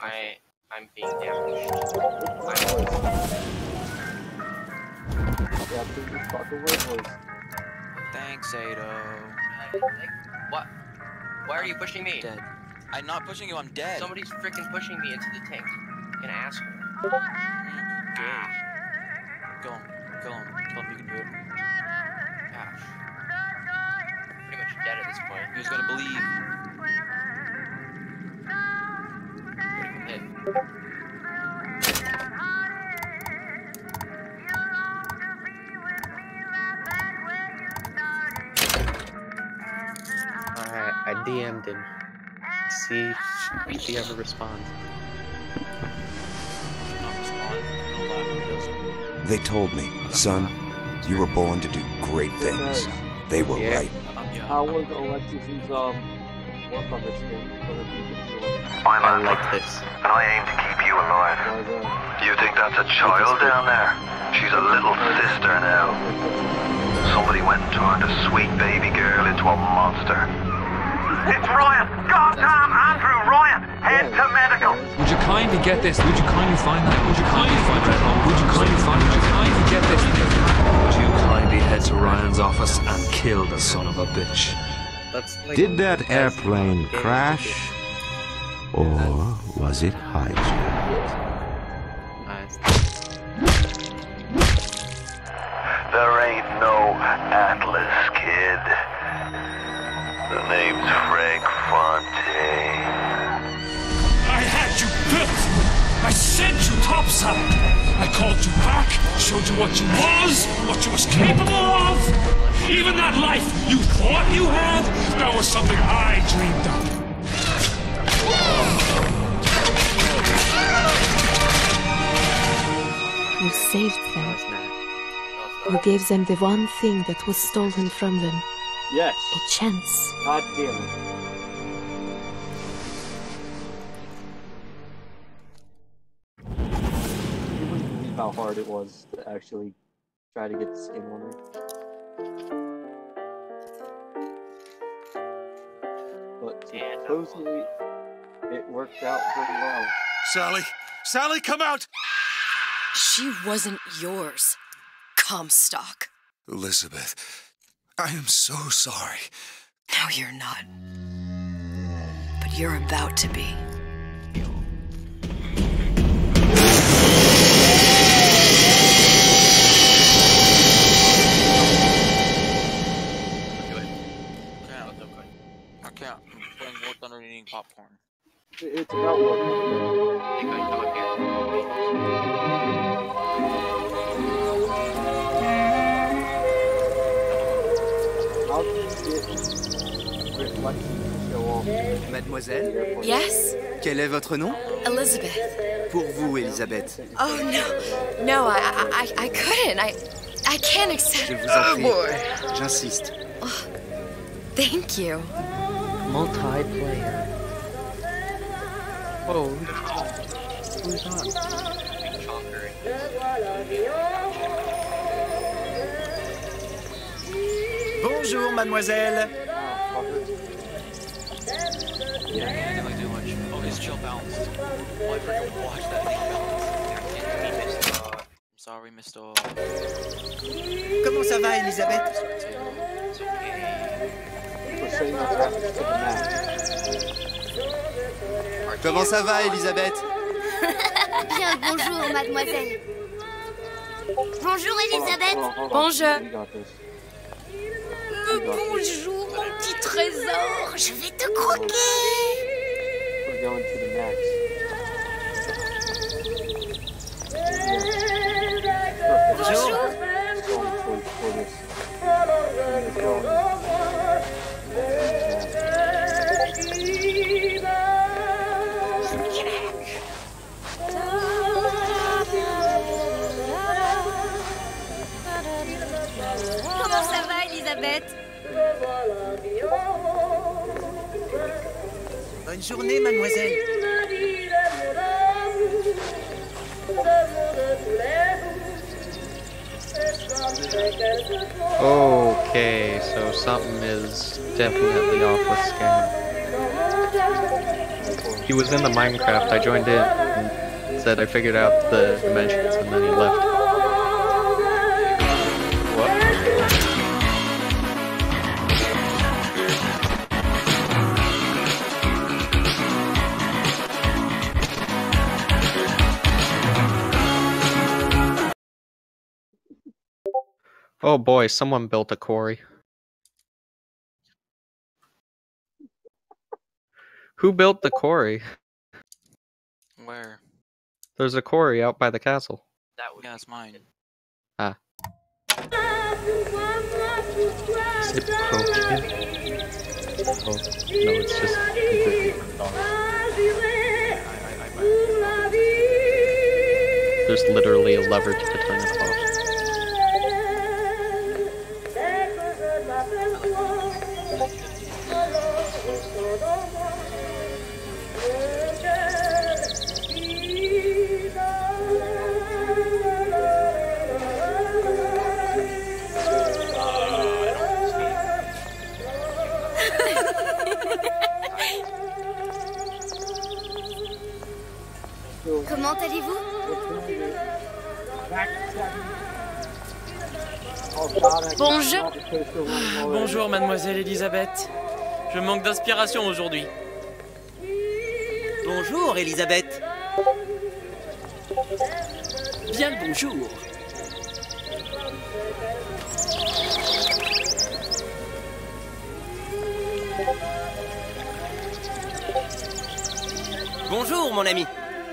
I'm being damaged. Yeah, please just talk away, boys. Thanks, Ado. What? Why are you pushing me? Dead. I'm not pushing you, I'm dead. Somebody's freaking pushing me into the tank. An asshole. Gay. Kill him. Kill him. Tell him you can do it. Gosh. Pretty much dead at this point. Who's gonna believe? Hit. Alright, I DM'd him. See if he ever responds. They told me, son, you were born to do great things. They were right. How was Alexis's work on this thing? I like this. And I aim to keep you alive. You think that's a child down there? She's a little sister now. Somebody went and turned a sweet baby girl into a monster. It's Ryan! Goddamn Andrew Ryan! Head to medical! Would you kindly get this? Would you kindly find that? Would you kindly find that? Would you kindly find it? Would you kindly get this? Would you kindly head to Ryan's office and kill the son of a bitch? That's like Did that airplane crash? Or was it hijacked? Nice. There ain't no Atlas, kid. The name's Frank Fontaine. I had you built! I sent you topside! I called you back, showed you what you was capable of! Even that life you thought you had, that was something I dreamed of. You saved them. You gave them the one thing that was stolen from them. Yes. A chance. God damn it. You wouldn't believe how hard it was to actually try to get the skin on her. But supposedly, it worked out pretty well. Sally! Sally, come out! She wasn't yours, Comstock. Elizabeth, I am so sorry. No, you're not. But you're about to be. I can't. I'm playing War Thunder and eating popcorn. It's about working. Mademoiselle? Yes? Quel est votre nom? Elizabeth. Pour vous, Elisabeth. Oh, no. No, I couldn't. I can't accept... Je vous en prie. J'insiste. Oh, thank you. Multiplayer. Oh, who's on? Bonjour, mademoiselle. Yeah, I can't really do much. Oh, it's chill balanced. Oh, I freaking watched that thing balance. I'm sorry, Mr. Comment ça va, Elisabeth? Comment ça va, Elisabeth? Bien, bonjour, mademoiselle. Bonjour, Elisabeth. Bonjour. Bonjour, mon petit trésor. Je vais te croquer. Bonjour. Comment ça va, Elisabeth? Bonne journée, mademoiselle. Okay, so something is definitely off with Scan. he was in the Minecraft. I joined in and said I figured out the dimensions, and then he left. What? Oh boy, someone built a quarry. Who built the quarry? Where? There's a quarry out by the castle. That would Yeah, it's mine. Ah. Is it broken? Oh, no, it's just completely wrong. There's literally a lever to turn it off. Comment allez-vous? Bonjour. Bonjour, mademoiselle Elisabeth. Je manque d'inspiration aujourd'hui. Bonjour, Elisabeth. Bien le bonjour. Bonjour, mon ami.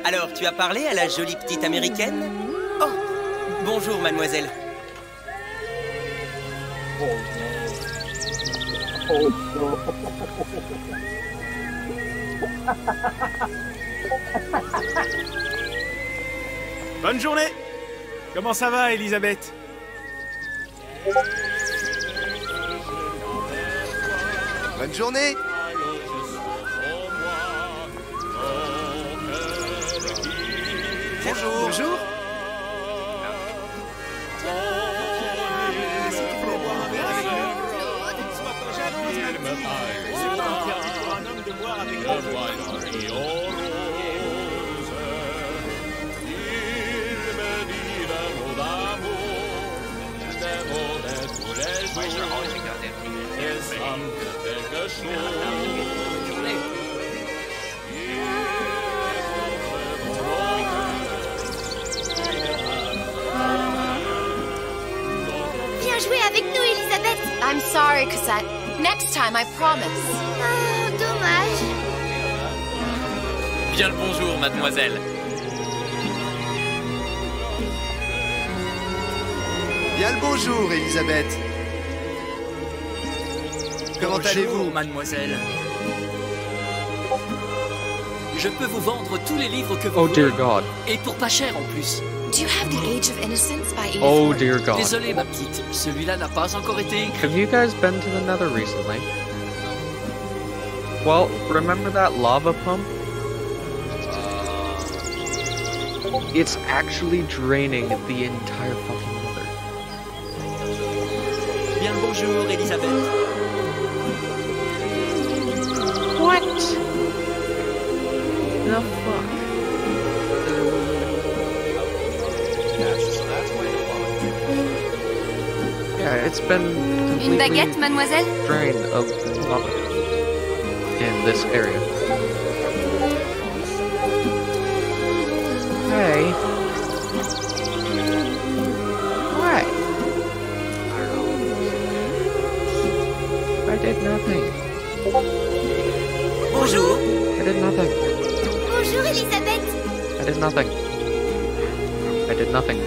Alors, tu as parlé à la jolie petite américaine? Oh, bonjour, mademoiselle. Oh no. Bonne journée. Comment ça va, Elisabeth? Bonne journée. Bonjour. Bonjour. Viens jouer avec nous, Elisabeth. I'm sorry, Cosette. Next time, I promise. Oh, dommage. Bien le bonjour, mademoiselle. Bien le bonjour, Elisabeth. Comment allez-vous, mademoiselle? Je peux vous vendre tous les livres que vous Oh voulez. dear God. Et pour pas cher en plus. Do you have The Age of Innocence by Edith Oh Wharton? dear God. Désolé, ma petite. Celui-là n'a pas encore été écrit. Have you guys been to the Nether recently? Well, remember that lava pump? It's actually draining the entire fucking Nether. Bien le bonjour, Elisabeth. What? The fuck? Yeah, it's been Une completely baguette, mademoiselle? drained of lava in this area. Hey. What? I did nothing. Bonjour. I did nothing. Bonjour, Elisabeth. I did nothing. I did nothing.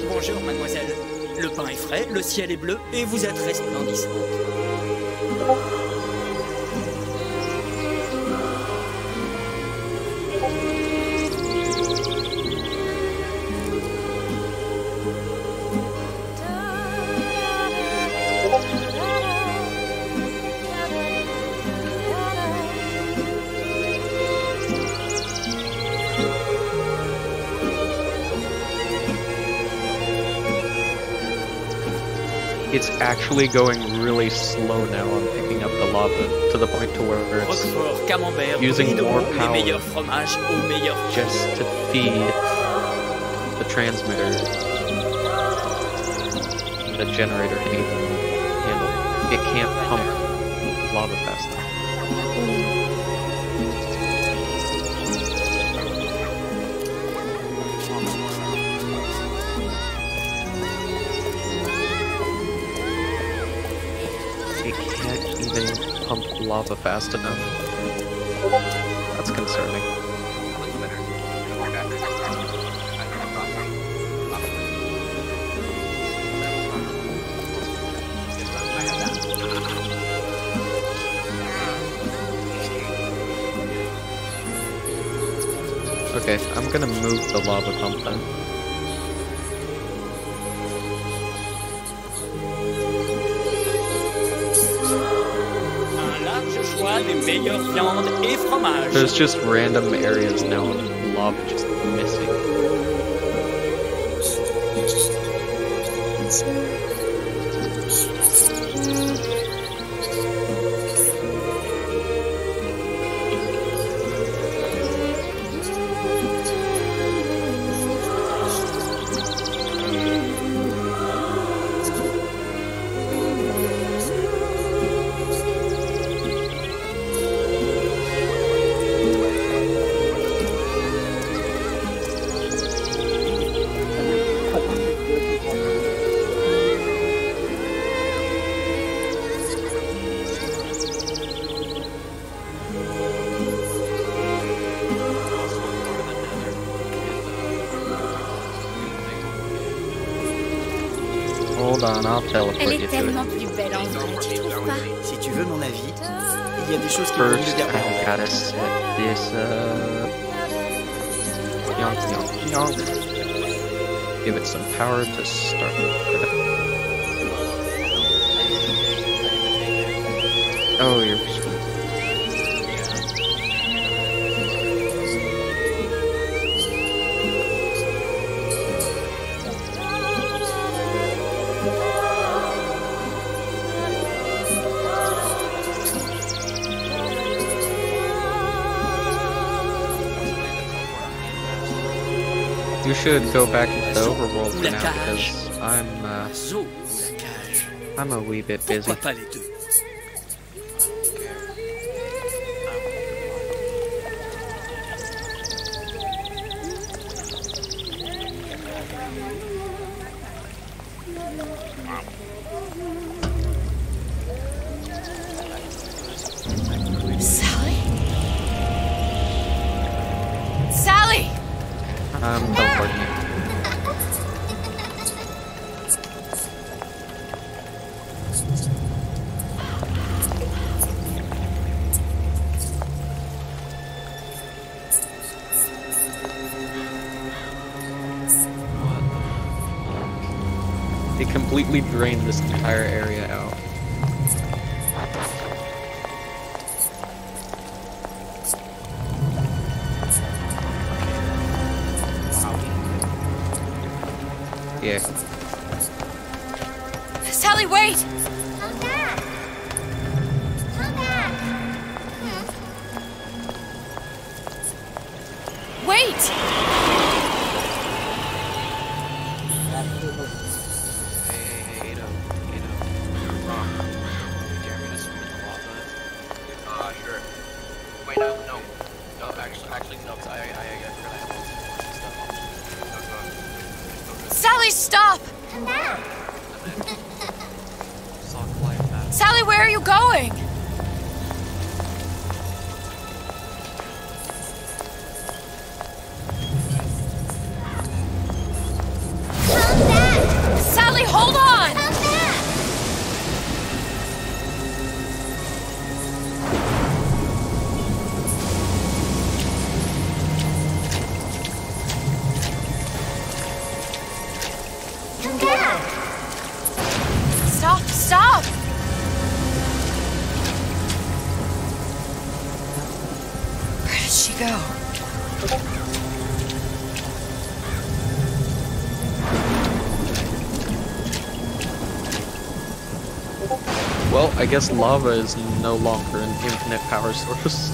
Bonjour, mademoiselle. Le pain est frais, le ciel est bleu, et vous êtes resplendissante. It's actually going really really slow now on picking up the lava to the point to where it's Roquefort, camembert, using brie de more veau, les power meilleurs fromages au meilleur prix. just to feed the transmitter. The generator can even handle. It can't pump lava fast enough. Pump lava fast enough. That's concerning. Okay, I'm gonna move the lava pump then. Des meilleures viandes et fromages. There's just random areas now of lava just missing. Hold on, I'll teleport Elle you est to tellement it. plus belle en vrai, tu trouves pas? Si tu veux mon avis, il y a des choses qui vont mieux First, garder. I gotta set this up. Yonk, yonk, yonk. Give it some power to start with. Oh, you're sweet. You should go back into the overworld for now because I'm a wee bit busy. Pourquoi pas les deux? Sally? Sally! Teleporting you. They completely drained this entire area out. Yeah. Sally, wait! Come back! Come back! Wait! Sure. Wait, no, actually, no, because I Sally, stop! Come back! Sally, where are you going? Come back! Sally, hold on! Come back! Come back! Stop, stop! Where did she go? Well, I guess lava is no longer an infinite power source.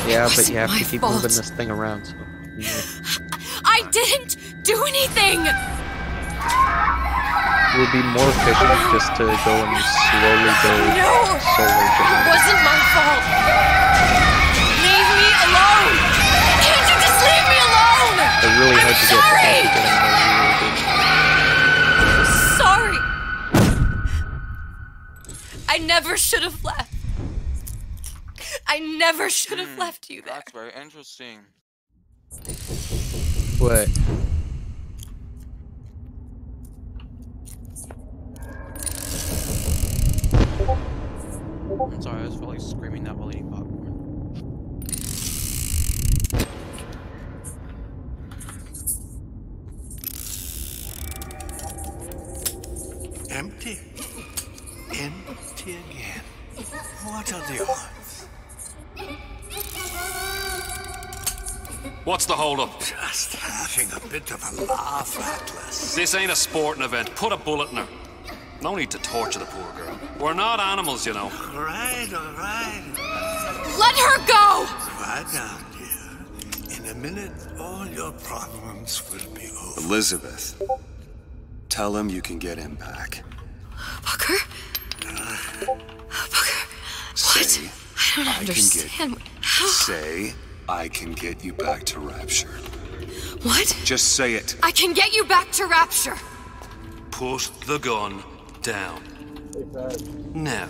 Yeah, but you have to keep moving this thing around, so... I didn't do anything! It would be more efficient just to go and slowly build solar It generators. wasn't my fault! Leave me alone! Can't you just leave me alone? They're really hard to get Sorry! I never should have left. I never should have left you there. That's very interesting. What? I'm sorry, I was probably screaming that while eating popcorn. Empty. Empty again. What are the odds? What's the hold-up? Just having a bit of a laugh, Atlas. This ain't a sporting event. Put a bullet in her. No need to torture the poor girl. We're not animals, you know. All right. Let her go! Quiet down, dear. In a minute, all your problems will be over. Elizabeth, tell him you can get him back. Booker? Booker, Say, I don't understand. Say, I can get you back to Rapture. What? Just say it. I can get you back to Rapture. Put the gun down. Now.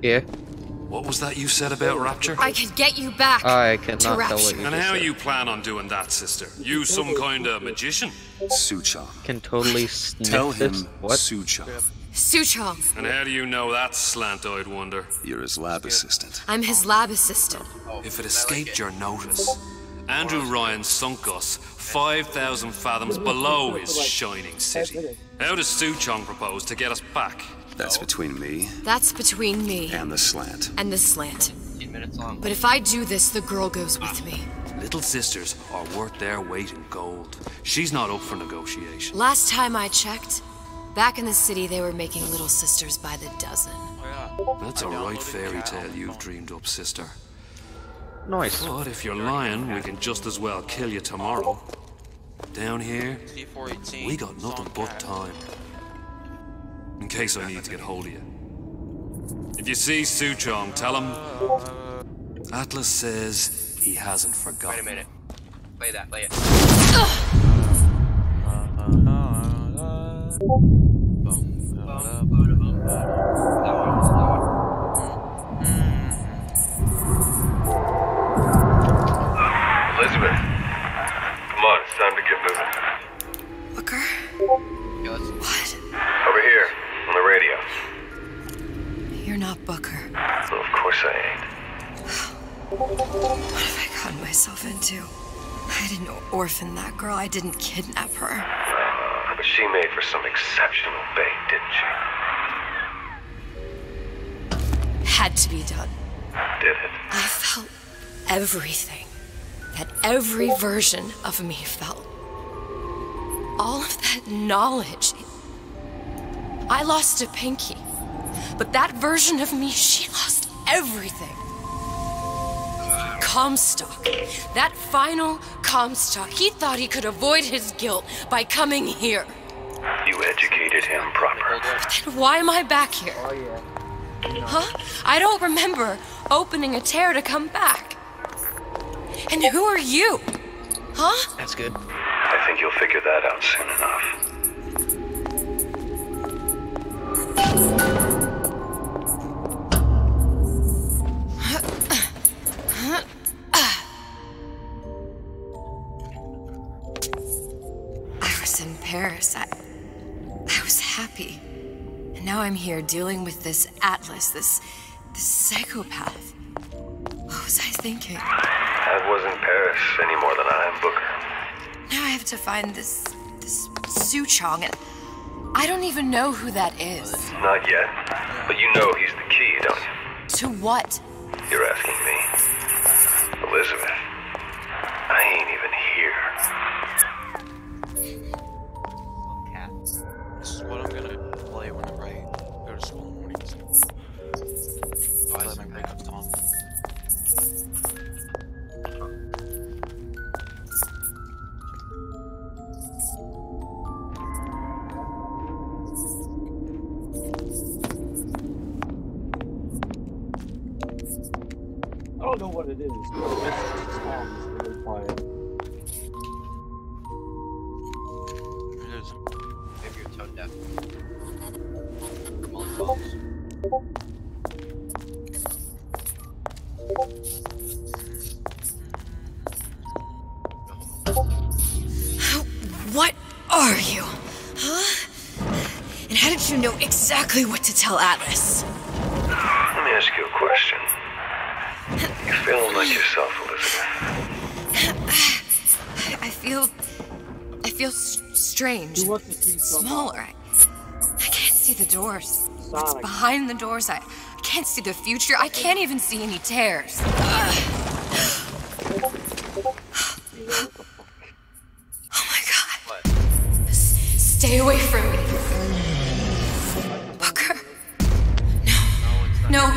Yeah? What was that you said about Rapture? I can get you back I to cannot tell what Rapture. you And just how said. you plan on doing that, sister? You some kind of magician? Suchong. Can totally sniff Tell this. him What? Suchong. Suchong. And how do you know that, slant-eyed wonder? You're his lab assistant. I'm his lab assistant. If it escaped your notice, Andrew Ryan sunk us 5,000 fathoms below his shining city. How does Suchong propose to get us back? That's between me That's between me and the slant. and the slant. 15 minutes long. But if I do this, the girl goes with me. Little sisters are worth their weight in gold. She's not up for negotiation. Last time I checked, back in the city they were making little sisters by the dozen. That's a right fairy tale you've dreamed up, sister. Nice. But if you're lying, we can just as well kill you tomorrow. Down here, we got nothing but time. In case I need to get hold of you. If you see Suchong, tell him Atlas says he hasn't forgotten. Wait a minute. Play that, play it. Elizabeth, come on, it's time to get moving. Booker? What? Over here, on the radio. You're not Booker. Well, of course I ain't. What have I gotten myself into? I didn't orphan that girl. I didn't kidnap her. But she made for some exceptional bait, didn't she? Had to be done. Did it? I felt everything that every version of me felt. All of that knowledge. I lost a pinky, but that version of me, she lost everything. Comstock, that final Comstock, he thought he could avoid his guilt by coming here. You educated him proper. Then why am I back here? Huh? I don't remember opening a tear to come back. And who are you? Huh? That's good. I think you'll figure that out soon enough. I was in Paris. I was happy. And now I'm here dealing with this Atlas, this psychopath. What was I thinking? That wasn't Paris any more than I am Booker. Now I have to find this Suchong, and I don't even know who that is. Not yet, but you know he's the key, don't you? To what? You're asking me. Elizabeth, I ain't even here. This is what I'm gonna play whenever I go to school in the mornings. Play my breakup song. I don't know what it is, but this song is really quiet. It is. Maybe you're tone deaf. From all the songs. What are you? Huh? And how did you know exactly what to tell Atlas? Let me ask you a question. You feeling like yourself, Elizabeth? I feel strange. Smaller. I can't see the doors. What's behind the doors? I can't see the future. I can't even see any tears. Oh my god. What? Stay away from me. Booker. No,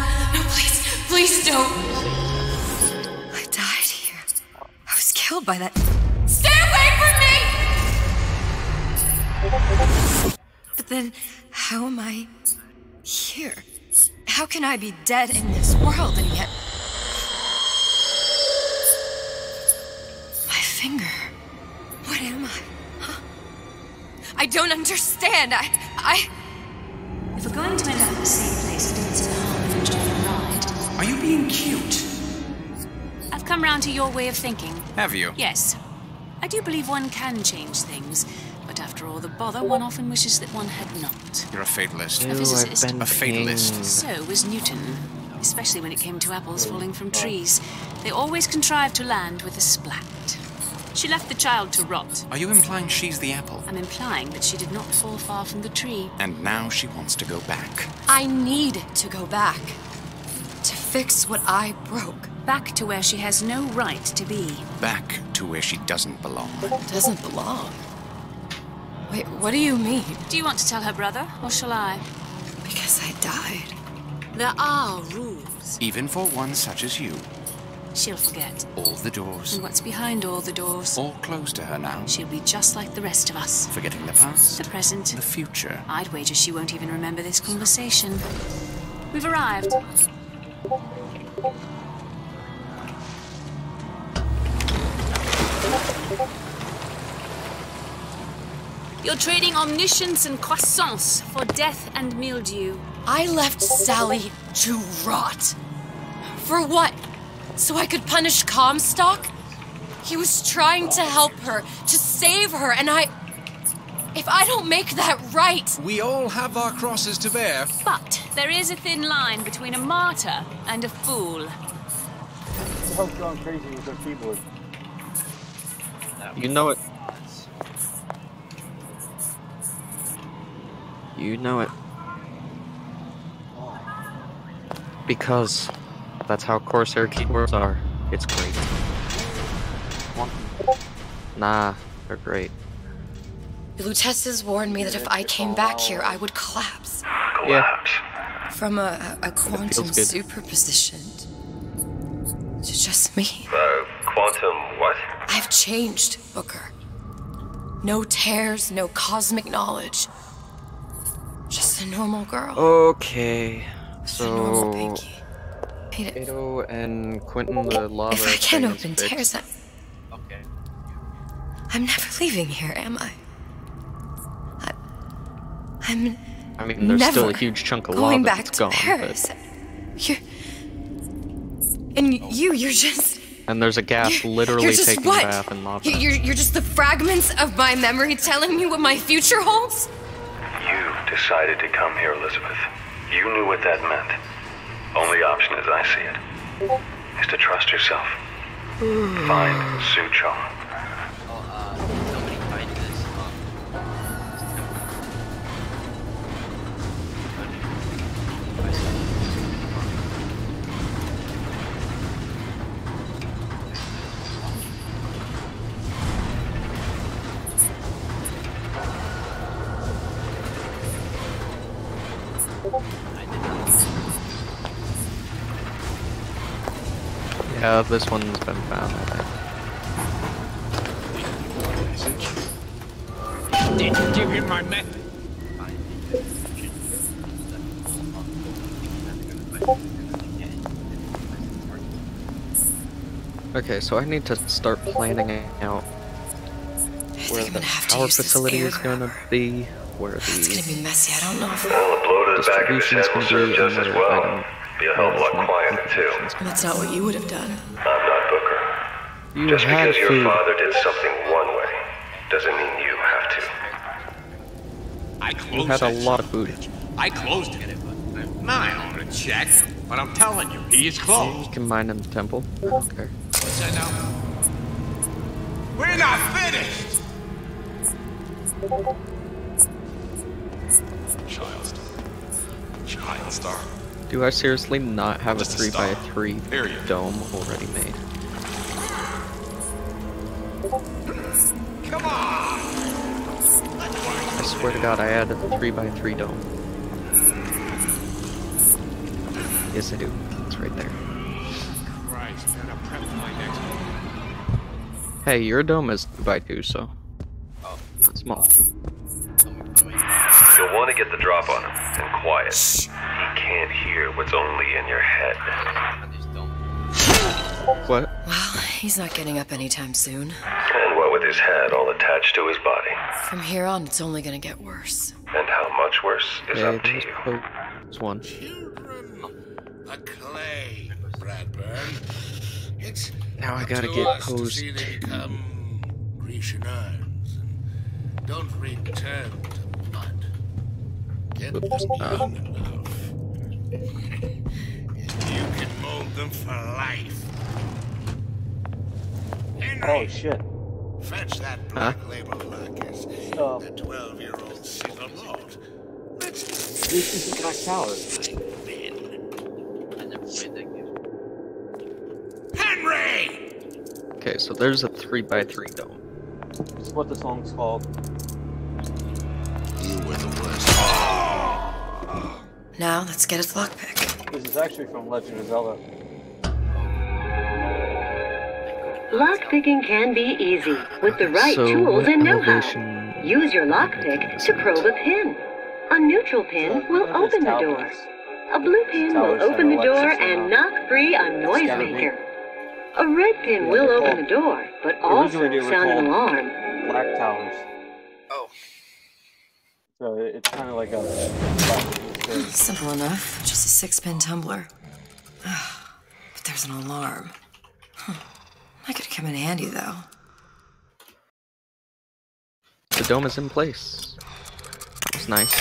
please don't. I died here. I was killed by that. Stay away from me! But then, how am I here? How can I be dead in this world and yet... My finger. What am I? Huh? I don't understand. If we're going to end up in the same place, I think it's in harm to enjoy the ride. Are you being cute? I've come round to your way of thinking. Have you? Yes. I do believe one can change things, but after all the bother, one often wishes that one had not. You're a fatalist. A physicist. A fatalist. So was Newton, especially when it came to apples falling from trees. They always contrived to land with a splat. She left the child to rot. Are you implying she's the apple? I'm implying that she did not fall far from the tree. And now she wants to go back. I need to go back. To fix what I broke. Back to where she has no right to be. Back to where she doesn't belong. Doesn't belong? Wait, what do you mean? Do you want to tell her brother, or shall I? Because I died. There are rules. Even for one such as you. She'll forget. All the doors. And what's behind all the doors? All closed to her now. She'll be just like the rest of us. Forgetting the past. The present. The future. I'd wager she won't even remember this conversation. We've arrived. You're trading omniscience and croissance for death and mildew. I left Sally to rot. For what? So I could punish Comstock? He was trying to help her, to save her, and if I don't make that right... We all have our crosses to bear. But there is a thin line between a martyr and a fool. The hell's gone crazy with their keyboard? You know it. You know it. Because that's how Corsair keyboards are. It's great. Nah, they're great. Lutesses warned me that if I came back here, I would collapse. Collapse? From a quantum superposition to just me. Quantum what? I've changed, Booker. No tears, no cosmic knowledge. Just a normal girl. Okay, so Pinky. Kato and Quentin, the lava. If I can't thing is open fixed. tears, Okay. I'm never leaving here, am I? I'm I mean, there's never still a huge chunk of going lava back that's to gone. Paris. But... You're just... And there's a gap literally You're just taking what? a bath in lava. You're just the fragments of my memory telling me what my future holds? You decided to come here, Elizabeth. You knew what that meant. Only option, as I see it, is to trust yourself. Find Suchong. Somebody find this. Yeah, this one's been found, I think. Did you give him my message? Okay, so I need to start planning out where the power facility is gonna be, where It's gonna the be messy. I don't know if Well, the blow to the back of his distribution's head will gonna be, serve just and as where well. item Be a hell of a lot management quieter, too. that's not what you would have done. I'm not Booker. You Just had because your food. father did something one way, doesn't mean you have to. I You closed had a that lot of food. I closed it. Now I don't want to check, but I'm telling you, he is You closed. can mine in the temple. Okay. What's that now? We're not finished! Child star. Do I seriously not have Just a a 3x3 Area. dome already made? Come on! I swear to God, I added the 3x3 dome. Yes, I do. It's right there. Christ, better prep my next one. Hey, your dome is 2x2, so it's small. You'll want to get the drop on him, and quiet. He can't hear what's only in your head. What? Well, he's not getting up anytime soon. And what with his head all attached to his body. From here on, it's only gonna get worse. And how much worse is Yeah, up to you. there's one. A clay, Bradburn. It's Now I up gotta to get us to posed see they become Grecian urns and don't return to mud. Get them young enough. You can mold them for life. Henry, Oh shit. fetch that black label Marcus, the 12-year-old single malt. Let's This is the Black Tower. Henry! Okay, so there's a 3x3 dome. This is what the song's called. You were the worst. Now, let's get its lockpick. This is actually from Legend of Zelda. Lockpicking can be easy with the right So, tools and know-how. elevation- Use your lockpick to probe a pin. A neutral pin will open the door. A blue pin will open the door and knock free a noisemaker. A red pin will open the door, but also Originally they were sound an called alarm. Black Towers. Oh. So it's kind of like a... Simple enough. Just a 6-pin tumbler. But there's an alarm. That could come in handy, though. The dome is in place. It's nice.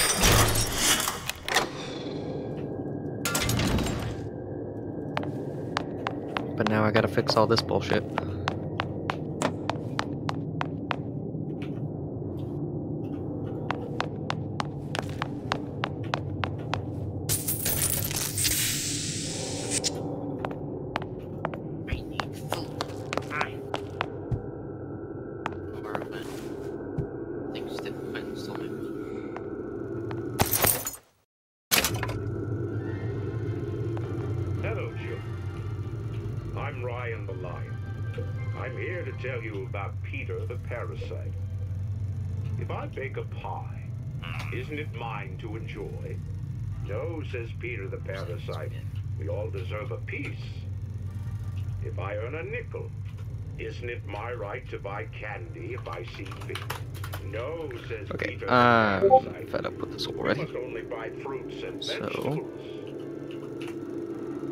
But now I gotta fix all this bullshit. Hello, children. I'm Ryan the Lion. I'm here to tell you about Peter the Parasite. If I bake a pie, isn't it mine to enjoy? No, says Peter the Parasite. We all deserve a piece. If I earn a nickel, isn't it my right to buy candy if I see fit? No, says Peter the Parasite. Fed up with this We already. must only buy fruits and So, vegetables.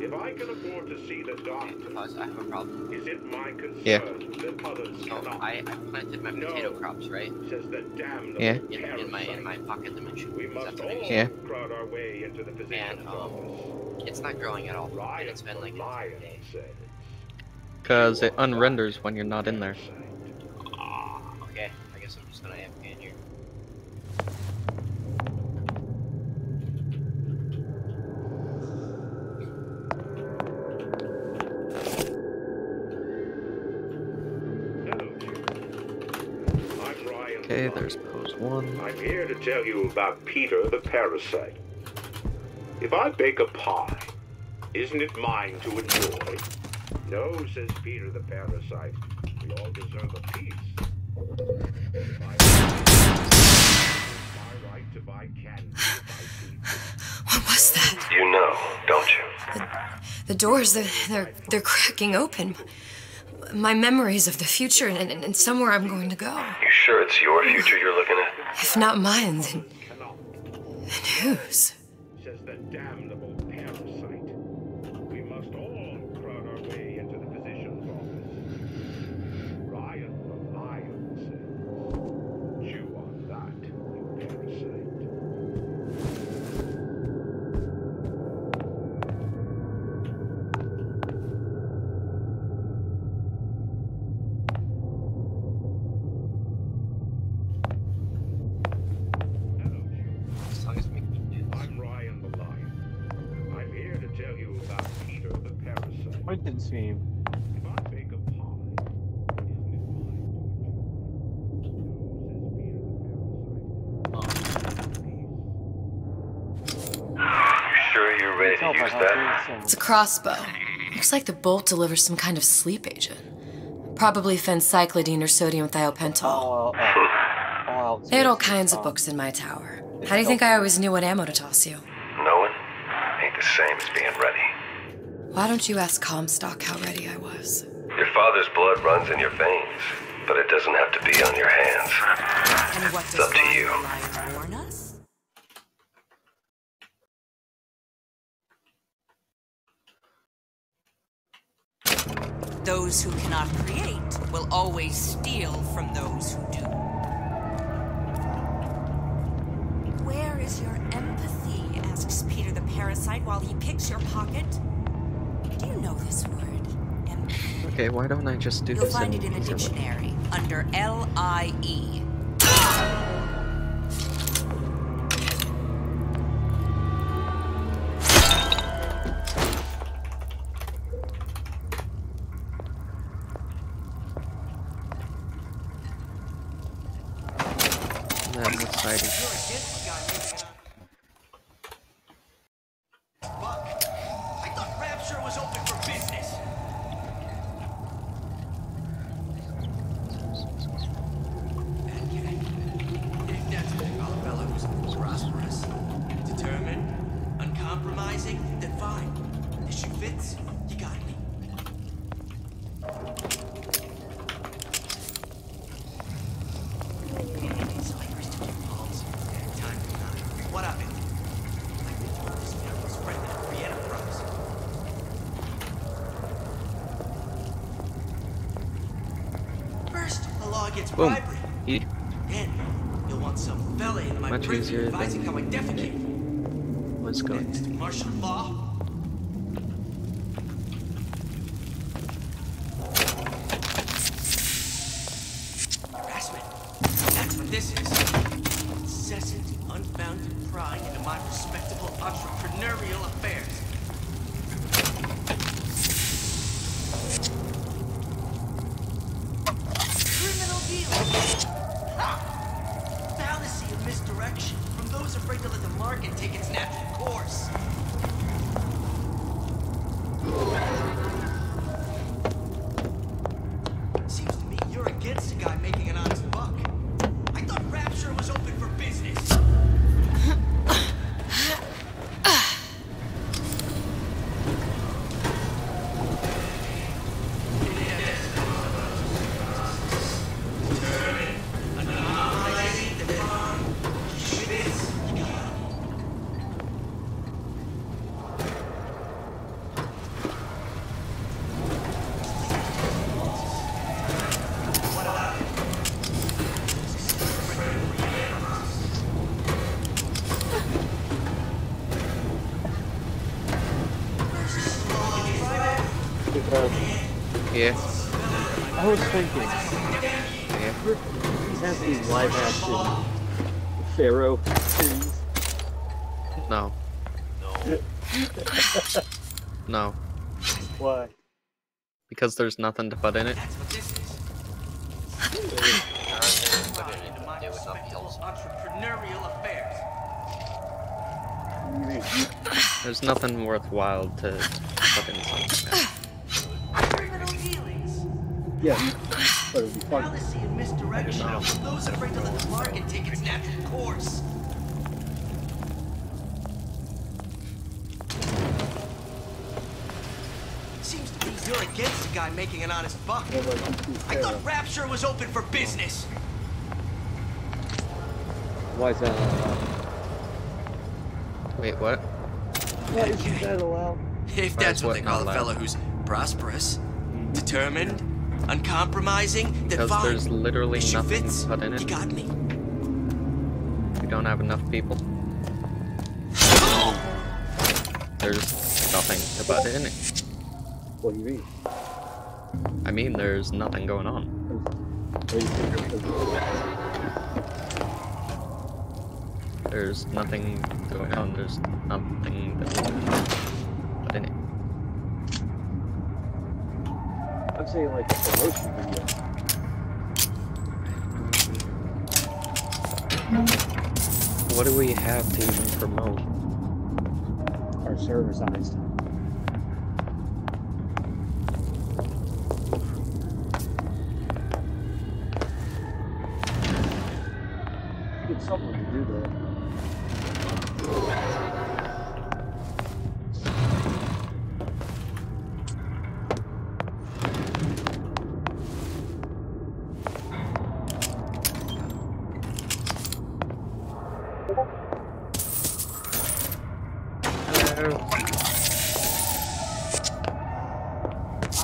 If I can afford to see the doctor, Because I have a problem. is it my concern Yeah. that others So cannot? I planted my potato crops, right? Says the damned Yeah. In my pocket dimension. We must all Yeah. crowd our way into the physician's And office. it's not growing at all. And it's been like a day. because it unrenders when you're not in there. Okay, I guess I'm just gonna AFK in here. I'm Ryan. Okay, there's pose 1. I'm here to tell you about Peter the Parasite. If I bake a pie, isn't it mine to enjoy? No, says Peter the Parasite. We all deserve a piece. My right to buy candy if I see fit. What was that? You know, don't you? The doors, they're cracking open. My memories of the future and somewhere I'm going to go. You sure it's your future you're looking at? If not mine, then whose? Says the damnable parasite. We must all crowd our way into the physician's office. Ryan the Lion says, chew on that, you parasite. I'm Ryan the Lion. I'm here to tell you about Peter the Parasite. I didn't see him. If I bake a pie, isn't it mine You sure you're ready to use that? It's a crossbow. Looks like the bolt delivers some kind of sleep agent. Probably phencyclidine or sodium thiopental. They had all kinds of books in my tower. How do you think I always knew what ammo to toss you? Knowing ain't the same as being ready. Why don't you ask Comstock how ready I was? Your father's blood runs in your veins, but it doesn't have to be on your hands. And what It's does up to you. Lion warn us? Those who cannot create will always steal from those who do. Where is your empathy? Asks Peter the Parasite while he picks your pocket. Do you know this word? Empathy. Okay, why don't I just do You'll this find it in the easily? dictionary under L-I-E. That's exciting. I thought Rapture was open for business. If that's what they call a fellow who's prosperous, determined, uncompromising, then fine. The shoe fits, you got me. What of it? I think this man was spreading a free enterprise. First, the law gets Boom. bribery. Eat. Then, you'll want some fella in my Much prison easier advising how I than defecate. was going. Next, martial law. Harassment. That's what this is. Incessant, unfounded prying into my respectable entrepreneurial affairs. Criminal dealing. Ha! Fallacy of misdirection from those afraid to let the market take its natural course. Seems to me you're against a guy making an honest buck. I thought Rapture was open for business. Yeah. I was thinking. Yeah. These have to be live action Pharaoh series. No. No. Why? Because there's nothing to put in it. Entrepreneurial affairs. There's nothing worthwhile to put in something. Yeah, but it'd be fun. Fallacy and misdirection for those afraid to let the market take its natural course. Seems to me you're against a guy making an honest buck. I thought Rapture was open for business. Why is that allowed? Wait, what? Why isn't that allowed? If that's what they call a fellow who's prosperous, determined, uncompromising, then Because fine. there's literally Issue nothing fits. put in it. You got me. We don't have enough people. There's nothing to put in it. What do you mean? I mean, there's nothing going on. There's nothing going on. There's nothing that we can put in it. I'm saying like a promotion video. What do we have to even promote? Our server size. Get someone to do that.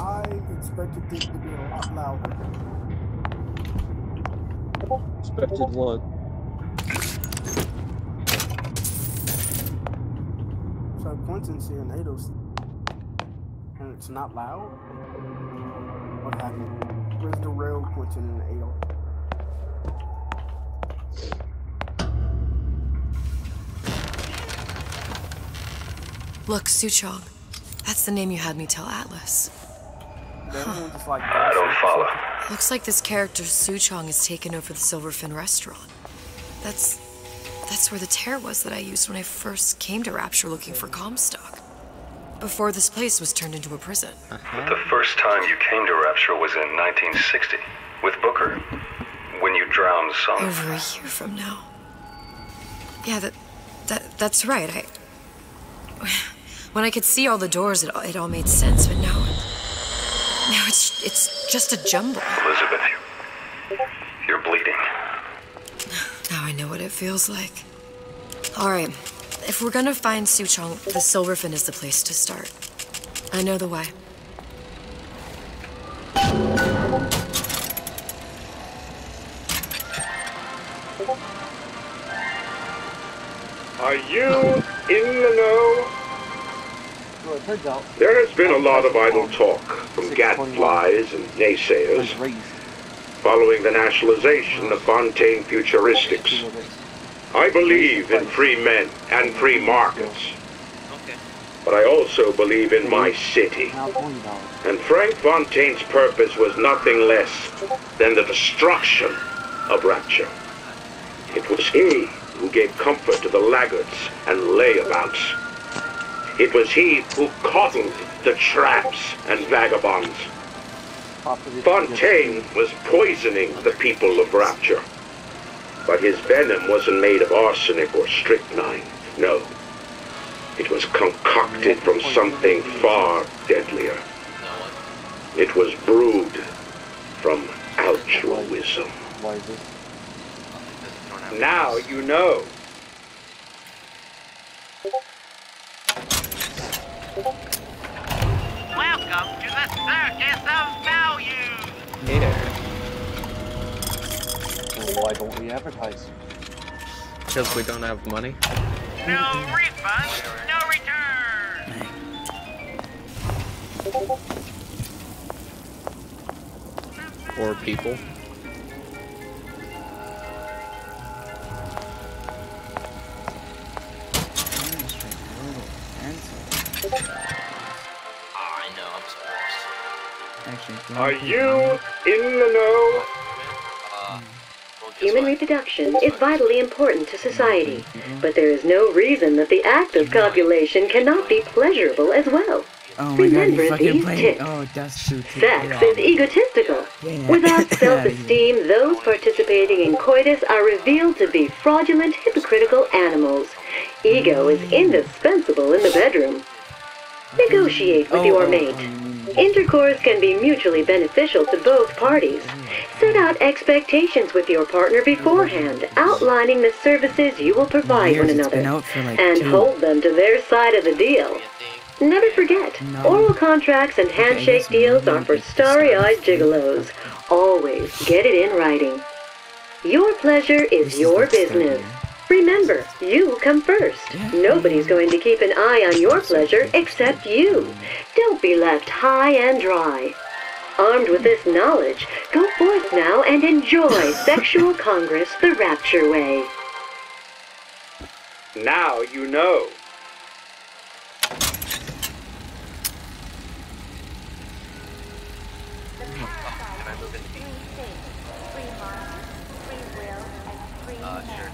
I expected this to be a lot louder. Expected what? So Quentin's here in Ados, and it's not loud? What happened? Where's the real Quentin in Ados? Look, Suchong. That's the name you had me tell Atlas. Everyone just like I don't follow. Looks like this character Suchong has taken over the Silverfin restaurant. That's where the tear was that I used when I first came to Rapture looking for Comstock. Before this place was turned into a prison. The first time you came to Rapture was in 1960 with Booker, when you drowned some. Over a year from now. Yeah, that's right. When I could see all the doors, it all made sense, but now it's just a jumble. Elizabeth, you're bleeding. Now I know what it feels like. All right, if we're gonna find Suchong, the Silverfin is the place to start. I know the way. Are you in the know? Well, it turns out There has been a lot of idle talk from gadflies and naysayers following the nationalization of Fontaine Futuristics. I believe in free men and free markets. But I also believe in my city. And Frank Fontaine's purpose was nothing less than the destruction of Rapture. It was he who gave comfort to the laggards and layabouts. It was he who coddled the tramps and vagabonds. Fontaine was poisoning the people of Rapture. But his venom wasn't made of arsenic or strychnine. No. It was concocted from something far deadlier. It was brewed from altruism. Why is it? Now you know. Welcome to the Circus of Value! Yeah. Well, why don't we advertise? Because we don't have money. No refund, no return! Or people. I know, I'm surprised. Are you in the know? Human reproduction is vitally important to society, but there is no reason that the act of copulation cannot be pleasurable as well. Oh my god, Remember you fucking these played. tips. Oh, that's true. Sex is egotistical. Without self-esteem, those participating in coitus are revealed to be fraudulent, hypocritical animals. Ego is indispensable in the bedroom. Negotiate with your mate. Intercourse can be mutually beneficial to both parties. Set out expectations with your partner beforehand, outlining the services you will provide one another, and hold them to their side of the deal. Never forget, oral contracts and handshake deals are for starry-eyed gigolos. Always get it in writing. Your pleasure is your business. Remember, you come first. Nobody's going to keep an eye on your pleasure except you. Don't be left high and dry. Armed with this knowledge, go forth now and enjoy Sexual Congress the Rapture way. Now you know. Sure.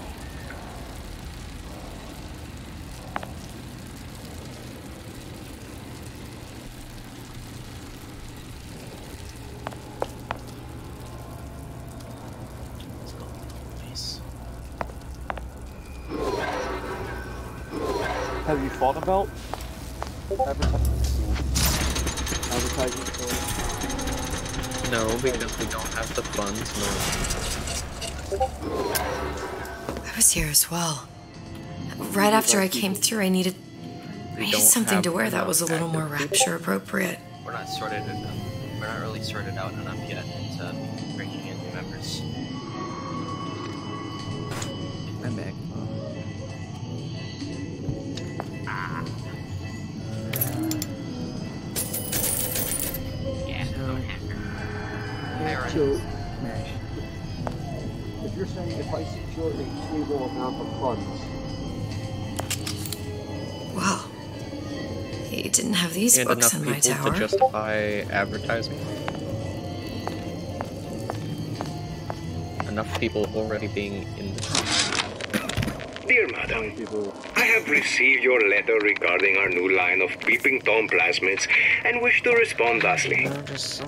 Have you thought about advertising for? No, because we don't have the funds. No. I was here as well. Right after I came through, I needed something to wear that was a little more rapture appropriate. We're not sorted. We're not really sorted out enough yet to bringing in new members. I'm back. So, if you're saying if I secure a stable amount of funds, Wow. He didn't have these and books enough in my people tower. to justify advertising. Enough people already being in the town. Dear Madam, I have received your letter regarding our new line of peeping Tom plasmids and wish to respond thusly.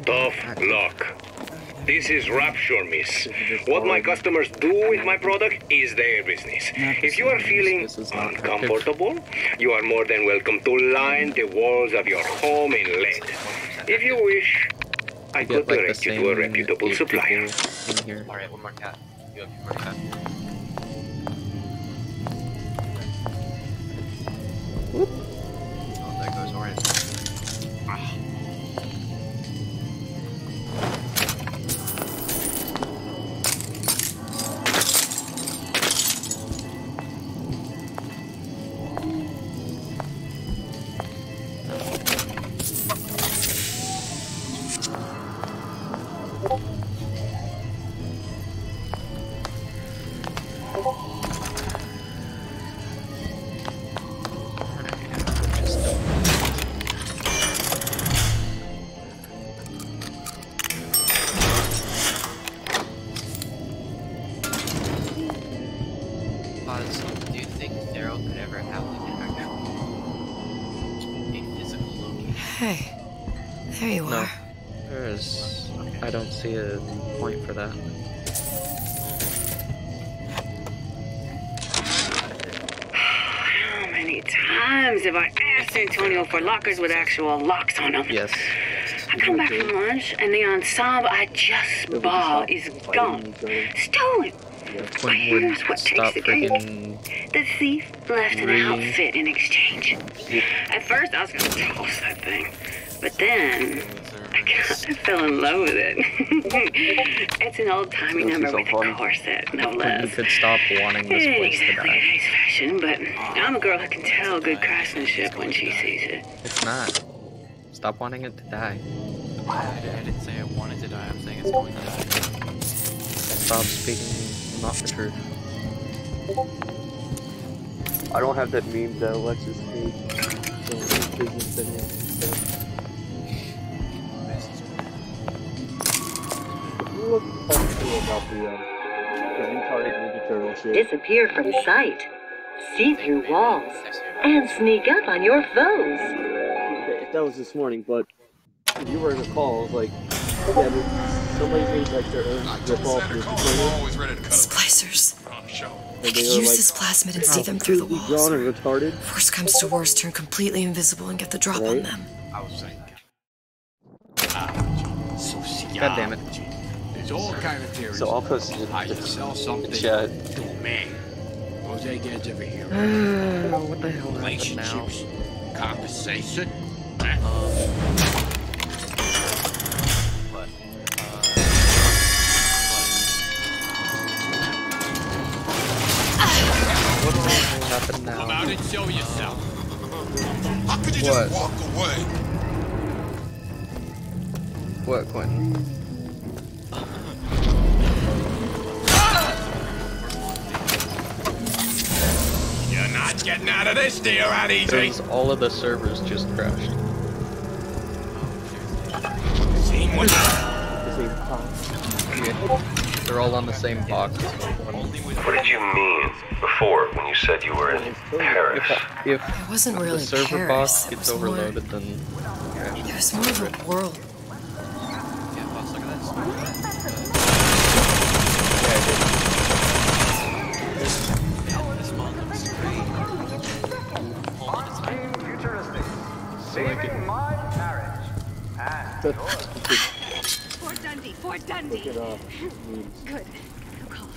Tough luck. This is Rapture, miss. What my customers do with my product is their business. If you are feeling uncomfortable, you are more than welcome to line the walls of your home in lead. If you wish, I could direct you to a reputable supplier. Alright, one more cat. You have one more cat. Oh, there goes Orange. Ah. Do you think Daryl could ever have like an actual, a physical location? Hey, there you No, are. there is. I don't see a point for that. How many times have I asked Antonio for lockers with actual locks on them? Yes. I come back from lunch and the ensemble I just bought is gone. Stolen. But here's what takes the cake. The thief left an outfit in exchange. At first I was going to toss that thing. But then I kind of fell in love with it. It's an old-timey number with a corset, no less. You could stop wanting this It ain't place to exactly die. today's fashion, but I'm a girl who can tell good craftsmanship when she sees it. It's not. Stop wanting it to die. I didn't say I wanted to die, I'm saying it's going to die. Stop speaking not the truth. I don't have that meme that Alexis made. So business that Look about the retarded Ninja Turtle shit. Disappear from sight, see through walls, and sneak up on your foes. that was this morning, but if you were in a call, like, yeah, somebody made like their own rip-off of the Splicers. I They could were use like, this plasmid and see them through the walls. Drawn or retarded. Worst comes to worst, turn completely invisible and get the drop on them. I was like, God damn it. There's all kind of theories. So I'll post it I should sell something chat. to a man. Those eggheads over here. What the hell Relationships, compensation. What's going to happen now? Come out and show yourself. How could you What? just walk away? What, Quentin? You're not getting out of this, dear, out easy. Because all of the servers just crashed. Same one. Yeah. They're all on the same box. What did you mean before when you said you were in Paris? If It wasn't really the server Paris. box It gets was more- overloaded, then It was more of a world. Saving my marriage. And Fort Dundee, Fort Dundee. Good. Good call.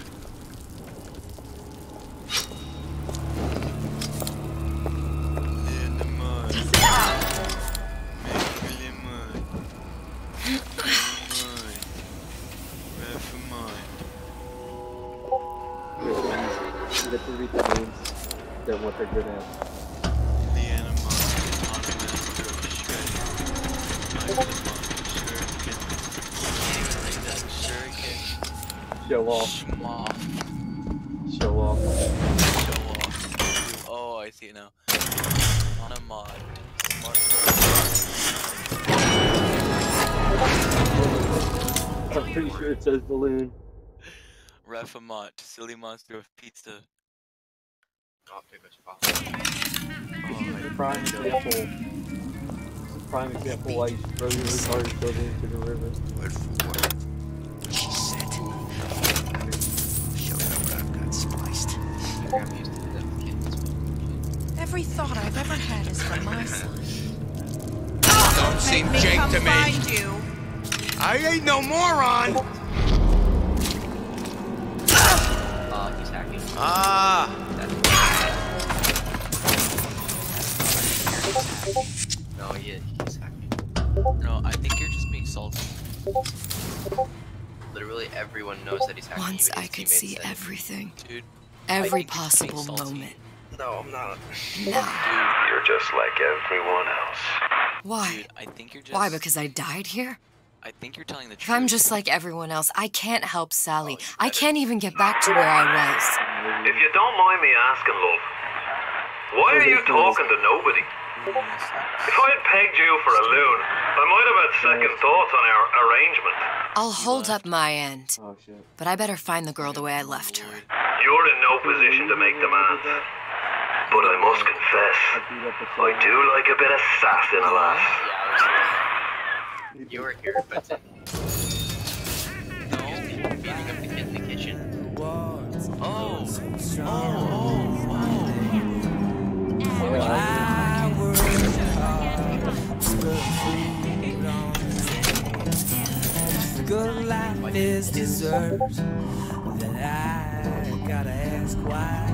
You get to read the names, then what they're good at. Show off. Show off. Oh, I see it now. On a mod. I'm pretty sure it says balloon. Refamot, silly monster of pizza. Prime example. Prime example why you should throw your retarded children into the river. Word for word. She said. Showed her where I've got spliced. Every thought I've ever had is for my son. Don't seem Make me Jake come to me. find you. I ain't no moron. He's hacking. No, he's hacking. No, I think you're just being salty. Literally everyone knows that he's hacking. Once even I his could teammates see said it. everything. Dude. Every possible moment. No, I'm not. You're just like everyone else. Why? Dude, I think you're just... Why? Because I died here? I think you're telling the If truth. I'm just like everyone else, I can't help Sally. I can't even get back to where I was. If you don't mind me asking, love, why are you talking to nobody? If I had pegged you for a loon, I might have had second thoughts on our arrangement. I'll hold up my end. Oh shit. But I better find the girl the way I left her. You're in no position to make demands. But I must confess, I do like a bit of sass in a lass. You were here, but beating up the kid in the kitchen. Good life is deserved. Then I gotta ask why.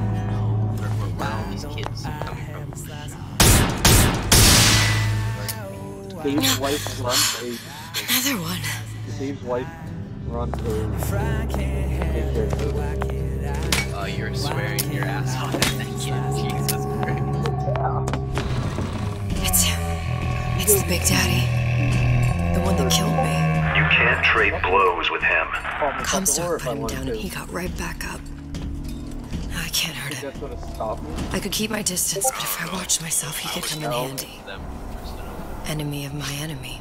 Dave's wife runs a... Another one. Dave's wife runs a... You're swearing your ass off at that kid. Jesus Christ. It's him. It's the Big Daddy. The one that killed me. You can't trade blows with him. Comstock put him down and he got right back up. I can't hurt him. I could keep my distance, but if I watched myself, he could come in handy. Enemy of my enemy.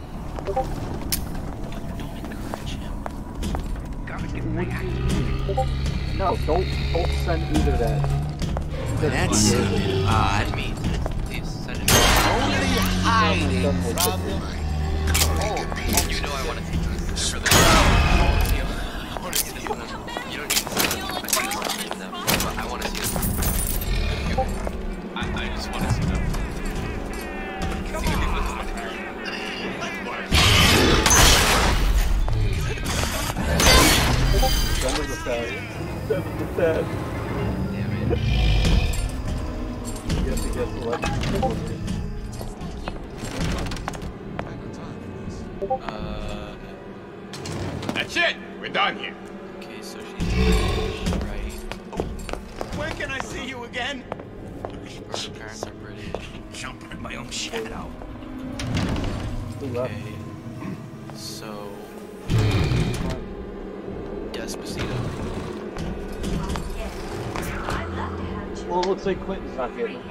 No, don't send either that. That's odd. Please send it. Only hiding from me? You know I want to take you for the. I want to see this one. You don't need to see them, but I want to see them. I just want to see them. Damn it. You have to guess what. That's it! We're done here. Okay, so she's right. When can I see you again? Her parents are British. Jumping at my own shadow. Okay. So. Despacito. Well, it looks like Quentin's not getting it.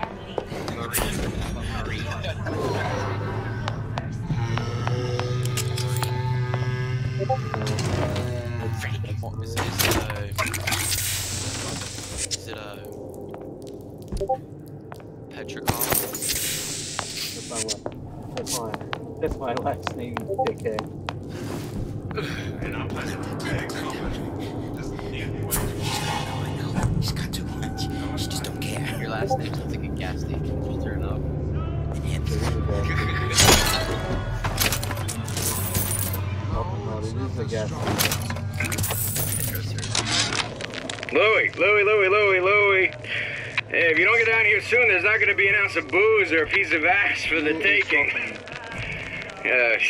Is it a Petrikov? That's my last name, dickhead. She's got too much. She just don't care. Your last name sounds like a gas station. Just turn up. Louie. Hey, if you don't get down here soon, there's not going to be an ounce of booze or a piece of ass for the taking.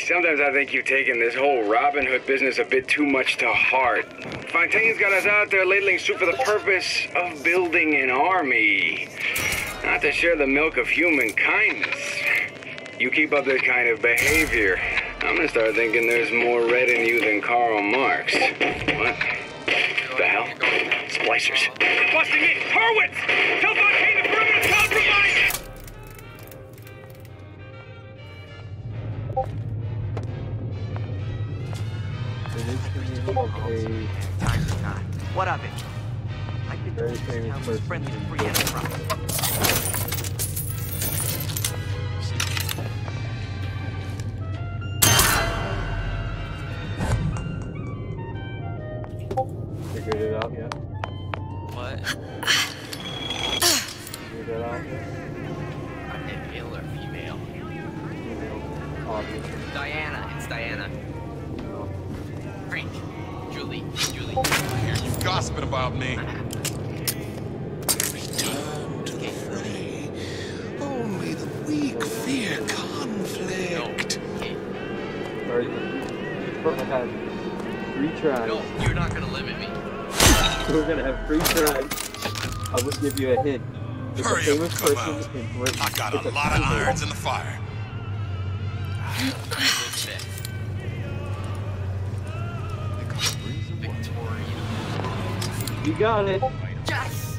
Sometimes I think you've taken this whole Robin Hood business a bit too much to heart. Fontaine's got us out there ladling soup for the purpose of building an army, not to share the milk of human kindness. You keep up this kind of behavior, I'm gonna start thinking there's more red in you than Karl Marx. What? The hell? Splicers. They're busting in! Hurwitz! Tell Fontaine the perimeter's compromised! Time's time. What of it? I've been Very famous person. Friendly free enterprise. Figured it out yet? What? Figured it out yet? Male or female? Female, obviously. Diana. It's Diana. No. Frank. Julie. I hear you gossiping about me. Return to the fray. Only the weak fear conflict. Sorry. We're gonna have 3 tries. No, you're not gonna limit me. We're gonna have 3 tries. I will give you a hint. It's Hurry a famous up, come person out. in Britain. I got a It's lot of female. irons in the fire. Victoria. You got it. Yes!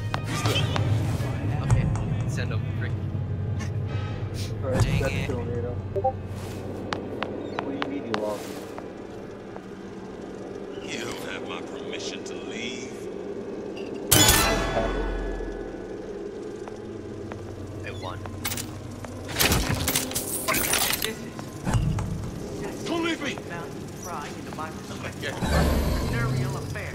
Okay, send over Rick. Alright, Dang that's it. tornado. What do you mean you lost? You don't have my permission to leave. I won. This is Don't leave me! mountain fry into my Yeah. entrepreneurial affair.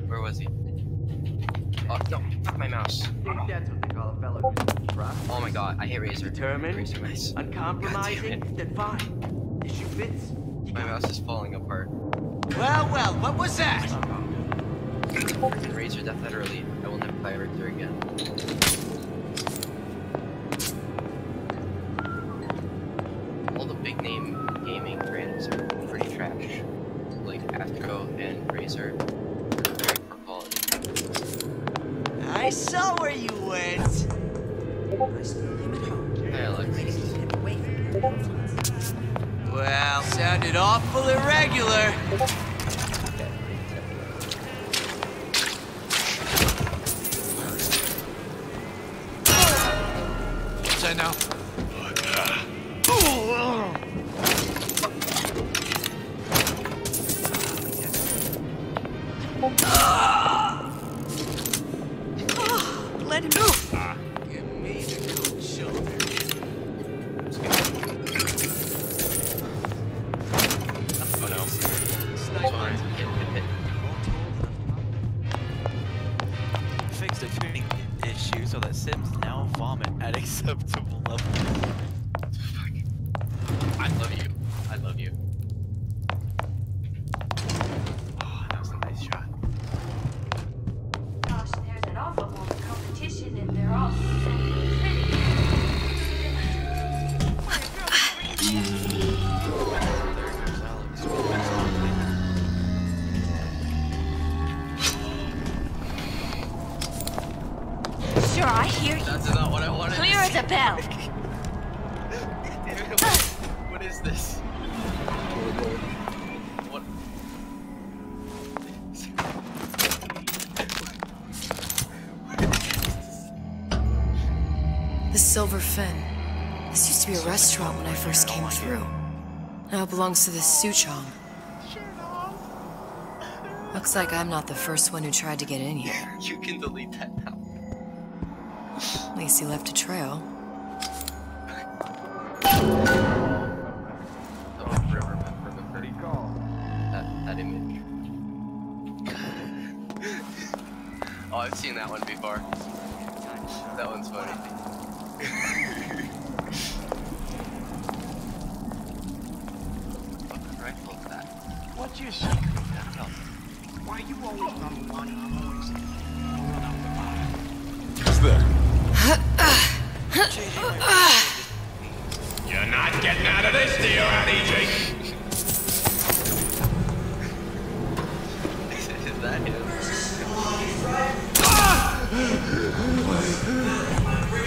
Where was he? Oh, no, fuck my mouse. That's what they call a fellow who's rough. Oh my god, I hate Razor. Determined, Razor mouse. uncompromising, then fine. Issue fits. My mouse is falling apart. Well, what was that? Razor death utterly. I will never play Razor again. All the big name gaming brands are pretty trash. Like after Electro and Razor are very poor quality. I saw where you went. Hey, Alex. Well, sounded awful irregular. What's that now? Let him move. Give me the cold shoulder. Oh no. Sorry. Fix the tuning issue so that Sims now vomit at acceptable levels. I love you. I love you. Oh, that was a nice shot. Gosh, there's an awful lot of competition and they're all Sure, I hear you. That's not what I wanted. Clear as a bell. What is this? What? The Silver Fin. This used to be a restaurant when I first came through. Now it belongs to the Suchong. Looks like I'm not the first one who tried to get in here. You can delete that now. At least he left a trail. That image. Oh, I've seen that one before. That one's funny. What rifle is that? What's your secret, Daniel? Why are you always number one and I'm always run out the bar? Who's there? You're not getting out of this, deal, Eddie Jake. Is that him?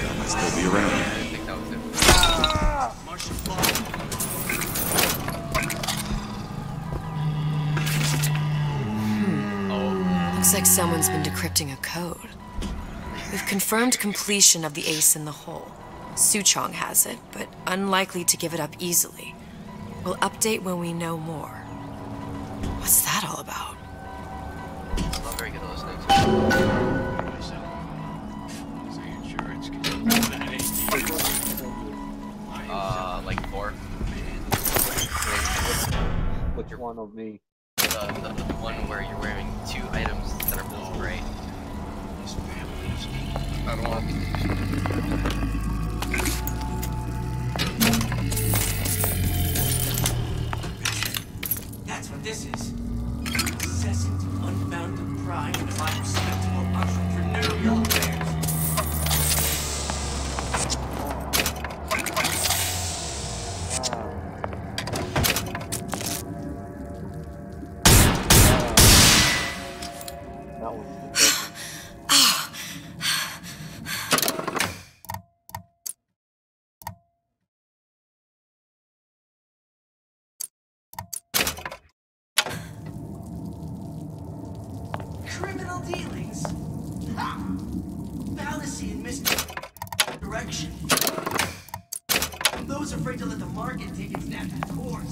That might still be around. I think that was him. Looks like someone's been decrypting a code. We've confirmed completion of the ace in the hole. Suchong has it, but unlikely to give it up easily. We'll update when we know more. What's that all about? I'm not very good at listening to like 4. Which one of me? The one where you're wearing 2 items that are both gray. I don't want That's what this is. Incessant, unbounded pride in my respectable entrepreneurial affairs. Criminal dealings? Ha! Fallacy and misdirection. From those afraid to let the market take its natural course.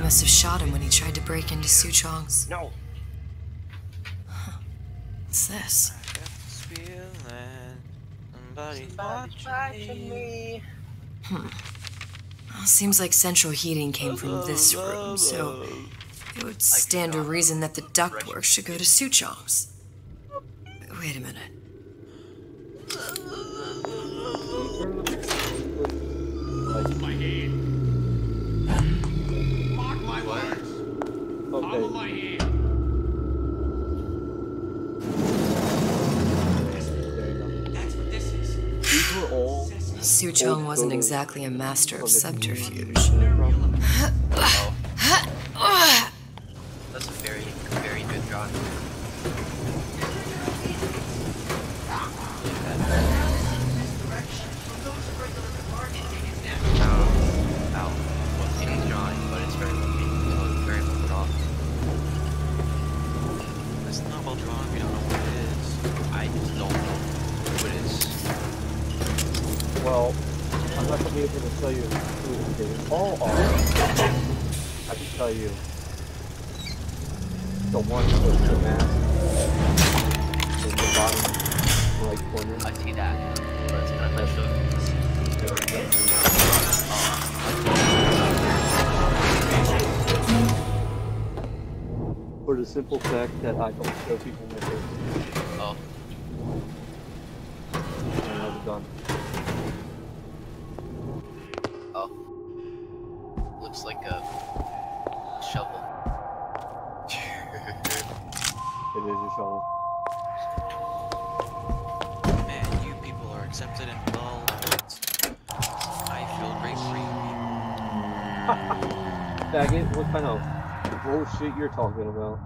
must have shot him when he tried to break into Suchong's. No. What's this? Somebody's watching me. Well, seems like central heating came from this room, so it would stand to reason that the ductwork should go to Suchong's. Wait a minute. My hand. Mark my words. Follow my hand. That's what this is. These were all Suchong wasn't exactly a master of subterfuge. That's a very, very good drawing. What seems drawing, but it's very well drawn. It's not well drawn, we don't know what it is. I just don't know what it is. Well, I'm not going to be able to tell you who they all are. I can tell you the one with the mask in the bottom right corner. I see that, but it's not much of For the simple fact that I don't show people my face. Oh. And I was done. Oh. Looks like a shovel. It is a shovel. Man, you people are accepted and well liked. I feel great for you. Faggot, what kind of bullshit you're talking about?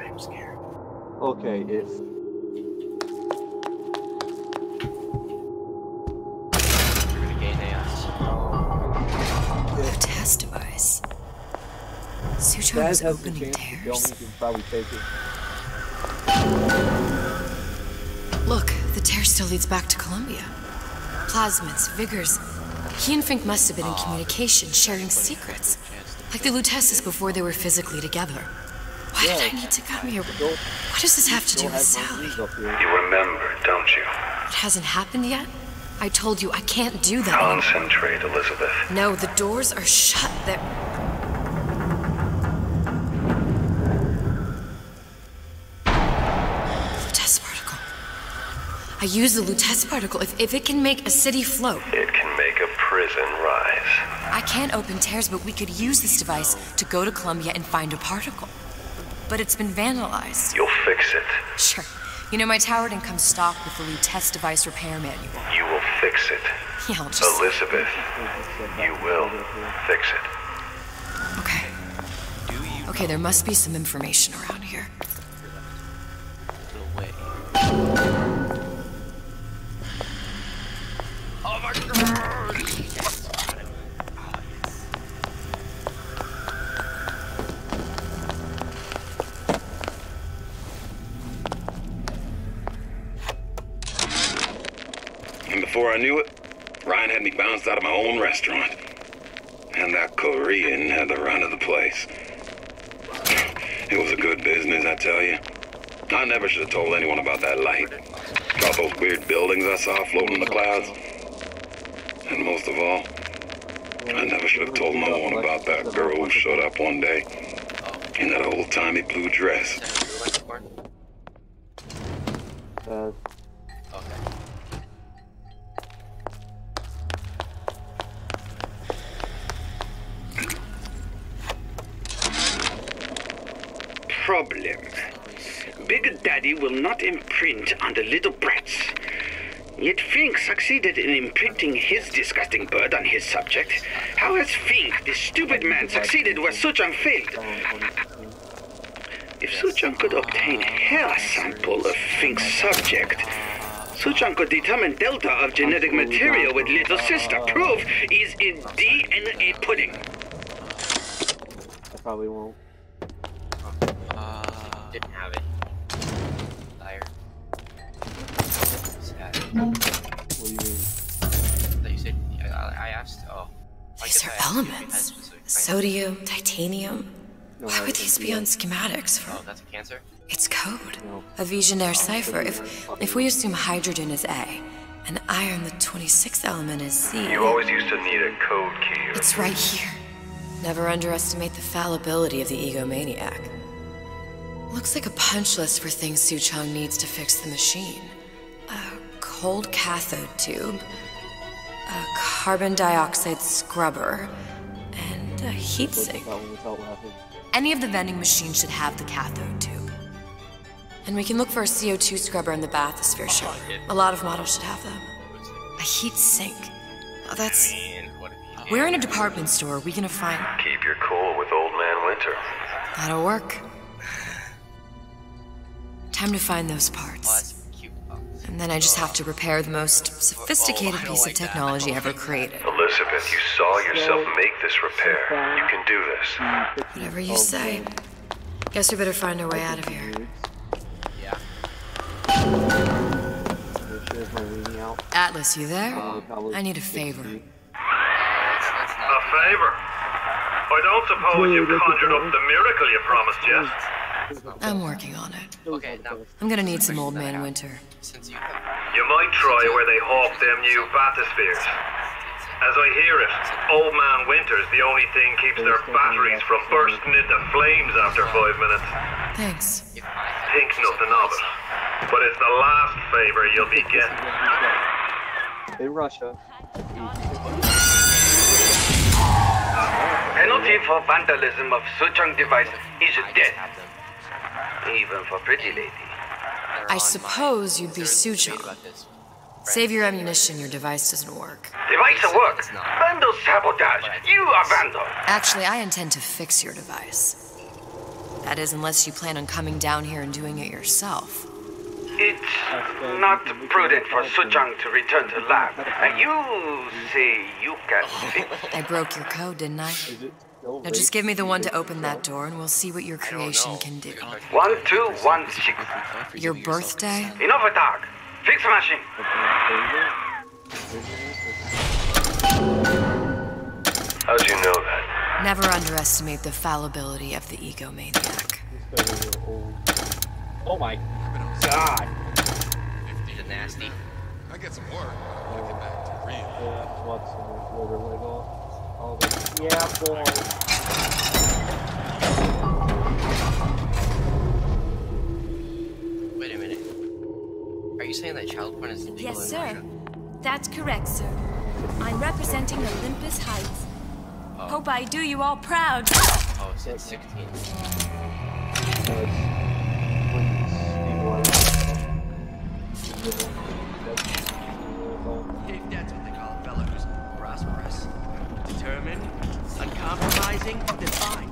I'm scared. Okay, if You're gonna gain hands. The test device. Suchong was opening tears. you can probably take it. Look, the tear still leads back to Columbia. Plasmids, Vigors. He and Fink must have been in communication, sharing secrets. Like the Luteces before they were physically together. Why did I need to come here? What does this have to do with Sally? You remember, don't you? It hasn't happened yet? I told you I can't do that. Concentrate, Elizabeth. No, the doors are shut. They're... Lutece particle. I use the Lutece particle. If it can make a city float. It can make a prison rise. I can't open tears, but we could use this device to go to Columbia and find a particle. But it's been vandalized. You'll fix it. Sure. You know, my tower didn't come stocked with the Lutece device repair manual. You will fix it. Yeah, I'll just... Elizabeth, you will fix it. Okay. Okay, there must be some information around here. Oh my god! And before I knew it, Ryan had me bounced out of my own restaurant. And that Korean had the run of the place. It was a good business, I tell you. I never should have told anyone about that light. About those weird buildings I saw floating in the clouds. And most of all, I never should have told no one about that girl who showed up one day in that old-timey blue dress. Problem. Big Daddy will not imprint on the little brats. Yet Fink succeeded in imprinting his disgusting bird on his subject. How has Fink, this stupid man, succeeded where Suchong failed? If Suchong could obtain a hair sample of Fink's subject, Suchong could determine delta of genetic material with little sister. Proof is in DNA pudding. I probably won't. Didn't have it. Liar. Sad. What do you mean? They elements. Sodium, titanium. Why would these be on schematics for? Oh, that's a cancer? It's code. A Visionaire cipher. If we assume hydrogen is A, and iron, the 26th element, is C. You always used to need a code key. It's right here. Never underestimate the fallibility of the egomaniac. Looks like a punch list for things Suchong needs to fix the machine. A cold cathode tube, a carbon dioxide scrubber, and a heatsink. Any of the vending machines should have the cathode tube. And we can look for a CO2 scrubber in the bathysphere shop. A lot of models should have them. A heat sink. Oh, that's... We're in a department store. We gonna find... Keep your cool with Old Man Winter. That'll work. Time to find those parts. And then I just have to repair the most sophisticated piece of technology ever created. Elizabeth, you saw yourself make this repair. You can do this. Whatever you say. Guess we better find our way out of here. Atlas, you there? I need a favor. A favor? I don't suppose you've conjured up the miracle you promised yet? I'm working on it. Okay, now. I'm gonna need some Old Man Winter. You might try where they hawk them new bathyspheres. As I hear it, Old Man Winter's the only thing keeps their batteries from bursting into flames after 5 minutes. Thanks. Think nothing of it. But it's the last favor you'll be getting. In Russia. Penalty for vandalism of Suchong devices is death. Even for pretty lady. I suppose you'd be Suchong. Save your ammunition, your device doesn't work. Device at work? Vandal sabotage. You are vandal. Actually, I intend to fix your device. That is, unless you plan on coming down here and doing it yourself. It's not prudent for Suchong to return to lab. You say you can fix. I broke your code, didn't I? Now just give me the one to open that door and we'll see what your creation can do. 1216. Your birthday? Enough of talk. Fix the machine. How'd you know that? Never underestimate the fallibility of the egomaniac. Oh my god. Is it nasty? I get some work. I'll get back to real. Yeah, boy. Wait a minute. Are you saying that child porn is legal Yes, in sir. Russia? That's correct, sir. I'm representing Olympus Heights. Oh. Hope I do you all proud. Oh, since 16. If that's what they call a fella who's prosperous, determined, uncompromising, then fine.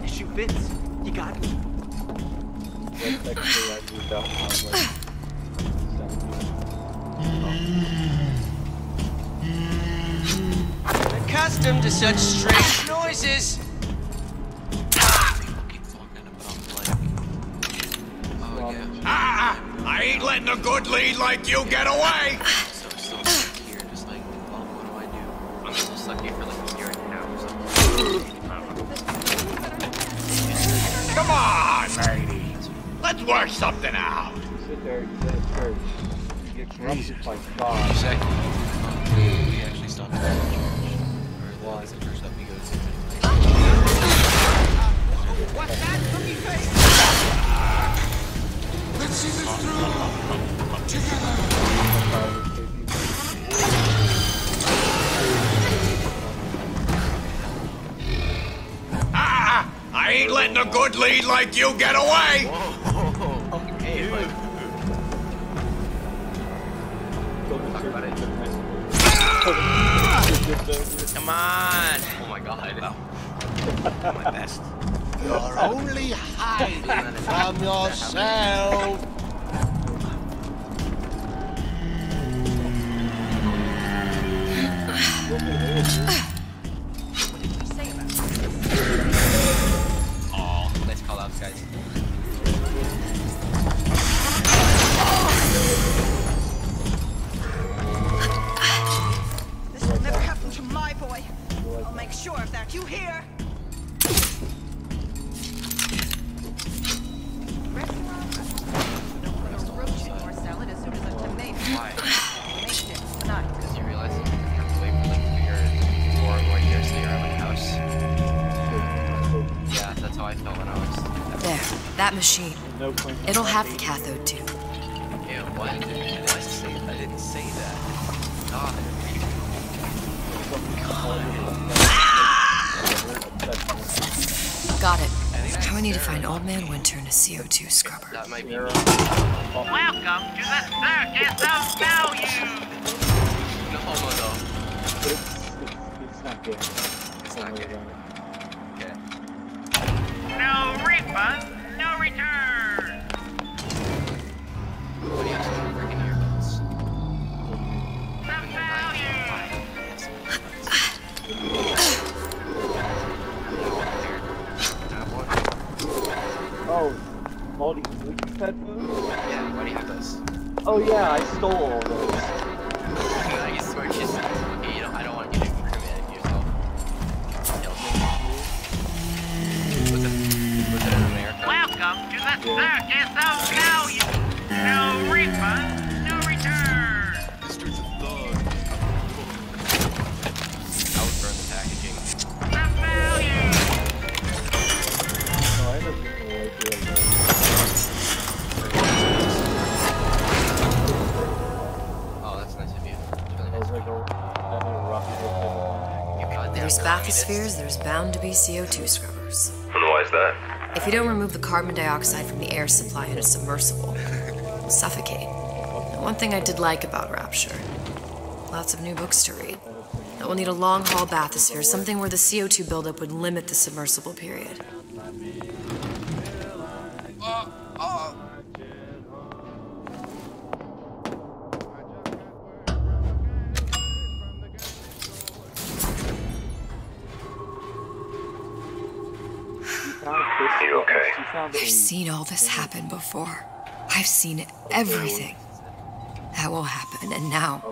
The shoe fits. You got me. Accustomed to such strange noises. I ain't letting a good lead like you get away! So still here, just like, well, what do I do? I'm just stuck here for like a year and a half or something. Come on, lady. Let's work something out. Sit there, you sit at church. You get corrupted by God. We actually stopped at the church. Or the church that we go to. What's that cookie face? Let's see this through. Together. I ain't letting a good lead like you get away. Hey, but... Come on. Oh my god. My best. You're only hiding from yourself. Oh, nice call outs, guys. This will never happen to my boy. I'll make sure of That machine. It'll have the cathode tube. Yeah, what? I didn't say that. God. Got it. Now we need to find Old Man Winter in a CO2 scrubber. That might be me. Welcome to the Circus of Value! No, no. It's not good. It's not good. Okay. No refund, no return! What do you have to freaking earbuds? The value! Oh, all these Bluetooth headphones? Yeah, why do you have those? Oh yeah, I stole all those. I guess we're just, okay, you know, I don't want you to incriminate yourself. Was it in America? Welcome to the Circus of Value! No refund, no return! This dude's a thug. I would burn the packaging. The value! Oh, I ended up getting away from it. Oh, that's nice of you. That's really I nice. was like, There's bathyspheres, there's bound to be CO2 scrubbers. And why is that? If you don't remove the carbon dioxide from the air supply in a submersible, you'll suffocate. And one thing I did like about Rapture, lots of new books to read. That will need a long-haul bathysphere, something where the CO2 buildup would limit the submersible period. You okay? I've seen all this happen before. I've seen everything. That will happen, and now...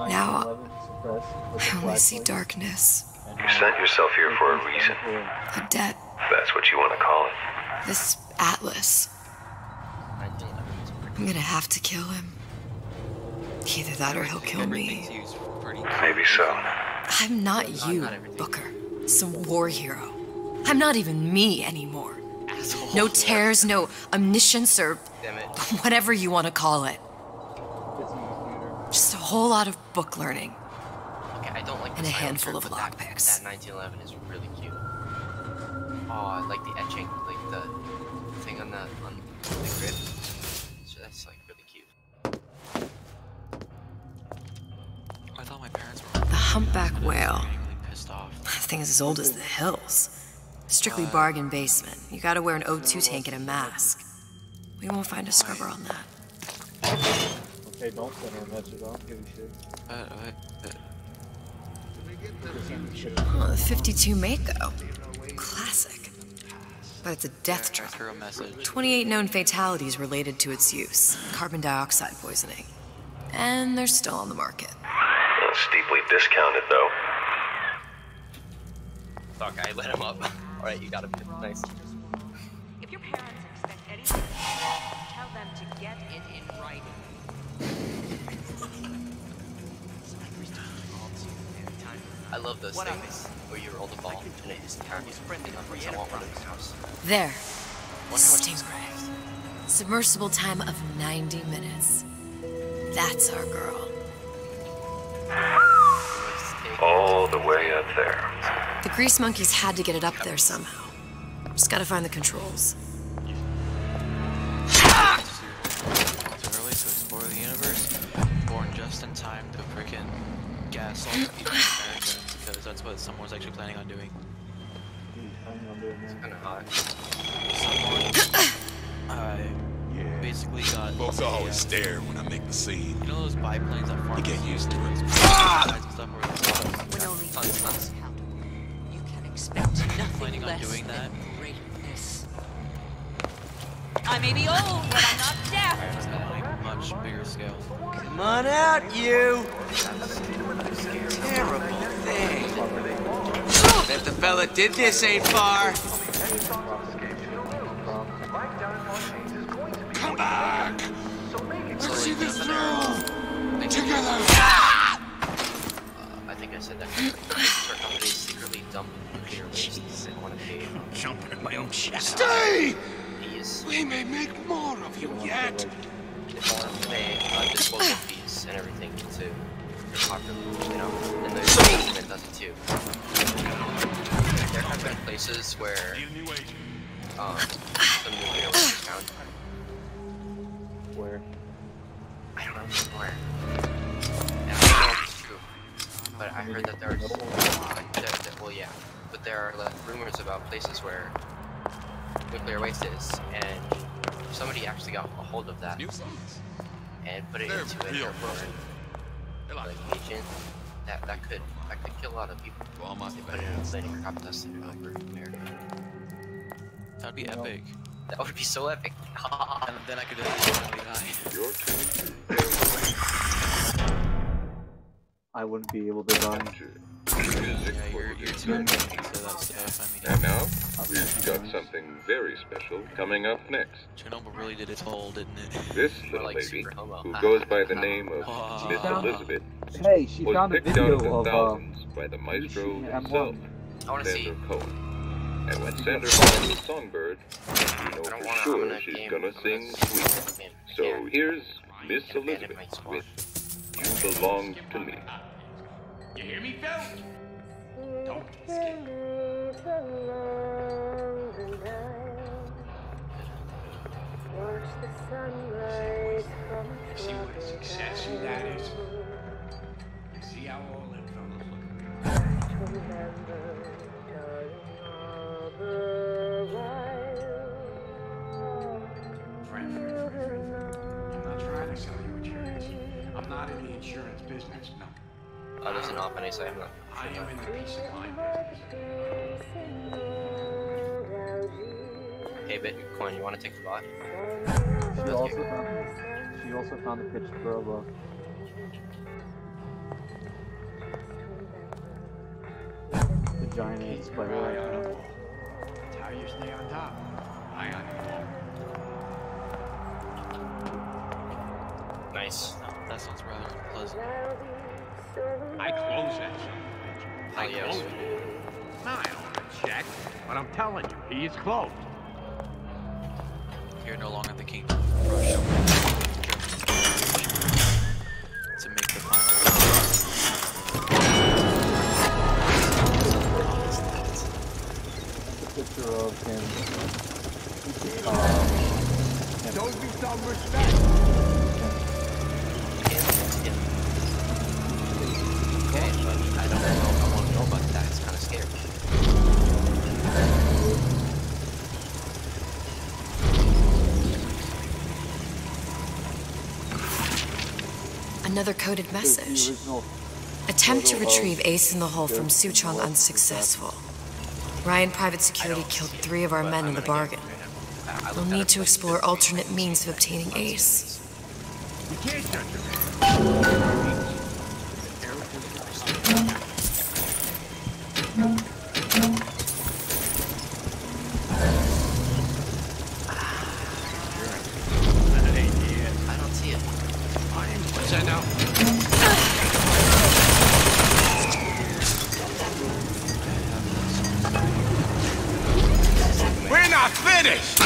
Now, I only see darkness. You sent yourself here for a reason. A debt. That's what you want to call it. This Atlas. I'm gonna have to kill him. Either that or he'll kill me. Maybe so. I'm not you, Booker. Some war hero. I'm not even me anymore. No tears, no omniscience, or whatever you want to call it. Just a whole lot of book learning. Okay, I don't like and a handful of lockpicks. That 1911 is really cute. Oh, I like the etching, like the thing on the grid. So that's like really cute. I thought my parents were. The humpback whale. Pissed off. That thing is as old as the hills. Strictly bargain basement. You gotta wear an O2 tank and a mask. We won't find a scrubber on that. Okay, don't send her a message. I don't give a shit. Oh, the 52 Mako. Classic. But it's a death trap. 28 known fatalities related to its use. Carbon dioxide poisoning. And they're still on the market. Steeply discounted, though. Fuck, I lit him up. Alright, you got him. Nice. If your parents expect anything, tell them to get it in writing. I love those things where you roll the ball and it just carries printing on someone running the house. There. The Stingray. Submersible time of 90 minutes. That's our girl. All the way up there. The grease monkeys had to get it up there somehow. Just gotta find the controls. Too early to explore the universe. Born just in time to frickin' gas all the people in America, because that's what someone was actually planning on doing. It's kinda hot. I basically got. Folks always stare when I make the scene. You know those biplanes that farm? You get used to it. And stuff where Tons. You can expect nothing planning on less doing than that. greatness. I may be old, but I'm not deaf. on a much bigger scale. Come on out, you! Terrible thing. Bet the fella did this ain't far. Come back! Let's see this through! Together! I think I said that correctly. somebody secretly dumped nuclear waste and want to pay jumping in my own shit. Stay! fees. We may make more of you yet. They want to pay disposal fees and everything to the populace, you know? And the government does it too. There have been places where some nuclear waste is found. Where? I don't know where. Yeah, I don't know if it's true. But I heard that there's well, yeah. But there are like rumors about places where nuclear waste is, and somebody actually got a hold of that and put it into an airport like agent that could kill a lot of people. They put it in a clinic or got tested over America. That'd be epic. That would be so epic. And then I could finally die. I wouldn't be able to die. Yeah, you're too amazing, so that's tough. And now, we've got something very special coming up next. Chernobyl really did its toll, didn't it? This little lady, who goes by the name of Miss Elizabeth, Hey, she was found a picked out of video the of thousands by the maestro Rishi himself, I Sander Cohen. And when Sander finds the songbird, you know for sure she's gonna sing sweet. So here's Miss Elizabeth with You Belong to Me. You hear me, Phil? Don't be scared. See what a success that is? See how all them fellas look? Friend, I'm not trying to sell you insurance. I'm not in the insurance business, no. Oh, there's an off, and I say I'm not. I am in the peace of mind business. Hey, Bitcoin, you want to take the bot? She also found the pitched Provo. The giant ant spider. That's how you stay on top. Eye on it. Nice. That sounds rather unpleasant. I close that son of a bitch. I close it. Now I don't want to check, but I'm telling you, he is closed. You're no longer the kingdom of Russia. To make the final. A picture of him. Don't be some respect. Okay, but I don't know. I want to know about that. It's kind of scary. Another coded message. Attempt to retrieve Ace in the Hole from Suchong unsuccessful. Ryan Private Security killed 3 of our men in the bargain. We'll need to explore alternate means of obtaining Ace. You can't judge a man. I don't see it. What's that now? We're not finished!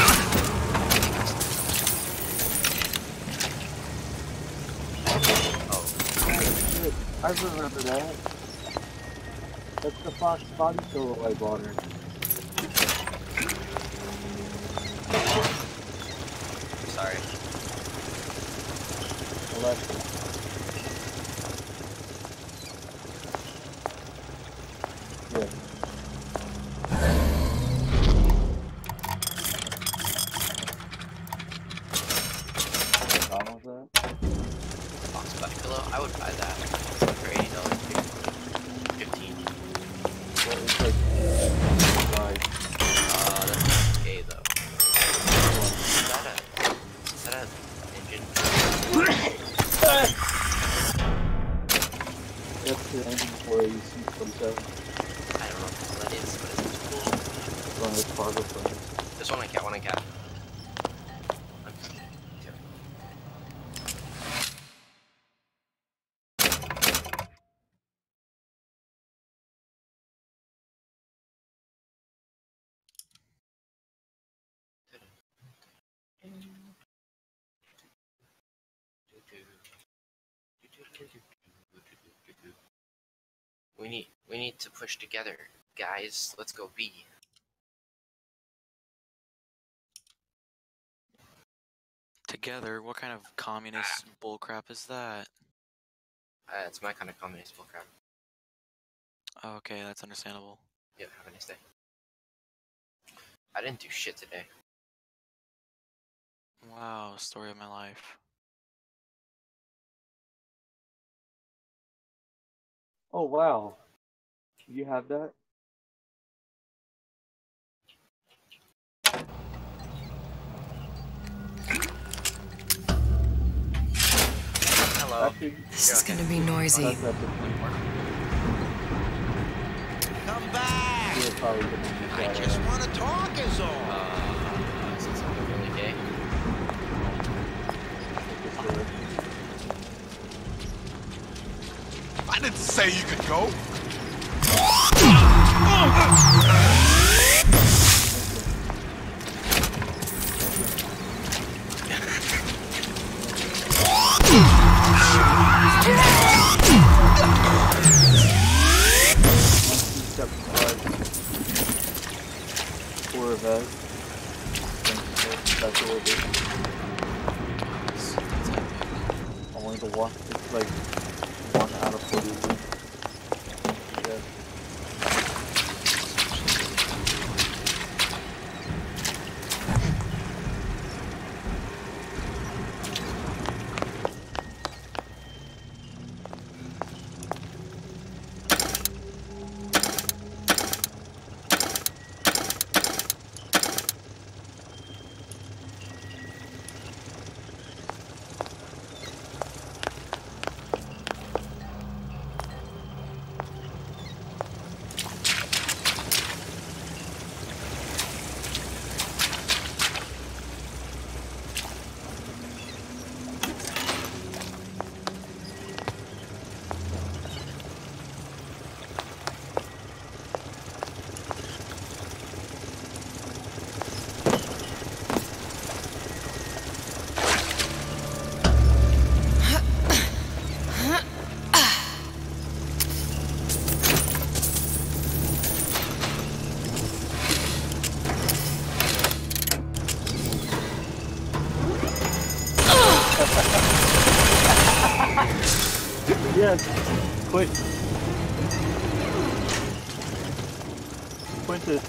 I remember that. That's the Fox body silhouette water. Sorry. Alexa. Yeah. Box body pillow? I would buy that for $80. 15. Well, it's like, that's gay though. Is that a engine? That's the engine for a C-27. I don't know what that is, but it's cool. It's one of the cargo planes. This one I cat. We need to push together, guys. Let's go B. Together? What kind of communist bullcrap is that? It's my kind of communist bullcrap. Oh, okay, that's understandable. Yeah, have a nice day. I didn't do shit today. Wow, story of my life. Oh wow. You have that? Hello. This is gonna be noisy. Come back! I just want to talk is all. Is this something really gay? I didn't say you could go. Or that. Special edition. Only the one. It's like 1 out of 40. Yeah. Yes, quick. Quintus.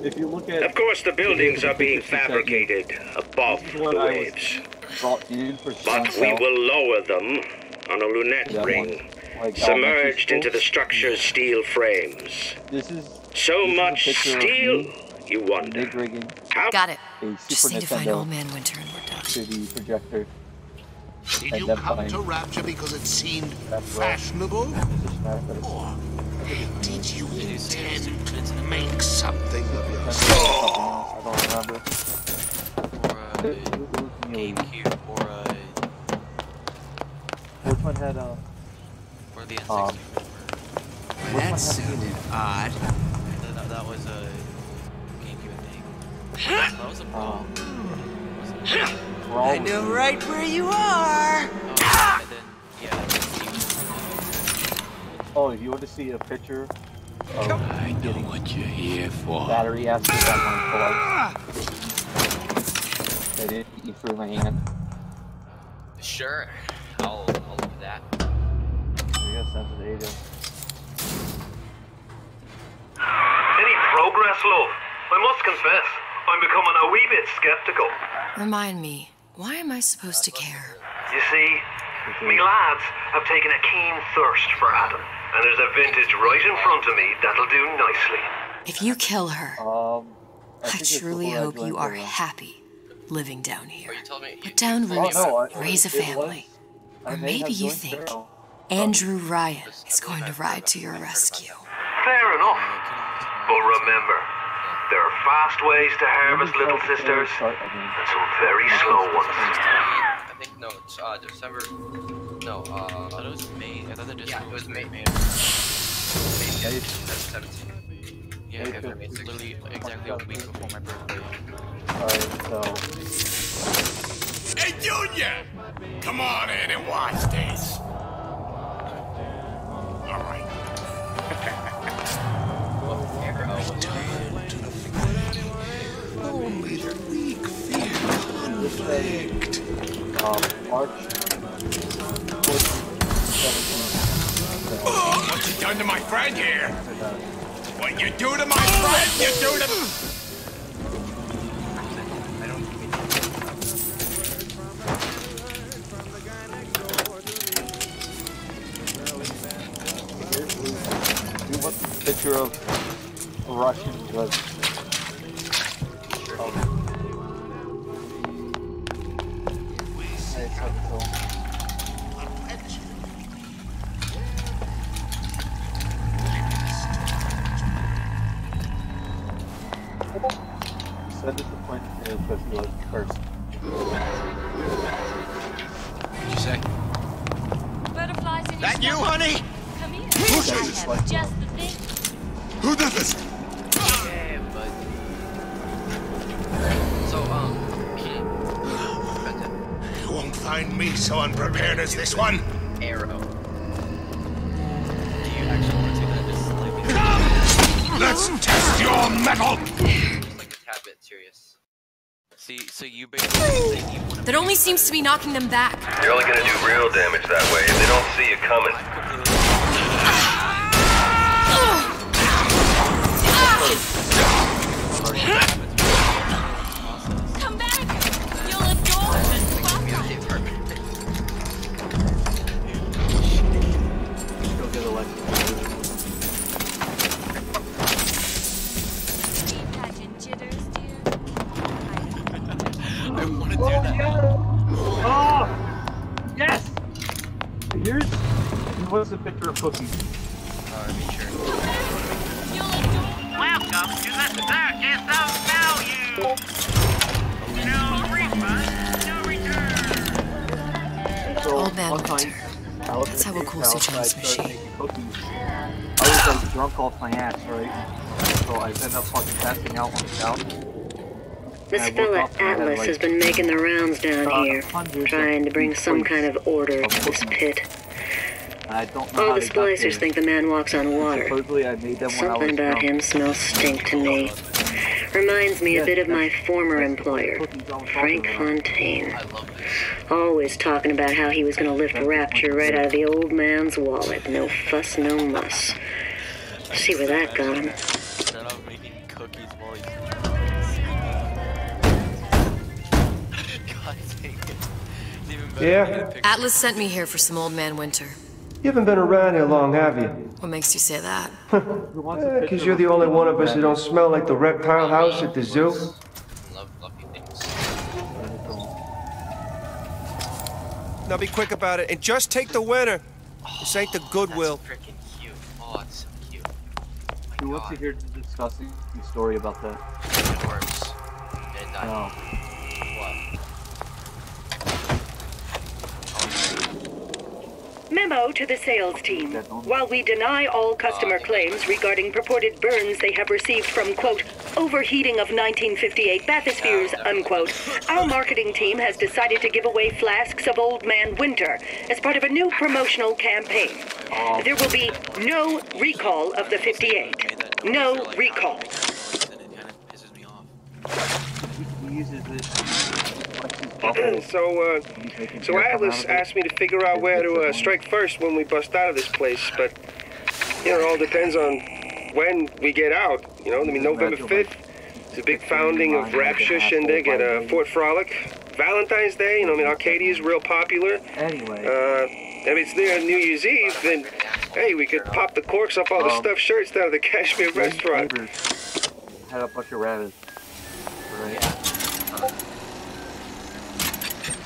If you look at... Of course the buildings are being fabricated above the waves. But we will lower them on a lunette ring, submerged into the structure's steel frames. So much steel, you wonder. Got it. A Just Super need to find Nintendo Old Man Winter and we're done. to the projector. Did you come to Rapture because it seemed fashionable? Or did you intend to make something of yourself? I don't remember. Or GameCube, or which one had or the N64. That sounded odd. That was a GameCube thing. That was a problem. I know right where you are. Oh, if you want to see a picture of I know what you're here for. battery acid that one collapsed. That didn't eat through my hand. Sure, I'll do that. I guess that's what they do. Any progress, love? I must confess, I'm becoming a wee bit skeptical. Remind me, why am I supposed to care? You see, me lads have taken a keen thirst for Adam, and there's a vintage right in front of me that'll do nicely. If you kill her, I think it's truly before I hope you joined are the- happy living down here. You told me Put down roots, raise a it was- family. I Or may have maybe you joined think Pharaoh. Andrew Ryan is going to ride to your rescue. Fair enough. But remember, there are fast ways to harvest little sisters, and some very slow ones. I think, no, it's December. No, I thought it was May. I thought the yeah, it was May. May 17th. Yeah, it's literally exactly a week before my birthday. Alright, so... Hey, Junior! Come on in and watch this. All right. Return to the flesh. Only the weak fear conflict. March 14th, What you done to my friend here? What you do to my friend, you do to... Do you want a picture of Russian was send it to point because he was first. What'd you say? Butterflies in That you, honey? Come here. Who says I this? have just the thing. Who did this? Yeah, bud. So, You won't find me so unprepared as this one. Arrow. Do you actually want to do that? Just like Let's test your metal! Just like a tad bit serious. See, so you basically think you want to... That only seems to be knocking them back. You're only gonna do real damage that way if they don't see you coming. Come back. You'll adore it. Go get elected. Pageant jitters, dear. I want to do that. Oh! Yes! Here's what's the picture of cookies? Be sure. Welcome to the Circus of Value! No refund, no return! So Old man one time, I was That's at how we'll Dave's cool house switch and on I this started machine. making cookies. I was like drunk off my ass, right? So I ended up fucking passing out on the couch. This I woke fella up and I had, Atlas like, has been making the rounds down here, trying to bring some kind of order to this pit. I don't know All how the they got splicers there. think the man walks on water. Supposedly I made them when I was Something about drunk. him smells stink to me. Reminds me a bit of my former employer, Frank Fontaine. Always talking about how he was going to lift Rapture right out of the old man's wallet. No fuss, no muss. See where that got him. Shut up making cookies while he's God dang it. It's even better Yeah? to get a picture. Atlas sent me here for some Old Man Winter. You haven't been around here long, have you? What makes you say that? Because you're the only one of us that don't smell like the reptile house at the zoo. Love fluffy things. Now be quick about it and just take the winner. This ain't the Goodwill. That's freaking cute. Oh, it's so cute. Who wants to hear the disgusting story about that? Doors. And No. What? Memo to the sales team. While we deny all customer claims regarding purported burns they have received from, quote, overheating of 1958 bathyspheres, unquote, our marketing team has decided to give away flasks of Old Man Winter as part of a new promotional campaign. There will be no recall of the 58. No recall. He uses it. So Atlas asked me to figure out where to strike first when we bust out of this place, but, you know, it all depends on when we get out. You know, I mean, November 5th is a big founding of Rapture Shindig at Fort Frolic. Valentine's Day, you know, I mean, Arcadia is real popular. Anyway. If it's near New Year's Eve, then, hey, we could pop the corks off all the stuffed shirts down at the Kashmir restaurant. Had a bunch of rabbits. Right.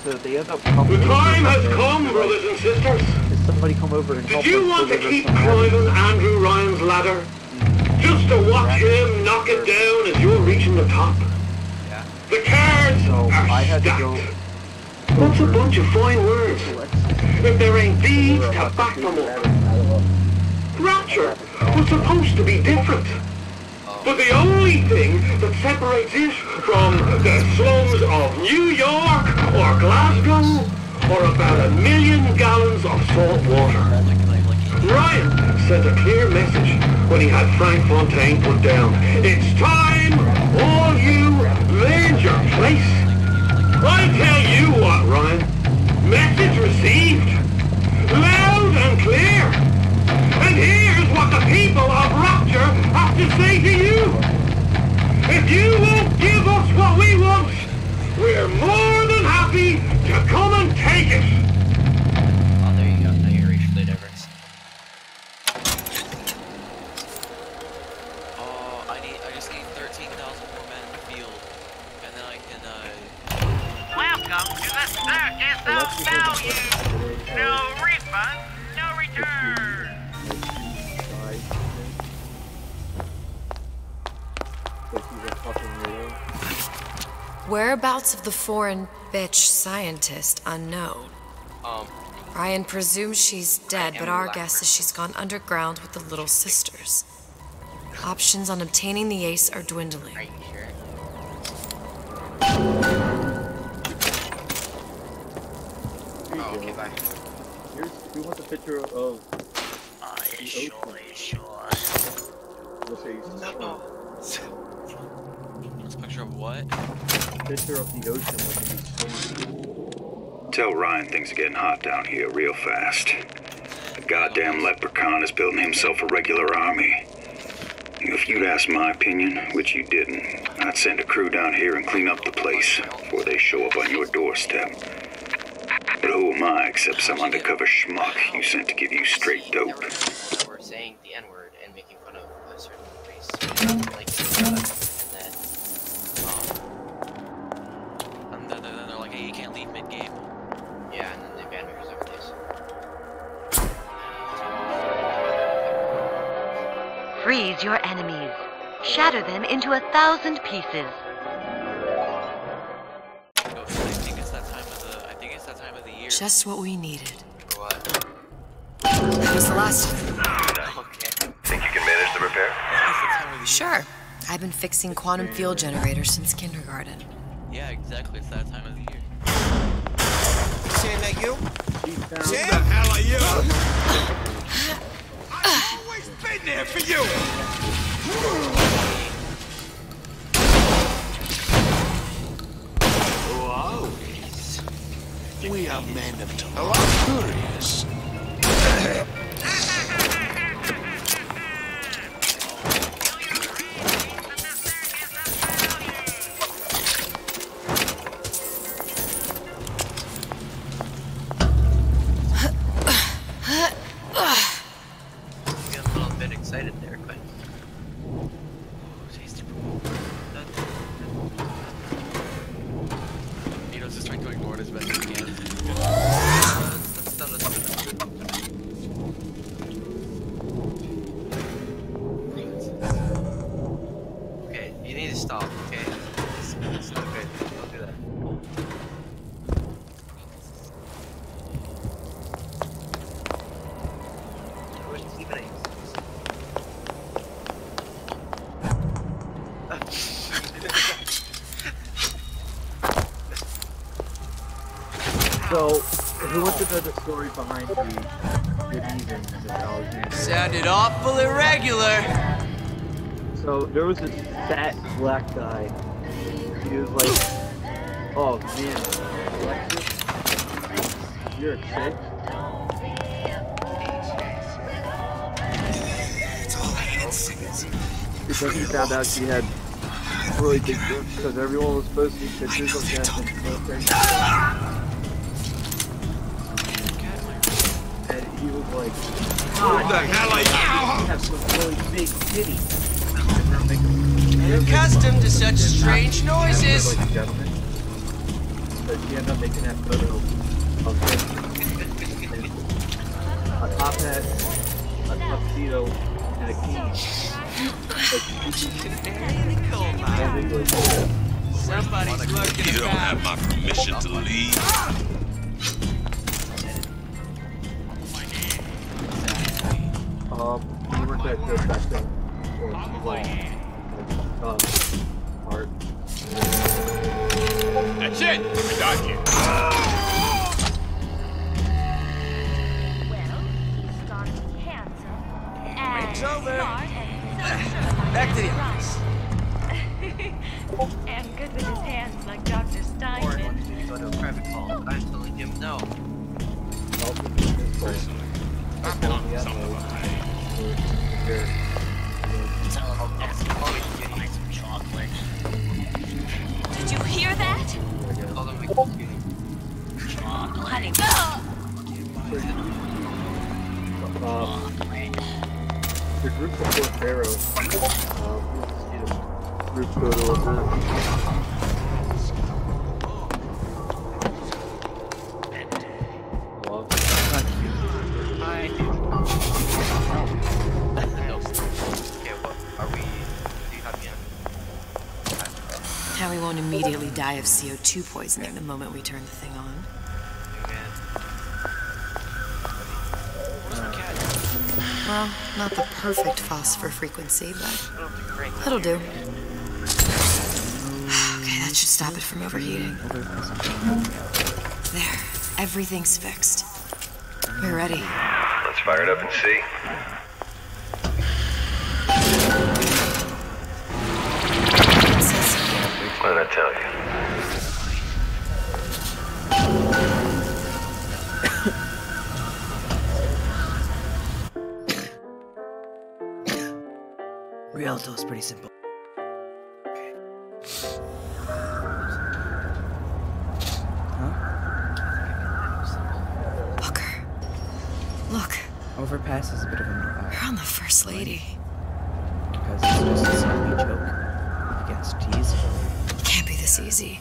So they end up coming. The time has come, brothers and sisters. Did somebody come over and help Did you us want to deliver keep some climbing Andrew Ryan's ladder? Just to watch him knock it down as you're reaching the top? The cards are stacked. That's a bunch of fine words. If there ain't deeds to back them up. Rapture was supposed to be different. But the only thing that separates it from the slums of New York or Glasgow for about 1 million gallons of salt water. Ryan sent a clear message when he had Frank Fontaine put down. It's time, all you learned your place. I tell you what, Ryan. Message received. Loud and clear. And here's what the people of Rapture have to say to you. If you won't give us what we want, we're more than happy to come and take it. Oh, there you go. Now you're racially diverse. Oh, I just need 13,000 more men in the field, and then I can, Welcome to the circus of value. No refund, no return. Whereabouts of the foreign bitch scientist unknown. Ryan presumes she's dead, but our guess is she's gone underground with the Little Sisters. Options on obtaining the ace are dwindling. Are you sure? Oh, okay, bye. Who wants a picture of sure. We'll show you some. What's a picture of what? Picture of the ocean with the Tell Ryan things are getting hot down here real fast. The goddamn leprechaun is building himself a regular army. If you'd asked my opinion, which you didn't, I'd send a crew down here and clean up the place before they show up on your doorstep. But who am I except some undercover schmuck you sent to give you straight dope? Or saying the N-word and making fun of a certain race. Like, and then they're like, hey, you can't leave mid-game. Yeah, and then they ban me for 7 days. Freeze your enemies. Shatter them into 1,000 pieces. Just what we needed. What? That was the last time. Okay. Think you can manage the repair? Sure. I've been fixing quantum field generators since kindergarten. Yeah, exactly. It's that time of the year. Sam, that you? Sam? Who the hell are you? I've always been there for you! Whoa. We are men of tomorrow. Curious. Getting a little bit excited there, but Nito's just trying to ignore it as best as he can. Okay, you need to stop, okay? It's not good. Don't do that. What's even So, who wants to know the story behind the good evenings in Alexandria? Sounded awful irregular. So, there was this fat black guy. He was like, oh man, Alexis, you're a chick? Because he found out she had really big boobs, because everyone was posting pictures of that in military. And he was like, What the hell are you? You have some really big titties. You're accustomed to such strange noises. Like a gentleman. But she ended up making that photo of him. A top hat, a tuxedo, and a cane. Somebody's lurking You don't about. have my permission to leave. You weren't that good back then. Art. That's it. We got you. to a private call. I'm telling him no. Did you hear that? Tell them we can Honey. The group before Pharaoh, group code over. How we won't immediately die of CO2 poisoning the moment we turn the thing on. Well, not the perfect phosphor frequency, but it'll do. Okay, that should stop it from overheating. There, everything's fixed. We're ready. Let's fire it up and see. What did I tell you? Rialto's pretty simple. Booker. Look. Overpass is a bit of a... We're on the First Lady. Because it's just a sloppy joke against T's. It can't be this easy.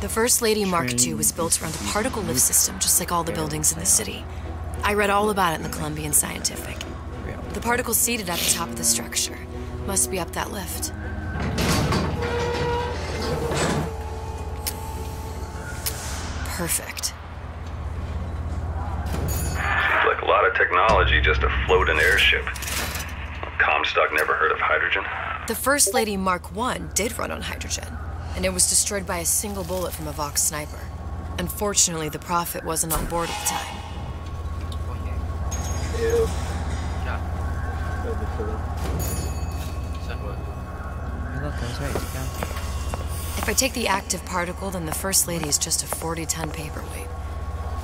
The First Lady Mark II was built around a particle lift system, just like all the buildings in the city. I read all about it in the Columbian Scientific. The particles seated at the top of the structure. Must be up that lift. Perfect. Seems like a lot of technology just to float an airship. Comstock never heard of hydrogen. The First Lady Mark I did run on hydrogen, and it was destroyed by a single bullet from a Vox sniper. Unfortunately, the Prophet wasn't on board at the time. Look, I was right. If I take the active particle, then the First Lady is just a 40-ton paperweight.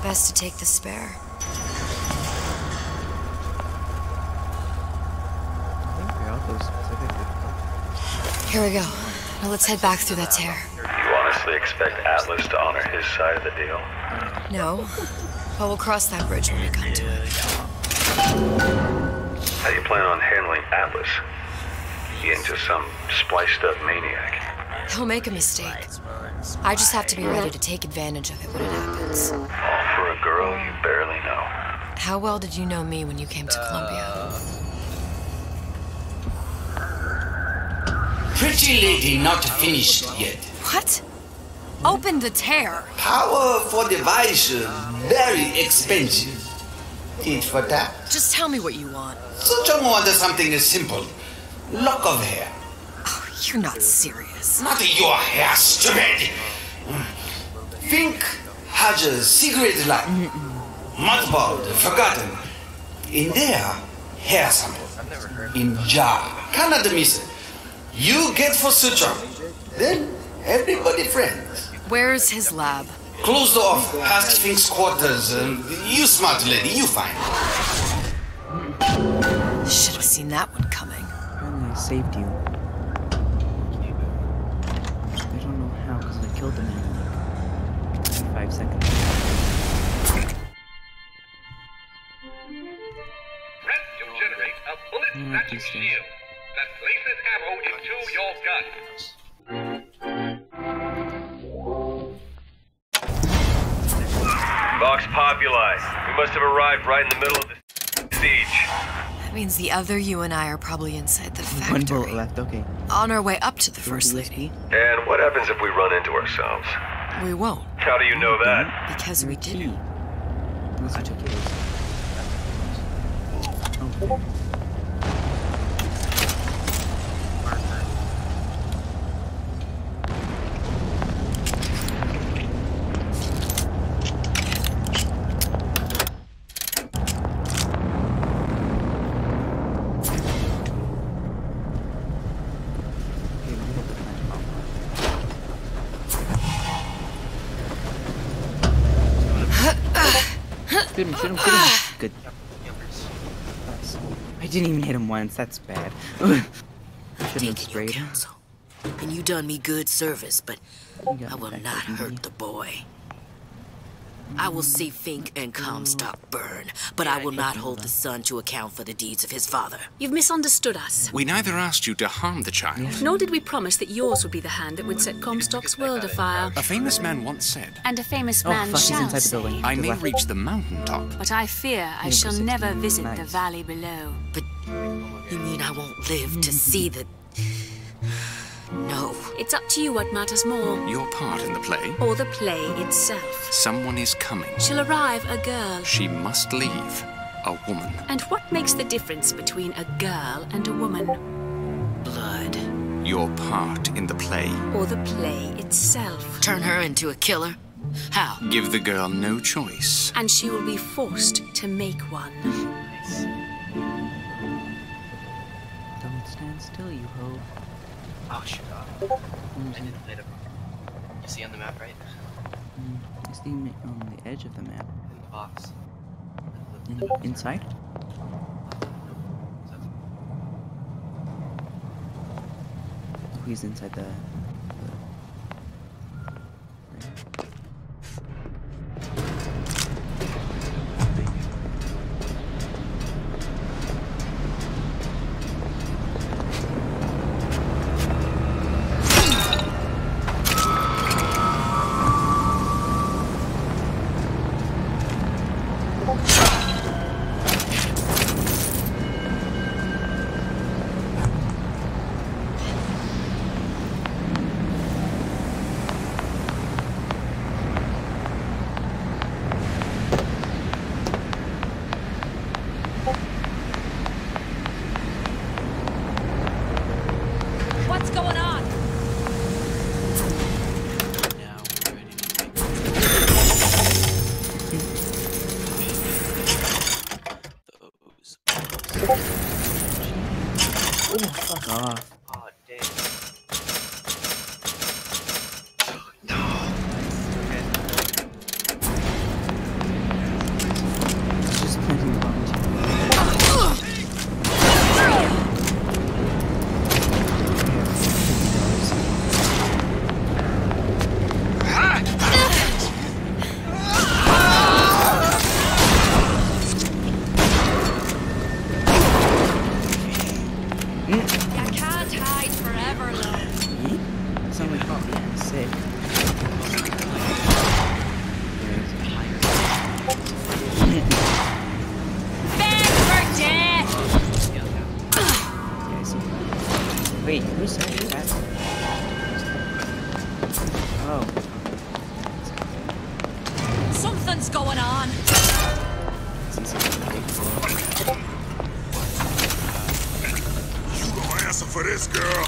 Best to take the spare. Here we go. Now let's head back through that tear. You honestly expect Atlas to honor his side of the deal? No, but we'll cross that bridge when we come to it. How do you plan on handling Atlas? He ain't just some spliced-up maniac. He'll make a mistake. I just have to be ready to take advantage of it when it happens. All for a girl you barely know. How well did you know me when you came to Columbia? Pretty lady not finished yet. What? Open the tear. Powerful device, very expensive. Eat for that. Just tell me what you want. Such a want something simple. Lock of hair. Oh, you're not serious. Not your hair, stupid. Think has a secret life. Mothballed, forgotten. In there, hair sample. In jar. Cannot miss it. You get for suture. Then everybody friends. Where's his lab? Closed off, past Fink's quarters. You smart lady, you find. Should have seen that one coming. Apparently I saved you. I don't know how, because I killed the man in like 5 seconds. Press to generate a bullet-matching shield that places ammo into your gun. Vox Populi. We must have arrived right in the middle of the siege. That means the other you and I are probably inside the factory. One bullet left, okay. On our way up to the First Lady. And what happens if we run into ourselves? We won't. How do you know that? Because we didn't. Let's check it out. Shoot him. Good. I didn't even hit him once. That's bad. Shouldn't have sprayed. And you done me good service, but I will not hurt the boy. I will see Fink and Comstock burn, but I will not hold the son to account for the deeds of his father. You've misunderstood us. We neither asked you to harm the child. Nor did we promise that yours would be the hand that would set Comstock's world afire. A famous man once said, And a famous man shall say, I may reach the mountaintop. but I fear I shall never visit the valley below. But you mean I won't live to see the... No. It's up to you what matters more. Your part in the play? Or the play itself. Someone is coming. She'll arrive a girl. She must leave. A woman. And what makes the difference between a girl and a woman? Blood. Your part in the play. Or the play itself. Turn her into a killer? How? Give the girl no choice. And she will be forced to make one. Don't stand still, you hoe. Oh, shit. I didn't light up. You see on the map, right? It's on the edge of the map. In the box. Inside? Oh, he's inside the... What's going on? Oh, fuck off. Oh, damn. Just planting bombs. You can't hide forever, love. Sound like I'm sick. Bang for death! Wait, who said that? Oh. Something's going on. You gonna answer for this, girl?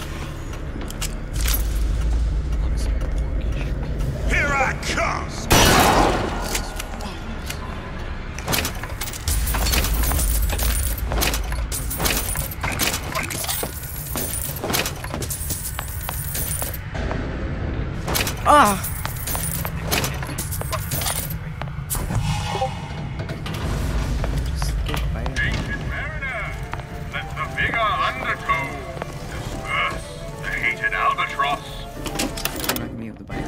Here I come! Ah! Let the bigger undertow disperse the hated albatross. I'm not gonna be able to buy it.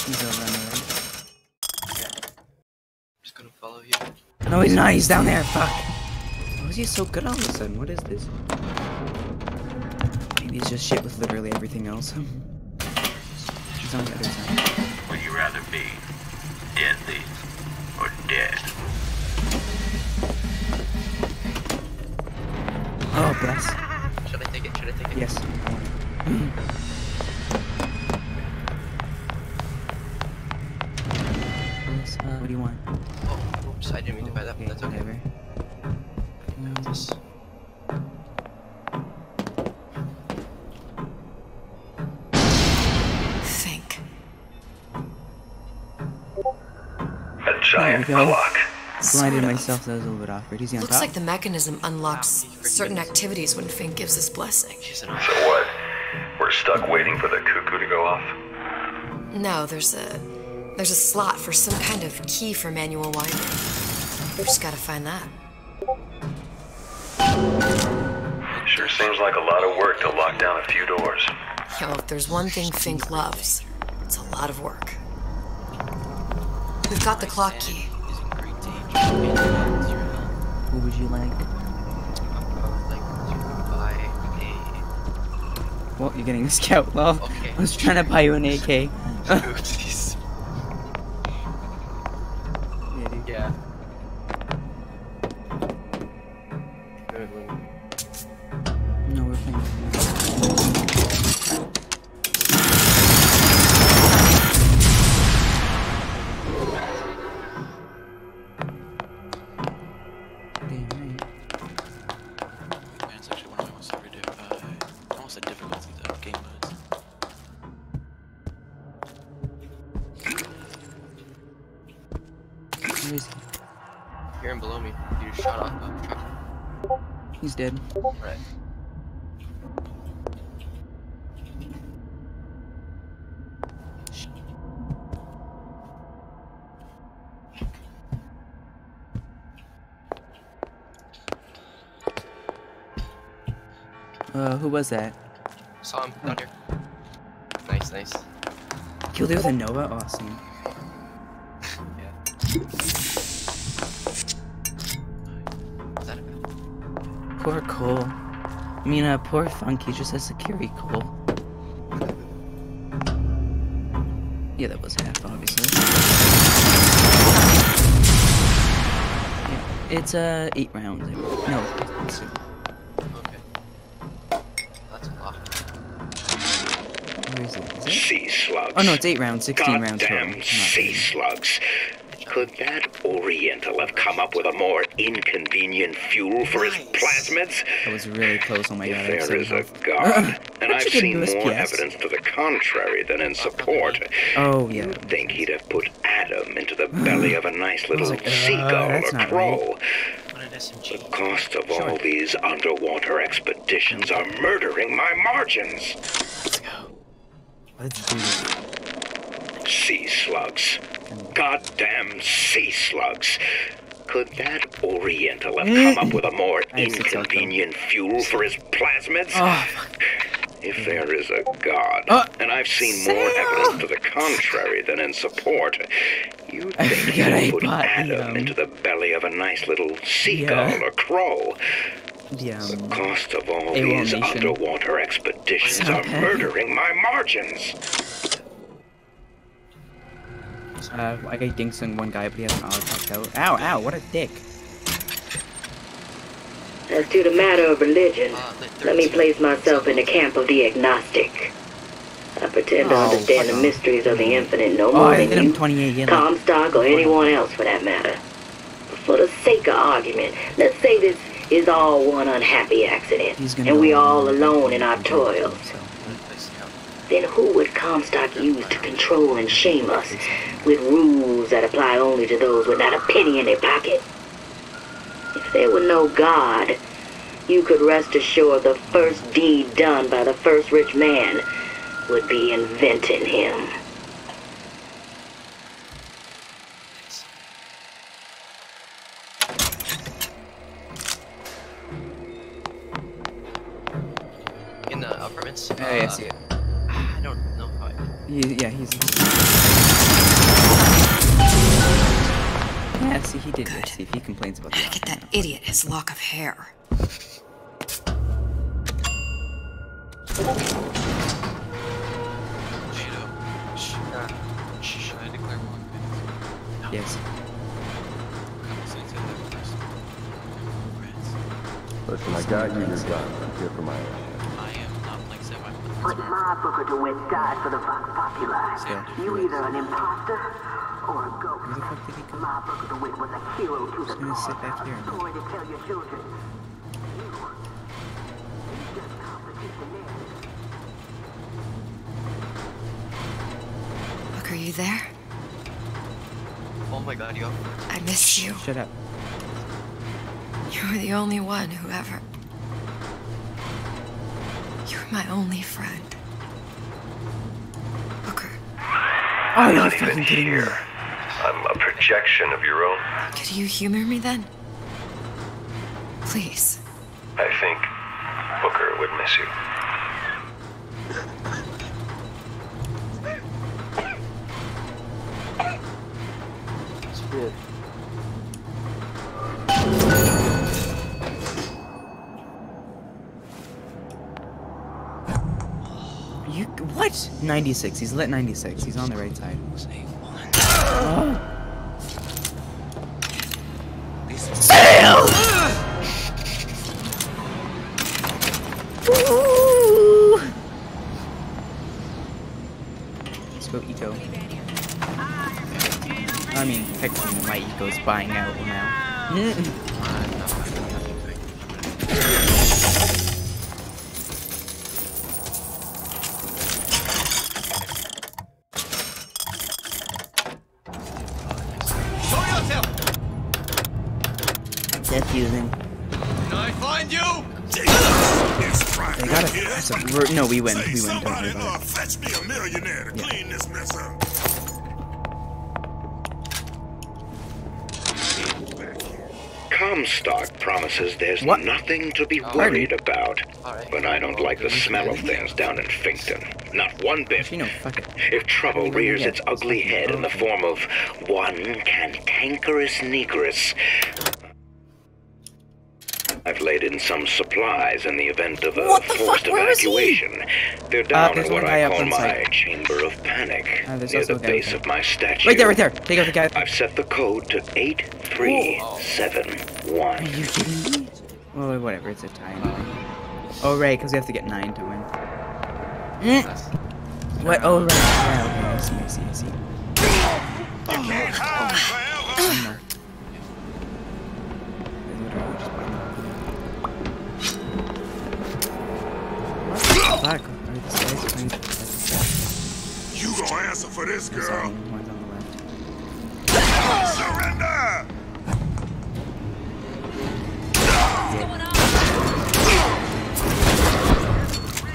He's over on the right. Just gonna follow you. No, he's not. He's down there. Fuck. How is he so good all of a sudden? What is this? Maybe he's just shit with literally everything else. He's on the other side. Would you rather be deadly or dead? Oh, bless. Should I take it? Should I take it? Yes. What do you want? Oh, oops, I didn't mean to buy that, but that's okay. Whatever. This. A giant There we go. clock. blinded myself, so that was a little bit awkward. He's on Looks top. like the mechanism unlocks certain activities when Fink gives his blessing. So what? We're stuck waiting for the cuckoo to go off? No, there's a slot for some kind of key for manual winding. We just gotta find that. Sure seems like a lot of work to lock down a few doors. Yo, if there's one thing Fink loves, it's a lot of work. We've got the clock key. What would you like? Well, you're getting a scout. Well, I was trying to buy you an AK. Yeah. No, we're playing. That's actually one of my most favorite almost the difficulty of game modes. Where is he? You're in below me. You just shot off. He's dead. Right. Who was that? Saw him down here. Nice, nice. Killed it with a Nova? Awesome. Poor Cole. I mean, poor Funky just has to carry Cole. Yeah, that was half, obviously. Yeah, it's 8 rounds. No, it's 2. That's a lot. Where is it? Is it? Sea slugs. Oh no, it's 8 rounds, 16 rounds total. Goddamn sea slugs. Could that Oriental have come up with a more inconvenient fuel for his plasmids? That was really close, oh my god. If there is a God, and I've seen more evidence to the contrary than in support, oh, yeah. you'd think he'd have put Adam into the belly of a nice little seagull or crow. The cost of all these underwater expeditions are murdering my margins. Let's do this. Sea slugs. Goddamn sea slugs. Could that Oriental have come up with a more inconvenient fuel for his plasmids? If there is a God, and I've seen more evidence to the contrary than in support, you'd think he would put Adam into the belly of a nice little seagull or crow. The cost of all these underwater expeditions are murdering my margins. I got dinks on one guy, but he has an auto popped out. Ow, ow, what a dick. As to the matter of religion, let me place myself in the camp of the agnostic. I pretend to understand the mysteries of the infinite no more than you, Comstock, or anyone else for that matter. But for the sake of argument, let's say this is all one unhappy accident, and we're all alone in our toils. Then who would Comstock use to control and shame us with rules that apply only to those with not a penny in their pocket? If there were no God, you could rest assured the first deed done by the first rich man would be inventing him. In the apartments? Yeah, I see it. I don't know how Yeah, see, he did it. See if he complains about that. Get that idiot his lock of hair. Should I declare war? Yes. Listen, I got you your gun. I'm here for my own. But my Booker DeWitt died for the Vox Populi. You either an imposter or a ghost. Where the fuck did he go? My Booker DeWitt was a hero to the gonna sit back here. story to tell your children. Look, are you there? Oh my god, yo. I miss you. Shut up. You were the only one who ever... You were my only friend. Booker. Oh, you're not even here. I'm a projection of your own. Could you humor me then? Please. I think Booker would miss you. Shit. You what? 96. He's lit 96. He's on the right side. Fail! Let's go Ito. I mean, technically my Eco's buying out now. Defusing. Can I find you? They gotta. No, we win. We win. Don't worry about it. Fetch me a millionaire to clean this mess up. Comstock promises there's nothing to be worried about, but I don't like the smell of things down in Finkton. Not one bit. If trouble rears its ugly head in the form of one cantankerous negress, I've laid in some supplies in the event of a forced evacuation. They're down in what I call my chamber of panic, near the base of my statue. Right there, right there. Take out the guy. I've set the code to 8371. Are you kidding me? Oh, whatever. It's a tie. Oh, right, because we have to get 9 to win. What? Oh, right. Yeah, okay. I see. You can't hide forever. Fuck. You gonna answer for this, girl? One's on the left. Surrender!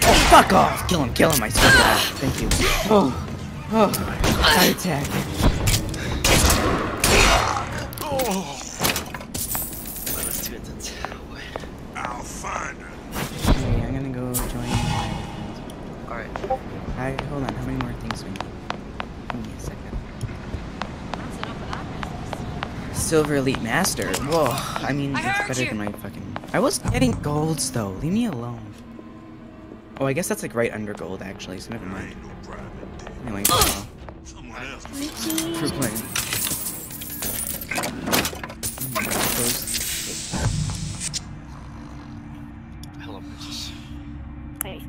Oh, fuck off! Kill him, I swear to God. Thank you. Oh, heart attack. I'll find her. Okay, I'm gonna go join. Alright. Hold on, how many more things do we need? Give me a second. Silver Elite Master? Whoa, I mean, it's better than my fucking... I was getting golds, though. Leave me alone. Oh, I guess that's like right under gold, actually, so never mind. Anyway, well. For playing. Hello, princess. Hey.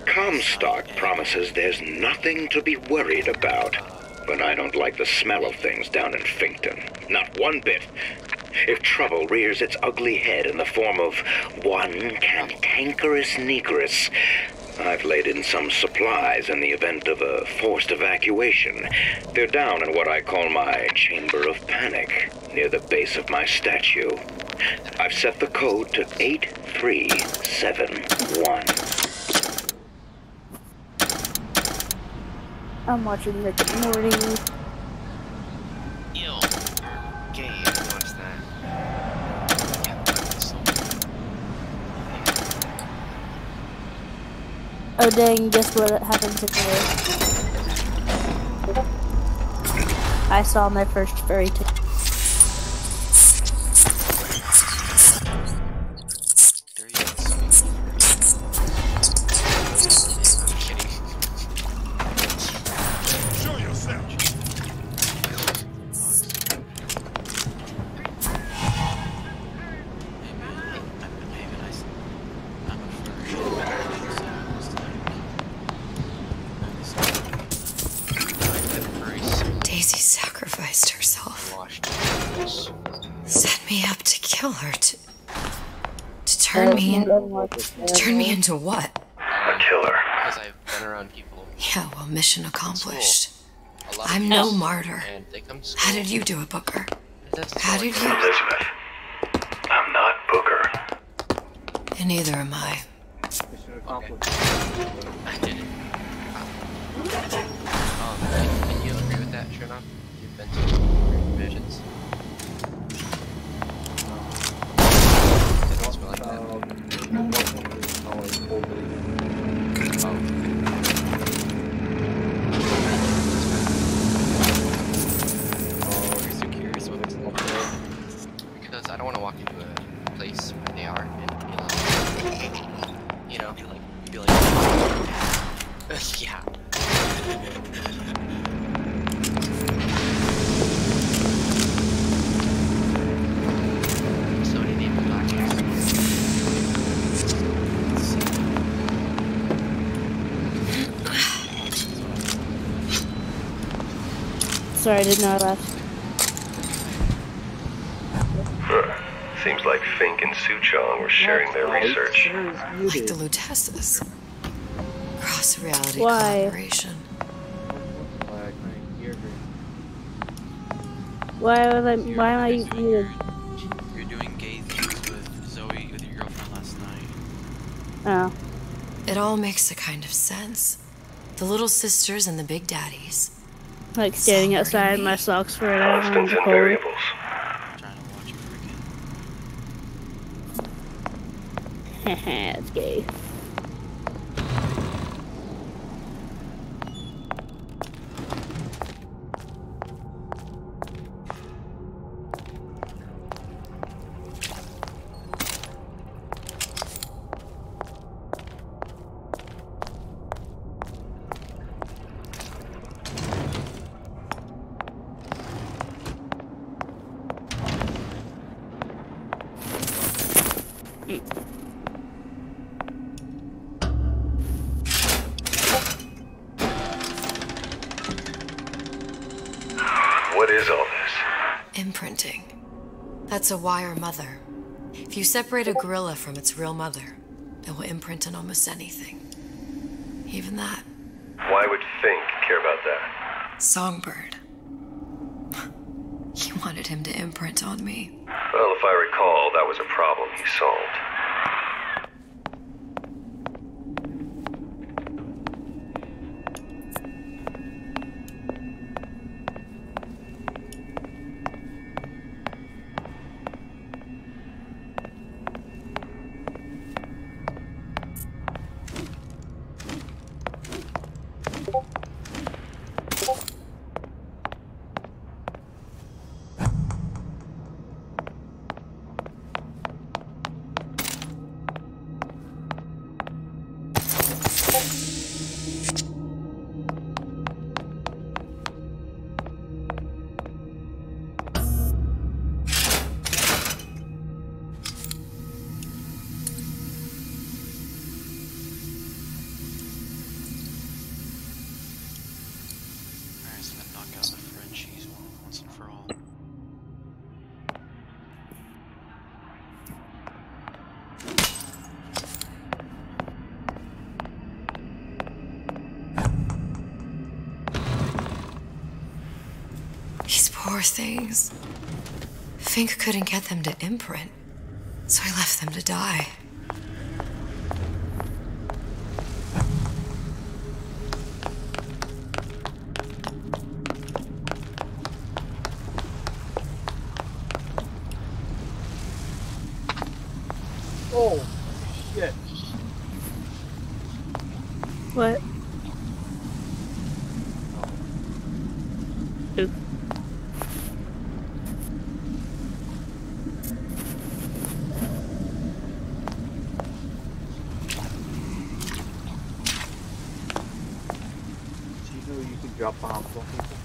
Comstock promises there's nothing to be worried about, but I don't like the smell of things down in Finkton. Not one bit. If trouble rears its ugly head in the form of one cantankerous negress, I've laid in some supplies in the event of a forced evacuation. They're down in what I call my chamber of panic, near the base of my statue. I've set the code to 8371. I'm watching Rick and Morty. Ew. Gay, watch that. Oh dang, guess what happened today? I saw my first fairy tale. Daisy sacrificed herself. set me up to kill her, to turn me into what? A killer. Because I've been around people. Yeah, well, mission accomplished. I'm no martyr. And they come to How did you do it, Booker? How did you? Elizabeth, I'm not Booker. And neither am I. I didn't. Can you agree with that, Sherlock? You've been to missions. It doesn't smell like that. Because I don't want to walk into a place where they are and be like, you know, be like, yeah. So many people Sorry, I didn't know I left. Seems like Fink and Suchong were sharing their research. Like the Lutesses. Cross-reality collaboration. Why am I muted? You're doing gay things with Zoe, with your girlfriend last night. Oh. It all makes a kind of sense. The little sisters and the big daddies. Like standing outside in my socks for an hour in the cold. Variables. Haha, it's gay. What is all this? Imprinting. That's a wire mother. If you separate a gorilla from its real mother, it will imprint on almost anything. Even that. Why would Fink care about that? Songbird. He wanted him to imprint on me. Well, if I recall, that was a problem he solved. Poor things. Fink couldn't get them to imprint, so I left them to die. Oh, shit. What? Oops. Drop bombs on people.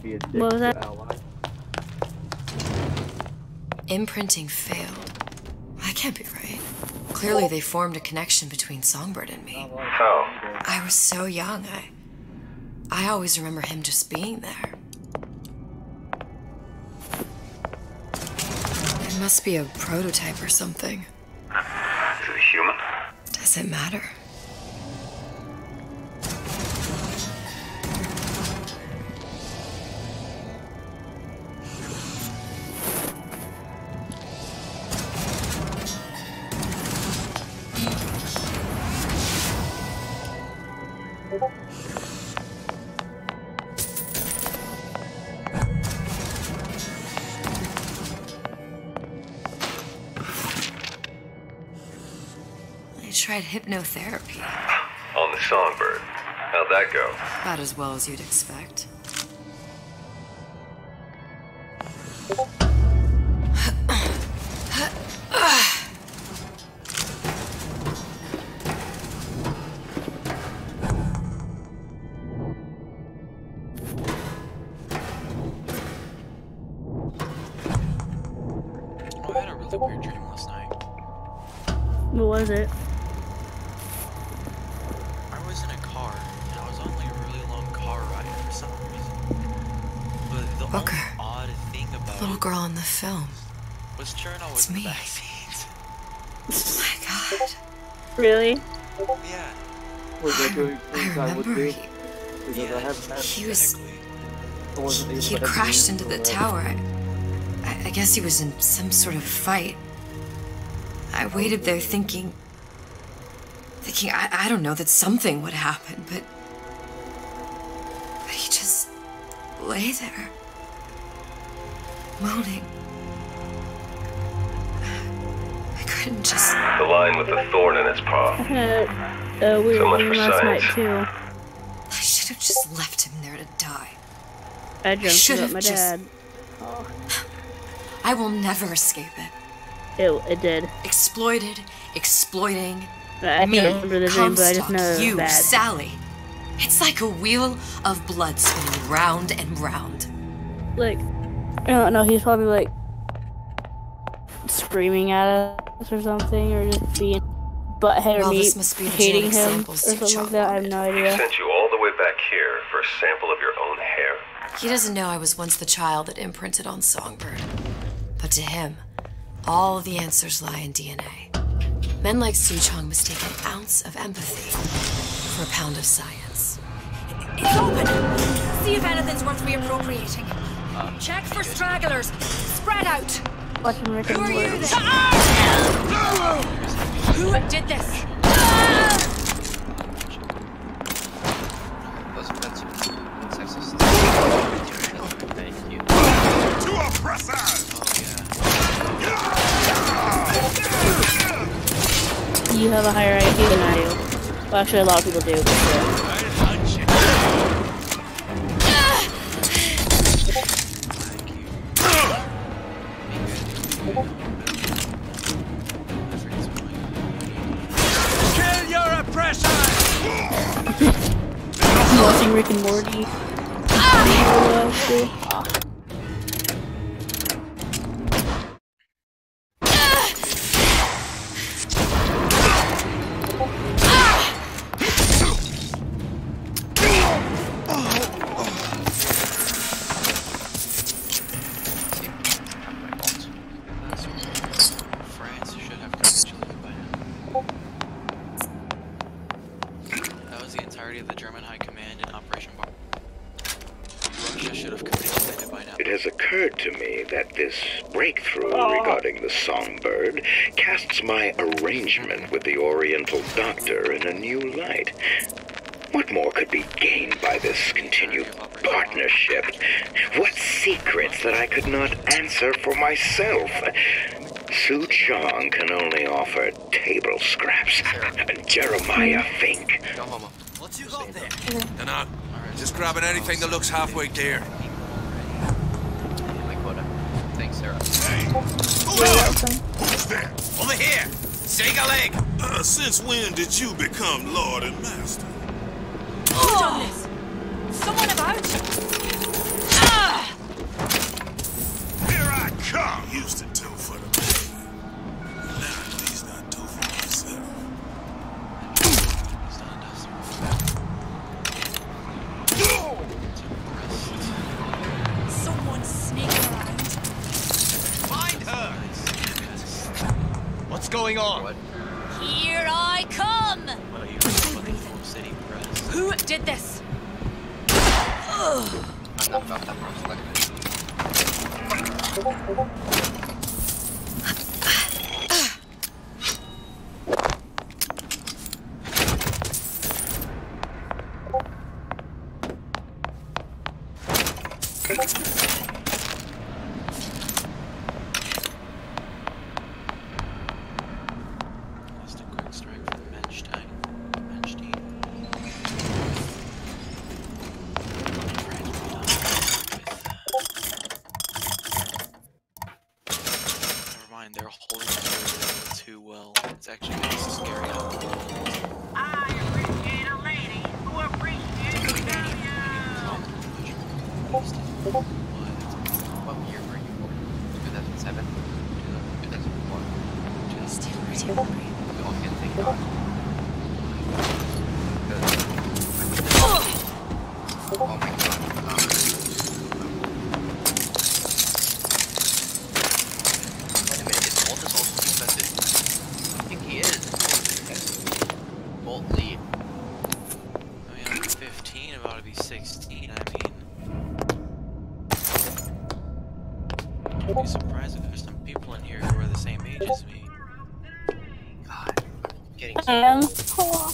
Be a dick What was that? ally. Imprinting failed. That can't be right. Clearly they formed a connection between Songbird and me. How? I was so young. I I always remember him just being there. It must be a prototype or something. Is it human? Does it matter? I tried hypnotherapy. On the Songbird. How'd that go? About as well as you'd expect. I had a really weird dream last night. What was it? I was in a car, and I was on like a really long car ride for some reason. But the only odd thing about The little girl in the film. was Cherno was in the backseat. Oh my god. Really? Yeah. Was that doing things I would do? Because Yeah, I haven't had He was. I wasn't able He to have crashed dreams into the or tower. I guess he was in some sort of fight. I waited there thinking, I don't know, that something would happen, but he just lay there, moaning. I couldn't just. The line with the thorn in its paw. I had a weird So much dream for last night science. too. I should have just left him there to die. I dreamt should about have my just- dad. Oh. I will never escape it. It did. Exploited, exploiting. I me, can't remember the dream, but I just Comstock, know it was you, bad. Sally. It's like a wheel of blood spinning round and round. Like, I don't know, he's probably like screaming at us or something, or just being butthead or Well, me this must be the hating genetic him or samples something Duke like that. I have no He idea. sent you all the way back here for a sample of your own hair. He doesn't know I was once the child that imprinted on Songbird. But to him, all of the answers lie in DNA. Men like Suchong mistake an ounce of empathy for a pound of science. It's open! See if anything's worth reappropriating. Check for stragglers. Spread out. Watching Rick Who and are you Morty. then? Who did this? Thank you. To oppressors! You have a higher IQ than I do. Well, actually, a lot of people do, but still. Kill your oppressors! Watching Rick and Morty. France should have capitulated by now. That was the entirety of the German High Command in Operation Bar. Russia should have capitulated by now. It has occurred to me that this breakthrough regarding the Songbird casts my arrangement with the Oriental Doctor in a new light. What more could be gained by this continued partnership? What secrets that I could not answer for myself? Suchong can only offer table scraps. Jeremiah Fink. What you got there? Dunno. Just grabbing anything that looks halfway there. My quota. Thanks, Sarah. What's that? Over here! Shake a leg! Since when did you become Lord and Master? Who's done this? Someone about? Here I come! Used to do for the man. Now at least I do for myself. going on? What? Here I come! Well, you heard about the Foam City Press. Who did this? I'm not about that most Just a quick strike for the bench team. Never mind, they're holding it together too well. It's actually kind of scary how I appreciate a lady who appreciates What year were you born? 2007? 2004? 2002. We all can thank God. Oh my God. Wait a minute, is Bolt also defensive? I think he is. Bolt lead. I mean, I'm 15, about to be 16. I mean, I'd be surprised if there's some people in here who are the same age as me. God, getting so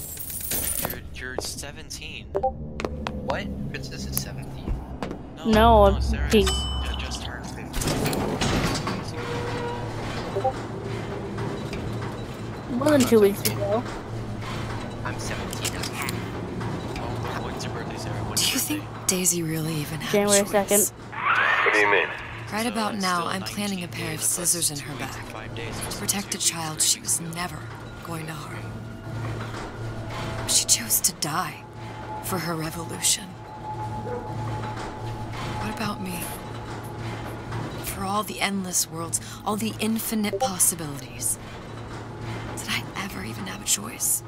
You're 17. What? Princess is 17. No, Sarah's he- just turned 15. more than 2 weeks ago. I'm 17 and a half. Oh, when's your birthday, Sarah? When's Do you think Daisy really even had January a choice? 2nd. What do you mean? Right about now, I'm planting a pair of scissors in her back to protect a child she was never going to harm. She chose to die for her revolution. What about me? For all the endless worlds, all the infinite possibilities. Did I ever even have a choice?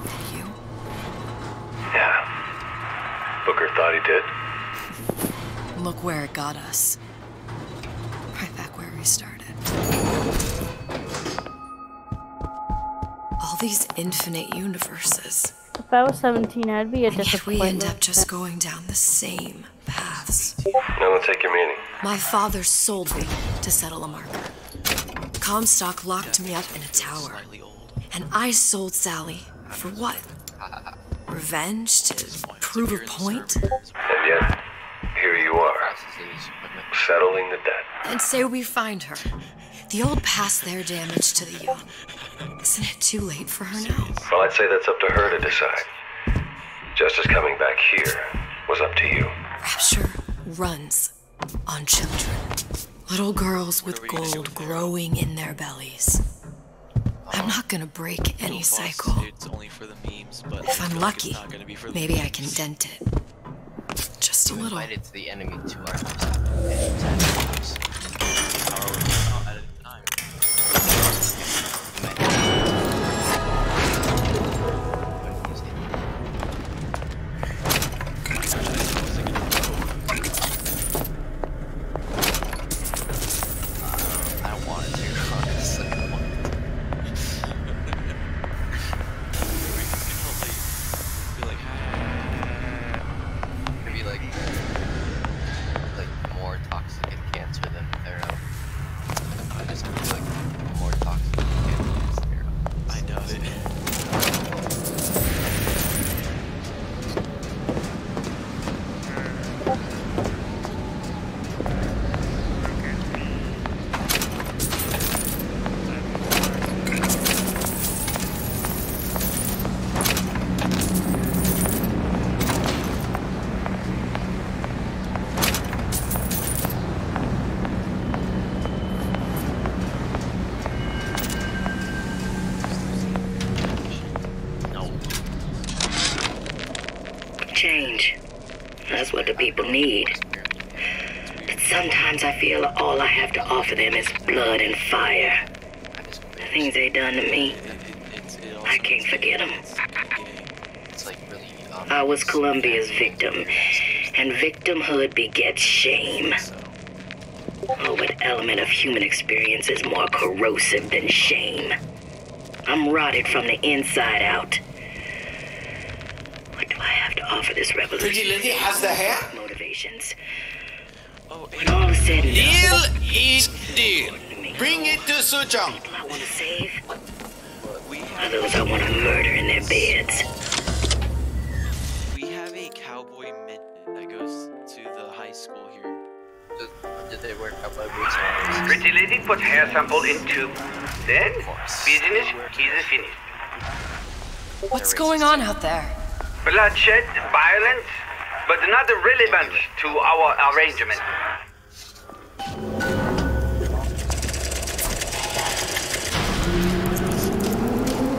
Did you? Yeah. Booker thought he did. Look where it got us. Right back where we started. All these infinite universes. If I was 17, I'd be a And yet we disappointment. end up just going down the same paths. No one take your meaning. My father sold me to settle a marker. Comstock locked me up in a tower. And I sold Sally for what? Revenge? To prove a point? And yet, here you are, settling the debt. And say we find her. The old past their damage to the young. Isn't it too late for her now? Well, I'd say that's up to her to decide. Justice coming back here was up to you. Rapture runs on children. Little girls with gold growing in their bellies. I'm not gonna break any cycle. It's only for the memes, but If I'm lucky, it's not gonna be for the maybe I memes. can dent it. Just a little. Invited to the enemy to our I don't want it to, honestly. Maybe like more toxic and cancer than Thero. I just feel like more toxic and cancer than Thero. I doubt it. Change. That's what the people need. But sometimes I feel all I have to offer them is blood and fire. The things they done to me, I can't forget them. I was Columbia's victim, and victimhood begets shame. Oh, what element of human experience is more corrosive than shame? I'm rotted from the inside out. What do I have to offer this revolution? Pretty lady has the hair? Motivations. When all is said and Deal done, is deal. Bring it to Suchong. people I want to save, are those I want to murder in their beds. We have a cowboy midget that goes to the high school here. Did they wear cowboy boots? Pretty lady put hair sample in tube. Then, business is finished. What's going on out there? Bloodshed, violence, but not relevant to our arrangement.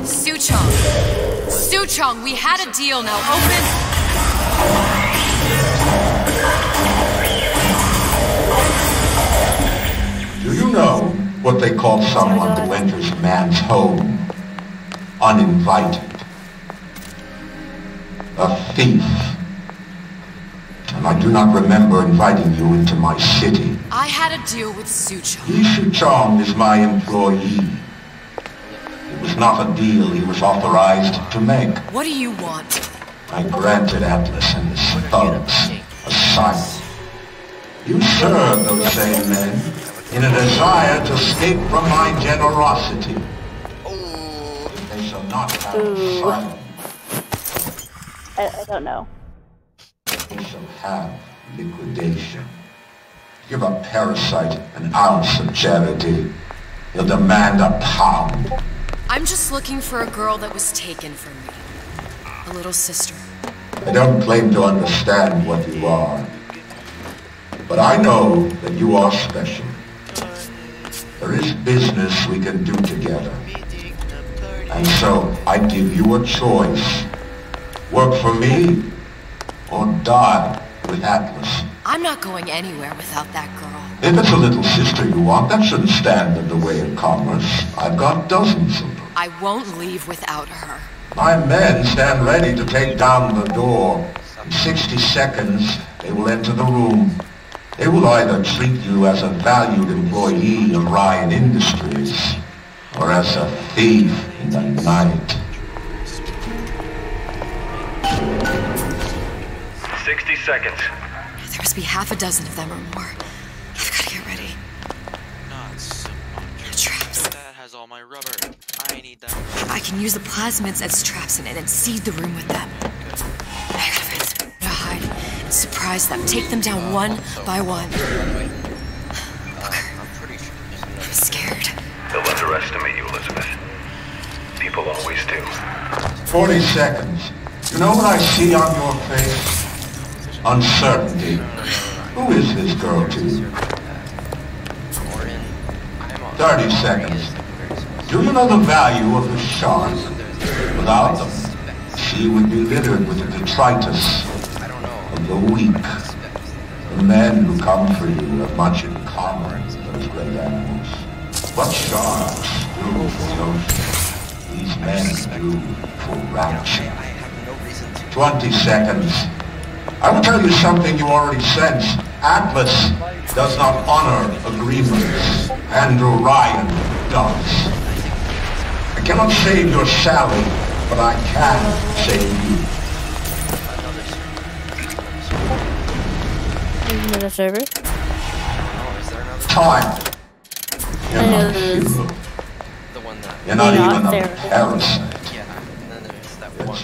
Suchong! Suchong, we had a deal, now open... Do you know what they call someone who enters a man's home uninvited? A thief. And I do not remember inviting you into my city. I had a deal with Suchong. Yi Suchong is my employee. It was not a deal he was authorized to make. What do you want? I granted Atlas and his thugs asylum. You serve those same men in a desire to escape from my generosity. They shall not have asylum. I don't know. They shall have liquidation. Give a parasite an ounce of charity. He'll demand a pound. I'm just looking for a girl that was taken from me. A little sister. I don't claim to understand what you are. But I know that you are special. There is business we can do together. And so I give you a choice. Work for me, or die with Atlas. I'm not going anywhere without that girl. If it's a little sister you want, that shouldn't stand in the way of commerce. I've got dozens of them. I won't leave without her. My men stand ready to take down the door. In 60 seconds, they will enter the room. They will either treat you as a valued employee of Ryan Industries, or as a thief in the night. 60 seconds. There must be half a dozen of them or more. I've got to get ready. Not so much. Traps. That has all my rubber. I need that. I can use the plasmids as traps in it and seed the room with them. I gotta find somewhere to hide and surprise them. Take them down one by one. Booker, I'm scared. They'll underestimate you, Elizabeth. People always do. 40 seconds. You know what I see on your face? Uncertainty. Who is this girl to you? 30 seconds. Do you know the value of the shark? Without them, she would be littered with the detritus of the weak. The men who come for you have much in common with those great animals. What sharks do for the ocean, these men do for rapture. 20 seconds. I will tell you something you already sense. Atlas does not honor agreements. Andrew Ryan does. I cannot save your Sally, but I can save you. Another server? Time. You're not human. You're not even a parasite. Yeah, and then there's that one.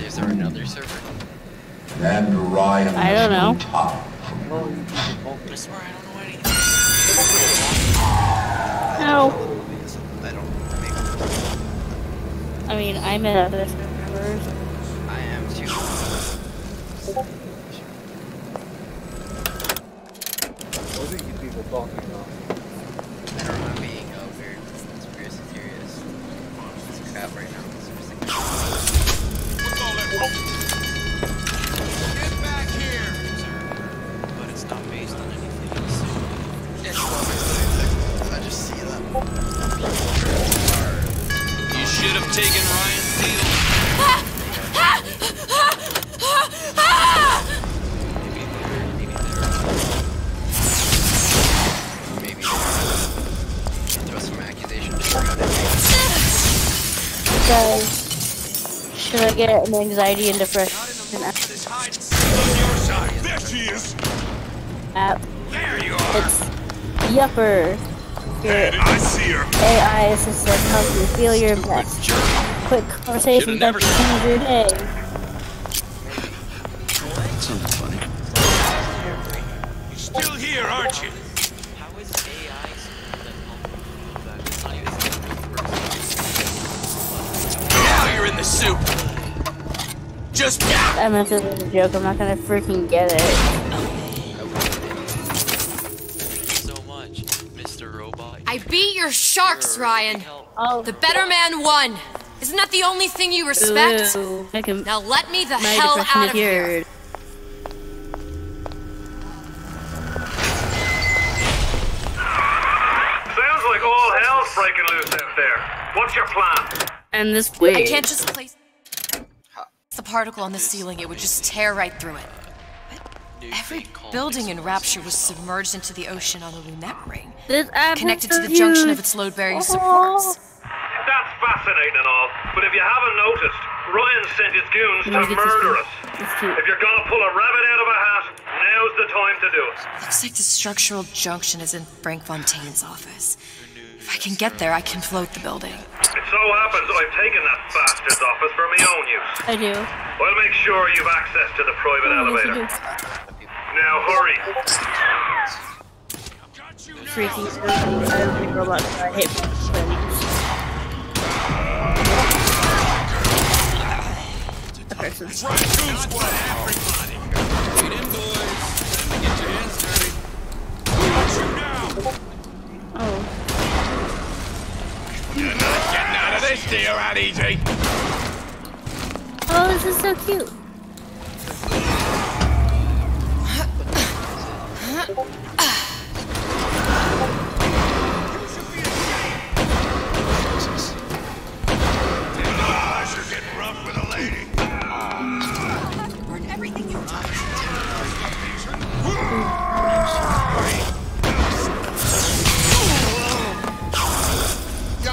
Is there another server? And Ryan I don't know. I swear I don't know anything. No. I mean, I'm in other servers. I am too. What are you people talking about? I don't know, being weird conspiracy theories. It's crap right now. Get back here! But it's not based on anything else. It's I just see them. You should have taken Ryan's deal. I get an anxiety and depression There she is. app. There you are. It's Yupper. Your I see her. AI assistant helps you feel your best. Quick conversation that can change your day. Sounds funny. You're still here, aren't you? How is AI Now you're in the soup. Just I meant it as a joke. I'm not gonna freaking get it. so much, Mr. Robot? I beat your sharks, Ryan. Oh. The better man won. Isn't that the only thing you respect? Ooh, Now let me the my hell depression out is of here. cured. Sounds like all hell's breaking loose out there. What's your plan? And this way. I can't just place the particle on the ceiling. It would just tear right through it. But every building in Rapture was submerged into the ocean on the Lunette ring, This app connected is to so the junction huge. of its load-bearing supports. That's fascinating and all, but if you haven't noticed, Ryan sent his goons to murder us. If you're gonna pull a rabbit out of a hat, now's the time to do it. Looks like the structural junction is in Frank Fontaine's office. If I can get there, I can float the building. It so happens I've taken that bastard's office for my own use. I do. I'll make sure you've access to the private elevator. Now hurry. Freaking I don't think robots. I hate robots. The person. Oh. You're not getting out of this deal that easy. Oh, this is so cute. You're getting rough with a lady. Burn everything you touch.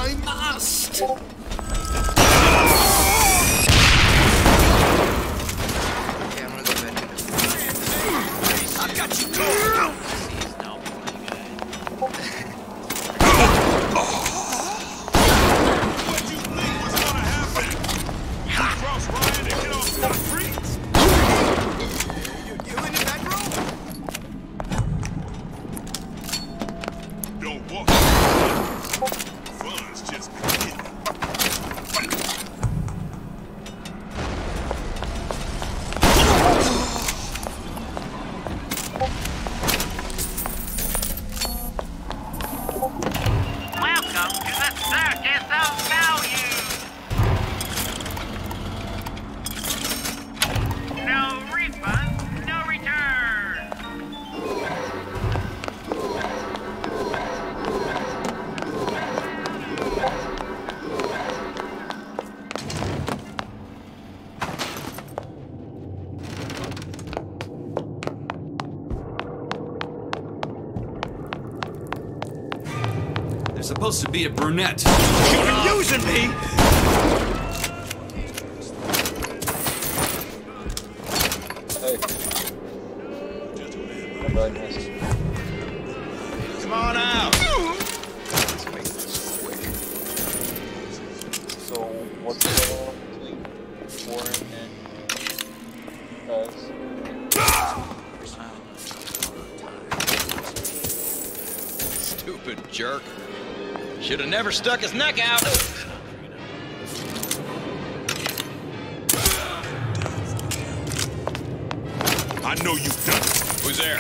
I must. I've got you covered. Welcome to the Circus of Value. No refund, no return. There's supposed to be a brunette. You've been using me! Come on out! Let's make this quick. So, what's the goal between Warren and Stupid jerk. Should have never stuck his neck out. I know you've done it. Who's there?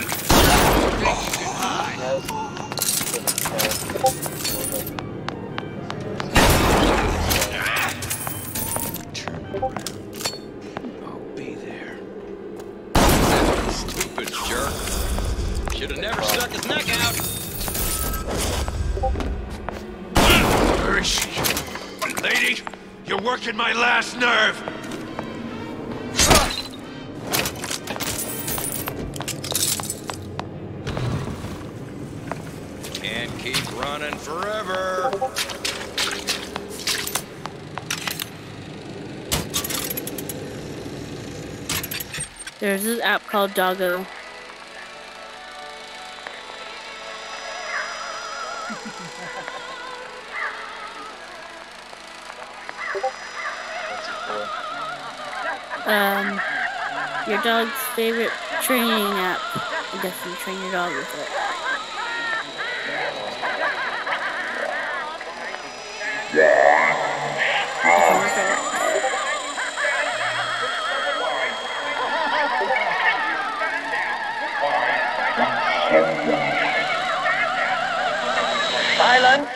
I'll be there. Stupid jerk. Should have never stuck his neck out. Where is she? Lady, you're working my last nerve. Can't keep running forever. There's this app called Doggo. Your dog's favorite training app. I guess you train your dog with it. Silence!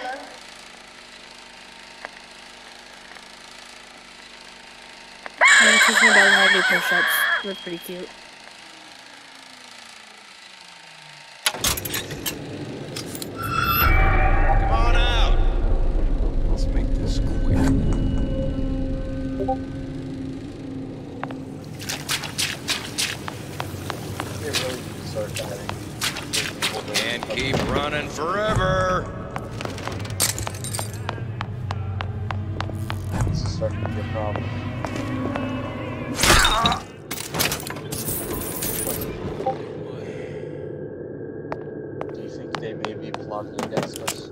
I'm teaching my dog how to do push-ups. They're pretty cute. Come on out! Let's make this quick. Can't keep running forever! This is starting to be a problem. Do you think they may be plotting against us?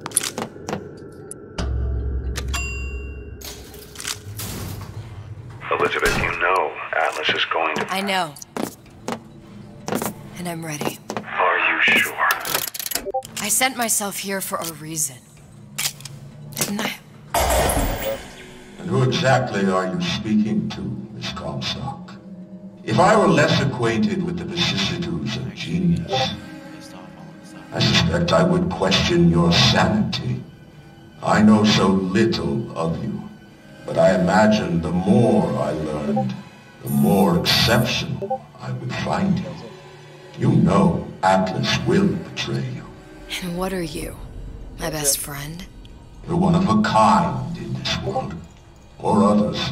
Elizabeth, you know Atlas is going to... I know. And I'm ready. Are you sure? I sent myself here for a reason. Didn't I? And who exactly are you speaking to, Miss Comstock? If I were less acquainted with the vicissitudes of genius, I suspect I would question your sanity. I know so little of you, but I imagine the more I learned, the more exceptional I would find you. You know Atlas will betray you. And what are you? My best friend? You're one of a kind in this world, or others.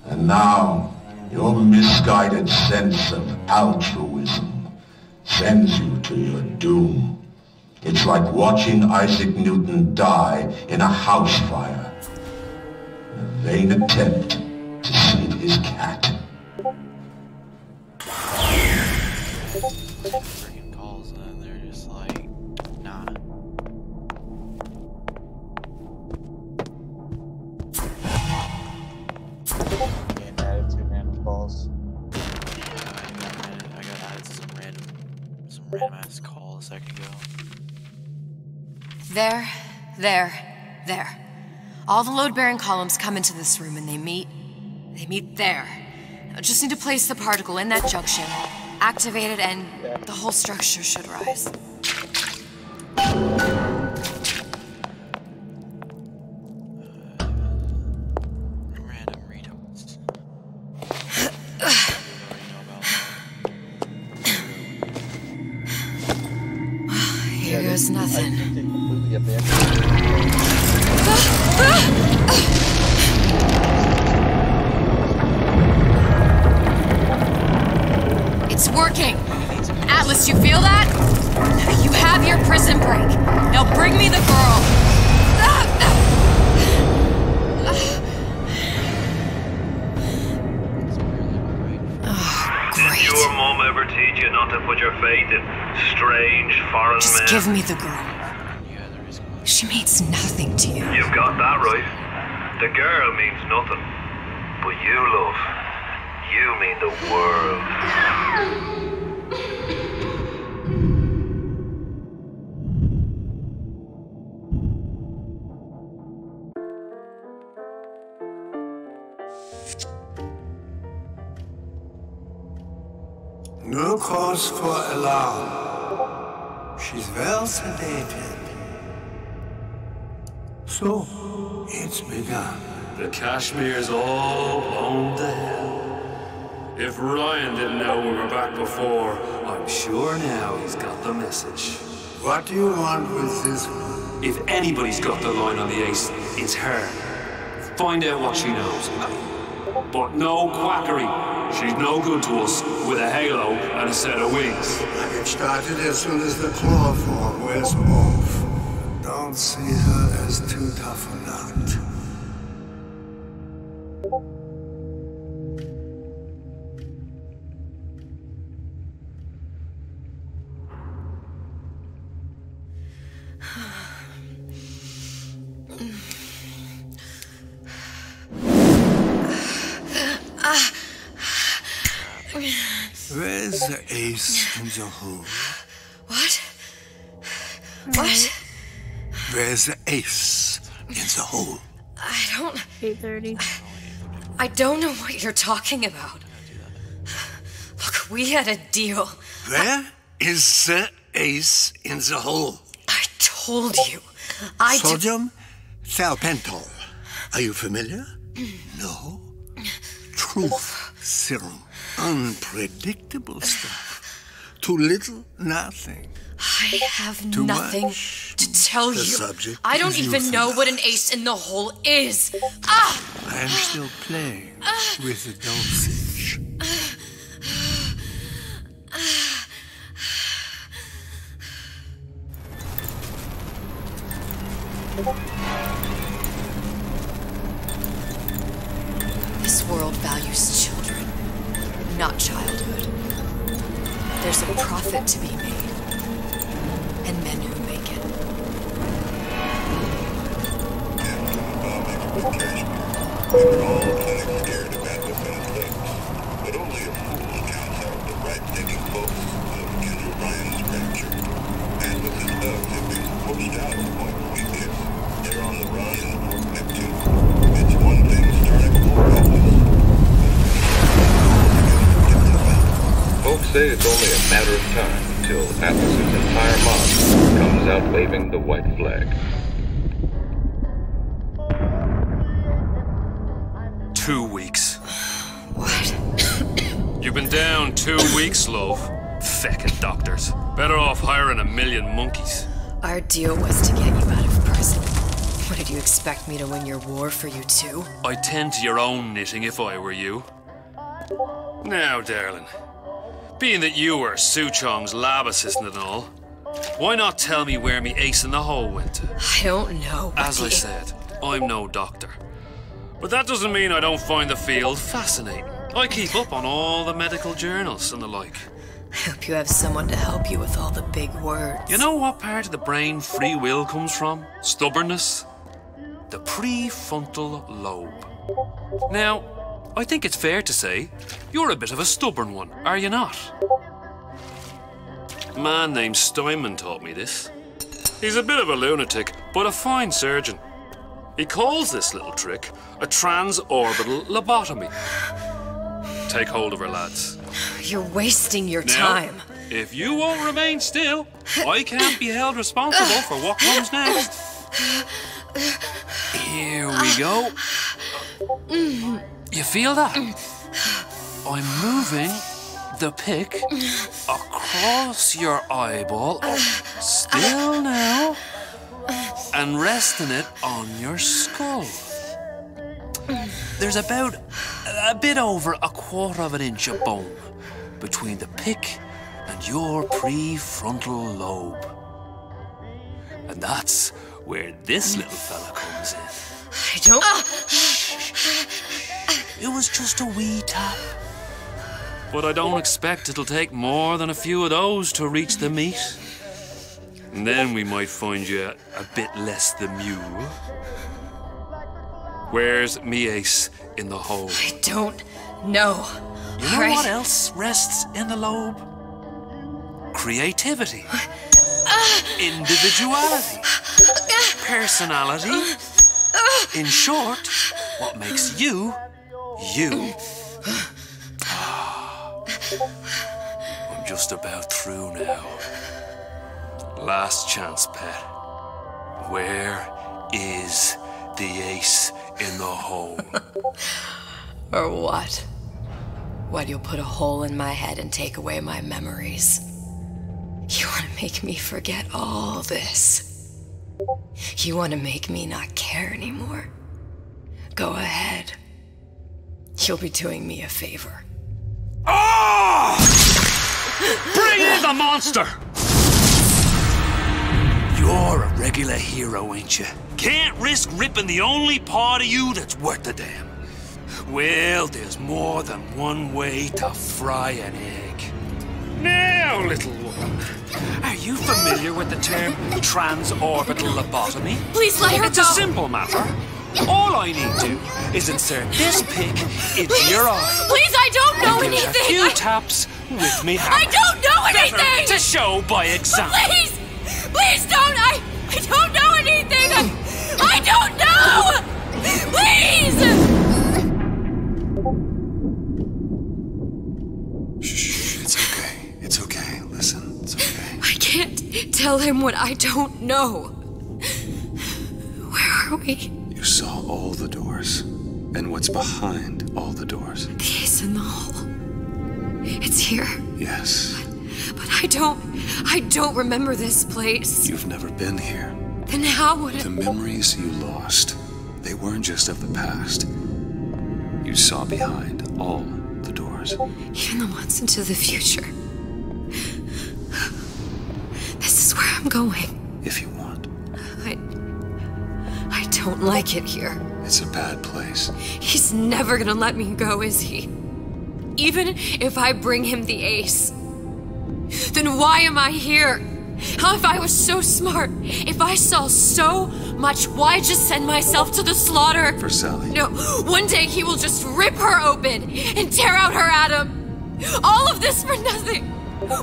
And now, your misguided sense of altruism sends you to your doom. It's like watching Isaac Newton die in a house fire, in a vain attempt to save his cat. Freaking calls and then they're just like, nah. Getting added to random calls. I got added to some random ass call a second ago. There. All the load-bearing columns come into this room and they meet there. I just need to place the particle in that junction, activate it, and the whole structure should rise. Random retards. Here goes nothing. It's working! Atlas, you feel that? You have your prison break. Now bring me the girl! Did your mom ever teach you not to put your faith in strange foreign men? Just give me the girl. She means nothing to you. You've got that right. The girl means nothing. But you, love, you mean the world. No cause for alarm. She's well sedated. So, it's begun. The Kashmir's all blown to hell. If Ryan didn't know we were back before, I'm sure now he's got the message. What do you want with this one? If anybody's got the line on the ace, it's her. Find out what she knows. But no quackery. She's no good to us with a halo and a set of wings. I get started as soon as the claw form wears off. Don't see her as too tough a nut. Where's the ace in the hole? What? What? Where's the ace in the hole? I don't... 8:30. I don't know what you're talking about. Look, we had a deal. Where is the ace in the hole? I told you. Sodium thiopental. Are you familiar? No. Truth serum. Unpredictable stuff. Too little, nothing. I have Too nothing much. to tell The you. subject I don't is even know euthanasia. what an ace in the hole is. Ah! I am still playing with the dosage. This world values children, not childhood. There's a profit to be made, and men who make it. We're all kind of scared about what's going to take. But only a fool counts out the right-thinking folks of Kendra Ryan's rapture. And with his doves have been pushed out of Point Prometheus, they're on the run in the North Neptune. It's one thing starting war Atlas. Folks say it's only a matter of time until Atlas's entire mob comes out waving the white flag. 2 weeks. What? You've been down 2 weeks, love. Feckin' doctors. Better off hiring 1,000,000 monkeys. Our deal was to get you out of prison. What, did you expect me to win your war for you too? I'd tend to your own knitting if I were you. Now, darling, being that you were Su Chong's lab assistant and all, why not tell me where me ace in the hole went to? I don't know. As I said, I'm no doctor. But that doesn't mean I don't find the field fascinating. I keep up on all the medical journals and the like. I hope you have someone to help you with all the big words. You know what part of the brain free will comes from? Stubbornness? The prefrontal lobe. Now, I think it's fair to say you're a bit of a stubborn one, are you not? A man named Steinman taught me this. He's a bit of a lunatic, but a fine surgeon. He calls this little trick a transorbital lobotomy. Take hold of her, lads. You're wasting your Now, time. if you won't remain still, I can't be held responsible for what comes next. Here we go. You feel that? I'm moving the pick across your eyeball. Still now. And resting it on your skull. There's about a bit over 1/4 inch of bone between the pick and your prefrontal lobe. And that's where this little fella comes in. I don't... It was just a wee tap. But I don't expect it'll take more than a few of those to reach the meat. And then we might find you a bit less the mule. Where's me ace in the hole? I don't know. You know what else rests in the lobe? Creativity. Individuality. Personality. In short, what makes you, you. I'm just about through now. Last chance, pet. Where is the ace in the hole? Or what? What, you'll put a hole in my head and take away my memories? You want to make me forget all this? You want to make me not care anymore? Go ahead. You'll be doing me a favor. Ah! Bring in the monster! You're a regular hero, ain't you? Can't risk ripping the only part of you that's worth a damn. Well, there's more than one way to fry an egg. Now, little woman, are you familiar with the term transorbital lobotomy? Please let her It's go. a simple matter. All I need to do is insert this pick into your eye. Please, I don't know and give it anything! a few taps with me hammer. I don't know anything! Better to show by example. Please! Please don't! I don't know anything! I don't know! Please! Shh, it's okay. It's okay. Listen, it's okay. I can't tell him what I don't know. Where are we? You saw all the doors. And what's behind all the doors. The ace in the hole. It's here. Yes. But I don't remember this place. You've never been here. Then how would The memories you lost, they weren't just of the past. You saw behind all the doors. Even the ones into the future. This is where I'm going. If you want. I don't like it here. It's a bad place. He's never gonna let me go, is he? Even if I bring him the ace. Then why am I here? How if I was so smart? If I saw so much, why just send myself to the slaughter? For Sally. No, one day he will just rip her open and tear out her atom. All of this for nothing.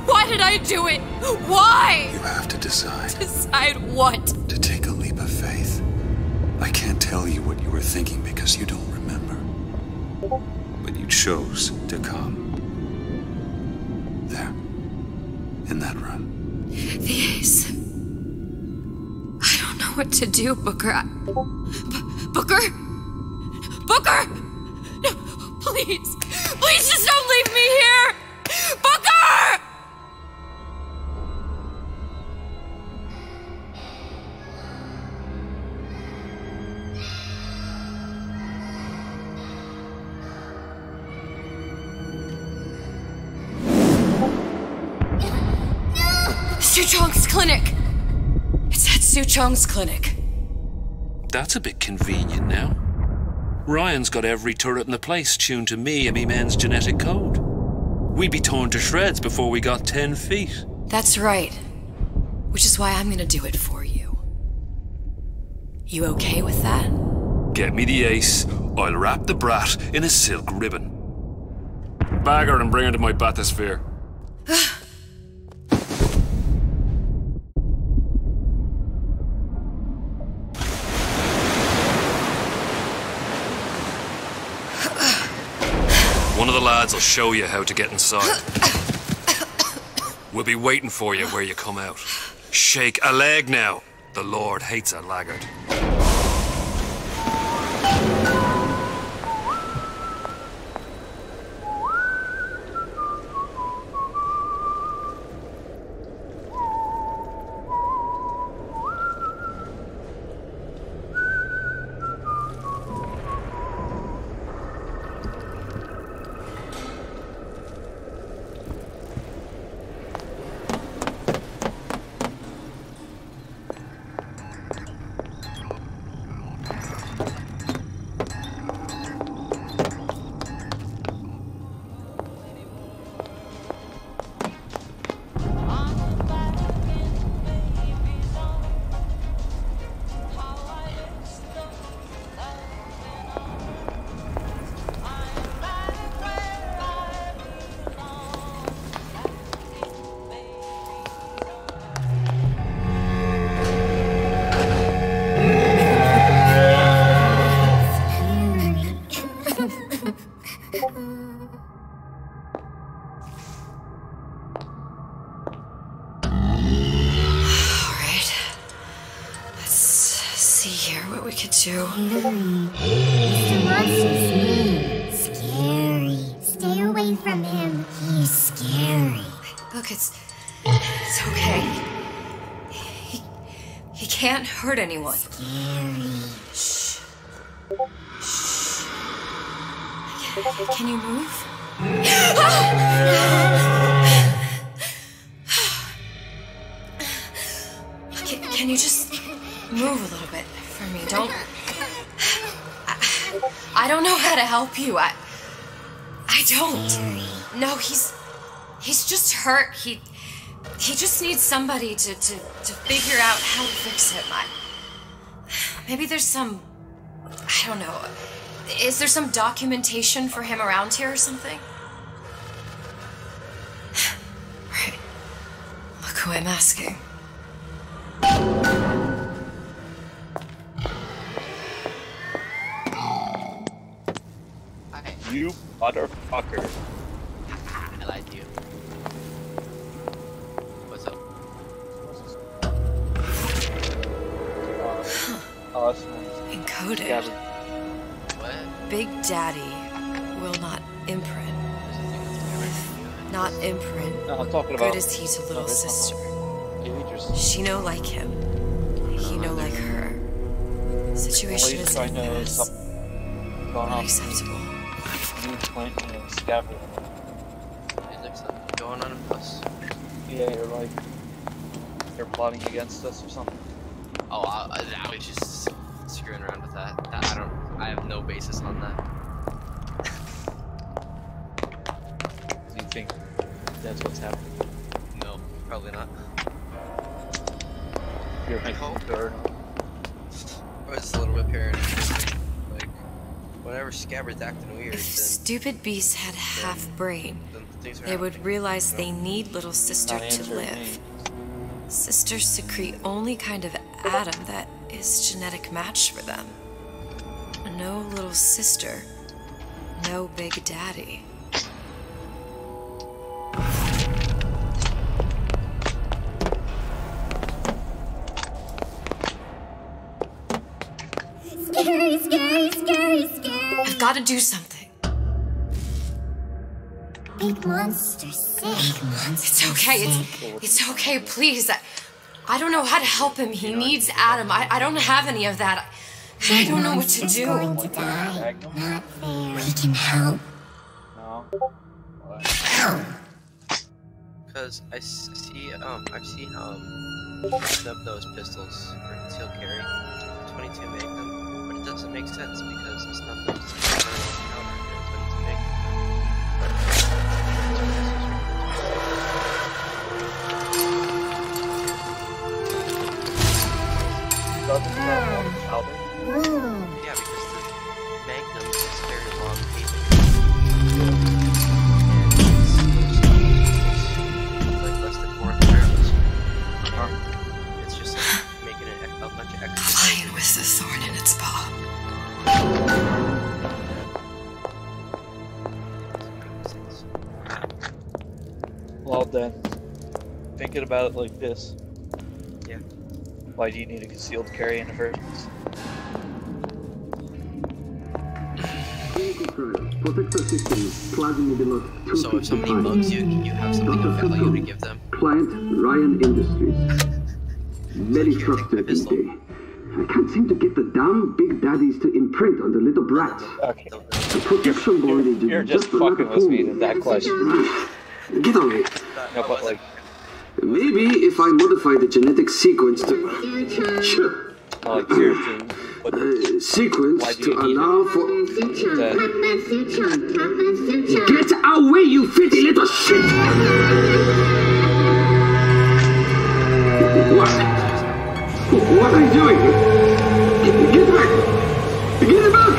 Why did I do it? Why? You have to decide. Decide what? To take a leap of faith. I can't tell you what you were thinking because you don't remember. But you chose to come. There. In that room. The ace. I don't know what to do, Booker. Booker? Booker! No, please. Please just don't leave me here! Booker! Suchong's clinic! It's at Suchong's clinic. That's a bit convenient now. Ryan's got every turret in the place tuned to me and me men's genetic code. We'd be torn to shreds before we got 10 feet. That's right. Which is why I'm gonna do it for you. You okay with that? Get me the ace, I'll wrap the brat in a silk ribbon. Bag her and bring her to my bathysphere. One of the lads will show you how to get inside. We'll be waiting for you where you come out. Shake a leg now. The Lord hates a laggard. Mr. Monster's mean. Scary. Stay away from him. He's scary. Look, it's okay. He can't hurt anyone. Scary. Shh. Shh. Can you move? Can you just move a little bit for me? Don't. I don't know how to help you. I don't. No, he's just hurt. He just needs somebody to figure out how to fix him. Maybe there's some I don't know. Is there some documentation for him around here or something? Right. Look who I'm asking. You motherfucker. I lied to you. What's up? Encoded. What? Big Daddy will not imprint. Not imprint. No, I'm talking Good about. as he to little sister. Just, She no like him. He no like her. Situation is unacceptable. You plant scavenger. Is there something going on in us? Yeah, you're like they're plotting against us or something. Oh, I was just screwing around with that. I have no basis on that. Do you think that's what's happening? No, probably not. You're I hope. third. I was a little bit paranoid. Like, whenever Scabbard's acting weird, If stupid beasts had half brain, they would realize they need little sister to live. Sisters secrete only kind of atom that is genetic match for them. No little sister, no Big Daddy. Scary, scary, scary, scary. I've got to do something. Big monster sick. It's okay. It's okay. Please. I don't know how to help him. He needs Adam. I don't have any of that. I don't know what to do. Going to die. Not fair. We can help. No. because I've seen snub those pistols for concealed carry, 22 Magnum, but it doesn't make sense because the snub those is powder and 22 Magnum. Yeah, because the Magnum is very long payload. And it's like less than 400 rounds. It's just like making it a bunch of extra. Flying with the thorn in its paw. Well then, thinking about it like this. Yeah. Why do you need a concealed carry in the first place? So if somebody bugs you, you have something of value to give them. Client Ryan Industries. Very frustrating day. I can't seem to get the damn Big Daddies to imprint on the little brat. Okay. The protection board is You're just fucking with me with that question. Get on it. No, but like... Maybe if I modify the genetic sequence to... Sure. Like, seriously. Sequence to allow for... Get away, you filthy little shit! What are you doing? Get back! Get back!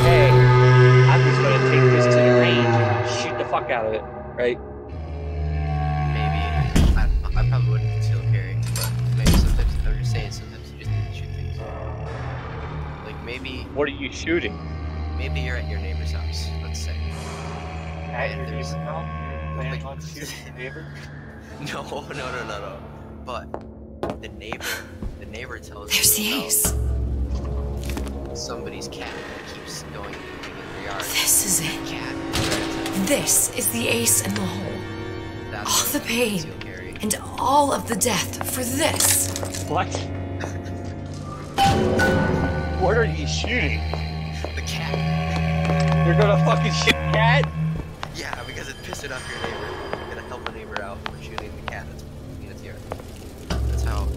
Hey, I'm just gonna take this to the range and shoot the fuck out of it, right? Maybe. I probably wouldn't conceal carry, but maybe sometimes, I'm just saying, sometimes you just need to shoot things. Like maybe... What are you shooting? Maybe you're at your neighbor's house, let's say. At your neighbor's house? You're planning on shooting your neighbor? No. But the neighbor tells There's me the ace. Somebody's cat keeps going in the yard. This is it. Cat. This is the ace in the hole. That's All the pain and all of the death for this. What? What are you shooting? The cat. You're gonna fucking shoot a cat? Yeah, because it pissed it off your neighbor. You're gonna help a neighbor out for shooting the cat that's in its yard. That's how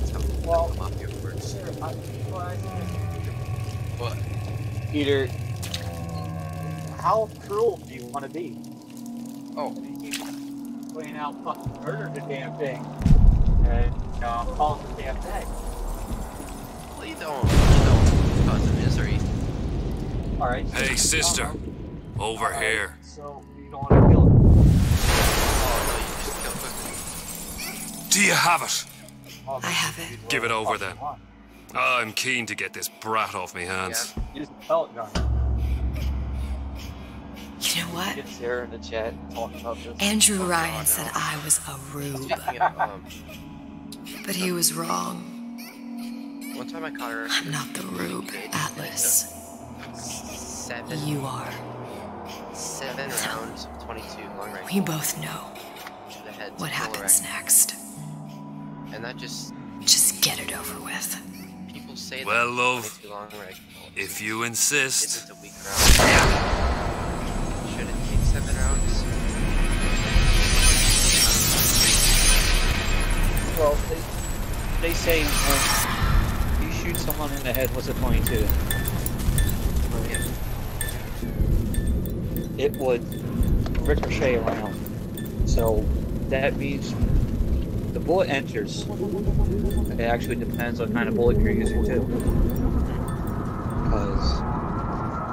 mafia works. What? Peter, how cruel do you want to be? Oh. Playing out fucking murder the damn thing. And call it the damn thing. Well, you don't cause a misery. Alright. Hey, sister. Over here. So, you don't want to kill it? Oh, no, you just kill quickly. Do you have it? I have it. Give it over then. I'm keen to get this brat off me hands. Use the pellet gun. You know what? Get Sarah in the chat talking about this. Andrew Ryan said I was a rube. But he was wrong. One time I caught her. I'm not the rube, Atlas. You are. 7 rounds, 22 long range. We both know what happens next. And that just get it over with. People say well, that love, long range if you insist. Isn't a weak round. Should it take 7 rounds? Well, they say you shoot someone in the head with a 22. It would ricochet around. So that means the bullet enters. It actually depends on what kind of bullet you're using too. Because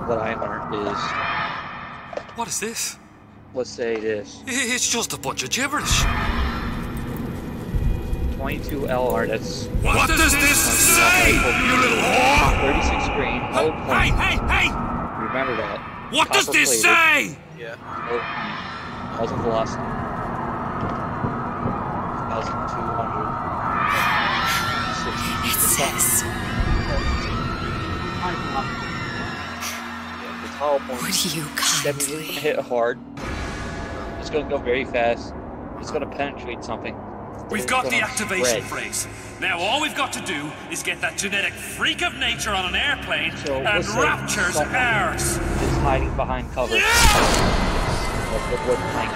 what I learned is... What is this? Let's say this. It's just a bunch of gibberish. 22 LR, that's... What does this say, you little whore? 36 grain, held point. Hey! Remember that. What does this say? Yeah. 1,000 velocity. 1,260. It says. The hollow point. Would you kindly hit hard? It's going to go very fast. It's going to penetrate something. We've got the activation phrase. Now all we've got to do is get that genetic freak of nature on an airplane and Rapture's ours. It's hiding behind cover. Like the wood plank.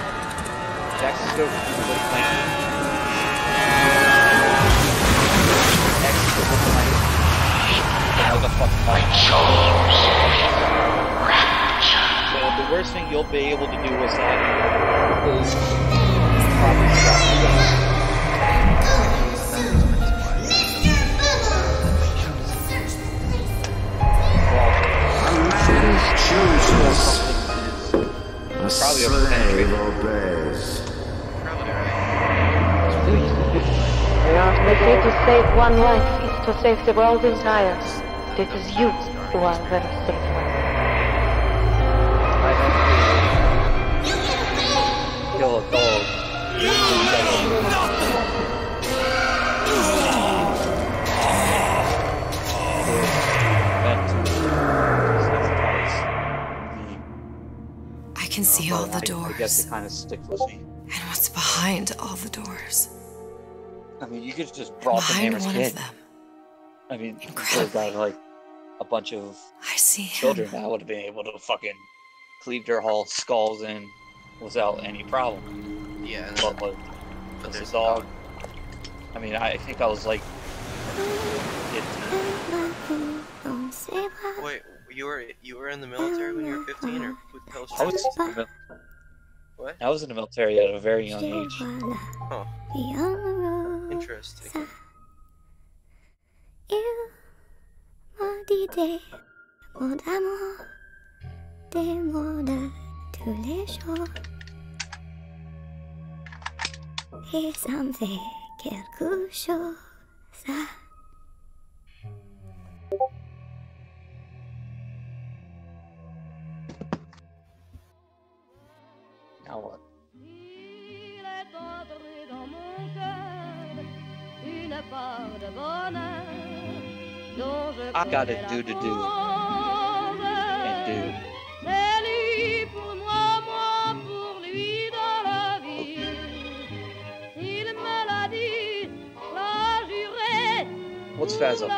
Jackson, go to the wood plank. Next to the wood plank. How the fuck So the worst thing you'll be able to do with that is probably stop the gun. Probably a slave obeys. They say to save one life is to save the world entire. It is you who are very safe. Kill a dog. I can see all the I guess doors. it kind of sticks with me. And what's behind all the doors? I mean, you could just brought the Behind hammer's one kid. of them. I mean, you could have got like a bunch of children that would have been able to fucking cleave their whole skulls in without any problem. Yeah. But this dog. I mean, I think I was like 15. Wait, you were in the military when you were 15, or who the hell I was in the What? I was in the military at a very young age. Huh. Interesting. Et ça me fait quelque chose. Now what? I gotta do and do. What's Faz up to? No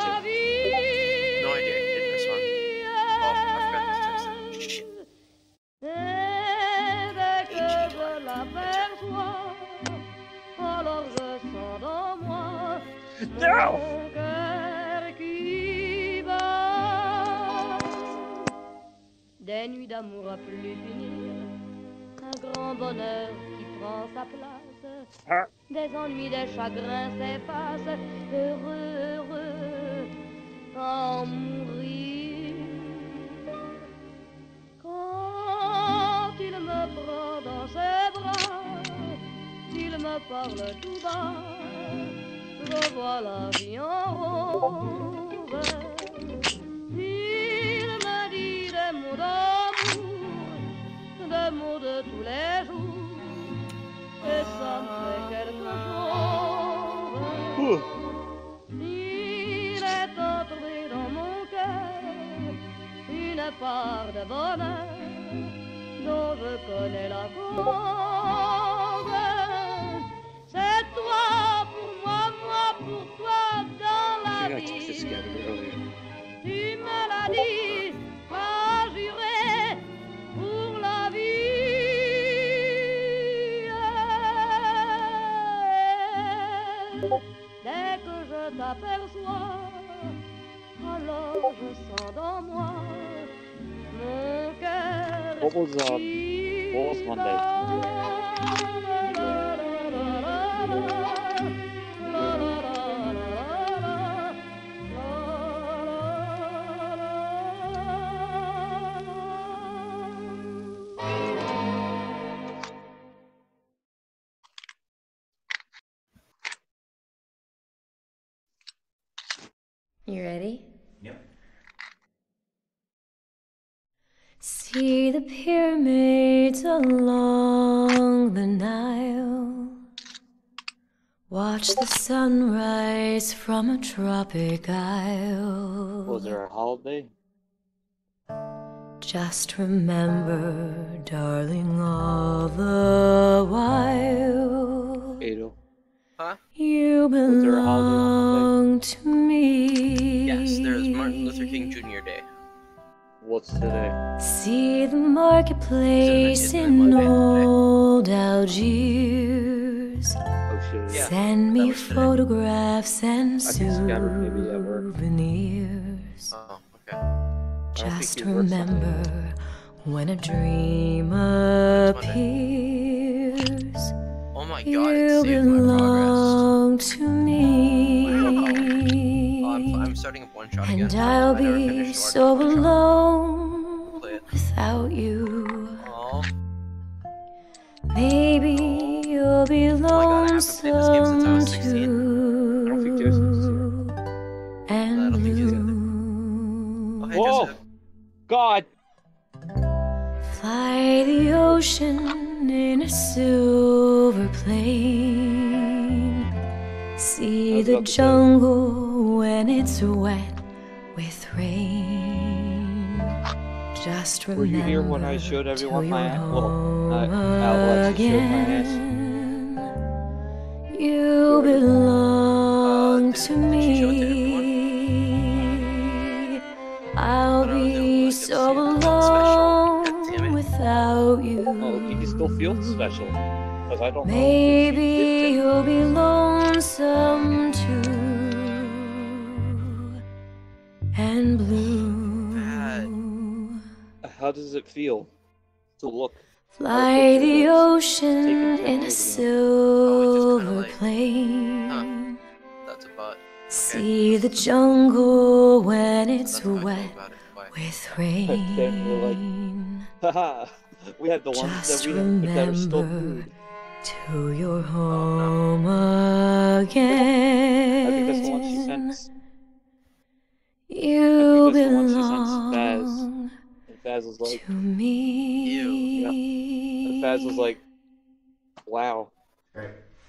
idea. He didn't respond. Oh, I forgot this text. Shit. No! Des nuits d'amour à plus finir, grand bonheur qui prend sa place. Des ennuis, des chagrins s'effacent. Heureux, heureux, en mourir. Quand il me prend dans ses bras, il me parle tout bas, je vois la vie en rose. Il me dit des mots d'amour, des mots de tous les jours, et ça me fait quelque chose. Il est entré dans mon cœur une part de bonheur dont je connais la cause. C'est toi pour moi, moi pour toi dans la vie. Tu me l'as dit, pas juré pour la vie. Dès que je t'aperçois, alors je sens dans moi mon cœur. What was Monday? You ready? Yep. See the pyramids along the Nile. Watch the sunrise from a tropic isle. Was there a holiday? Just remember, darling, all the while. Ado. Huh? You belong to me. Yes, there's Martin Luther King Jr. Day. What's today? See the marketplace in old Algiers. Oh shit. Yeah, Send me photographs and souvenirs. Oh, okay. Just remember when a dream appears. Oh my god, You it saved my belong to me. I'm starting up one shot again. And I'll be so alone Play it. without you. Oh. Maybe you'll be Oh my god, I haven't played this game since I was 16. I don't think there's And I don't think he's gonna. Oh, hey, Whoa! Joseph. God! fly the ocean in a silver plane. See the jungle when it's wet with rain. Just remember. Were you here when I showed everyone my ass? Well, not Alex showed my ass. You belong to me. I'll be so alone without you. Oh, you still feel special. Because I don't know. Maybe you'll be lonesome too. And blue. How does it feel to look? Fly the ocean in a silver plane. That's about. See the jungle when it's wet with rain. Haha, we had the ones Just that we had that are still remember food. to your home I think that's the one she again. sent. You I think that's the one she sent Faz. belong And Faz was like, to me. yeah. And Faz was like, wow.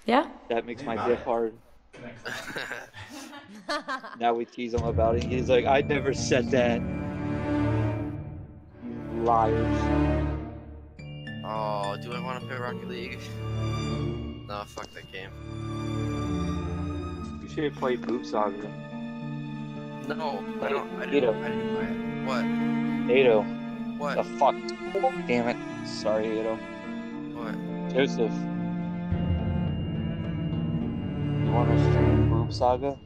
Yeah? That makes my dick hard. Now we tease him about it. He's like, I never said that. You liars. Oh, do I want to play Rocket League? No, fuck that game. You should have played Boop Saga. No, I don't. I Ado. didn't play it. What? Ado. What? The fuck? Damn it. Sorry, Ado. What? Joseph. You want to stream Boop Saga?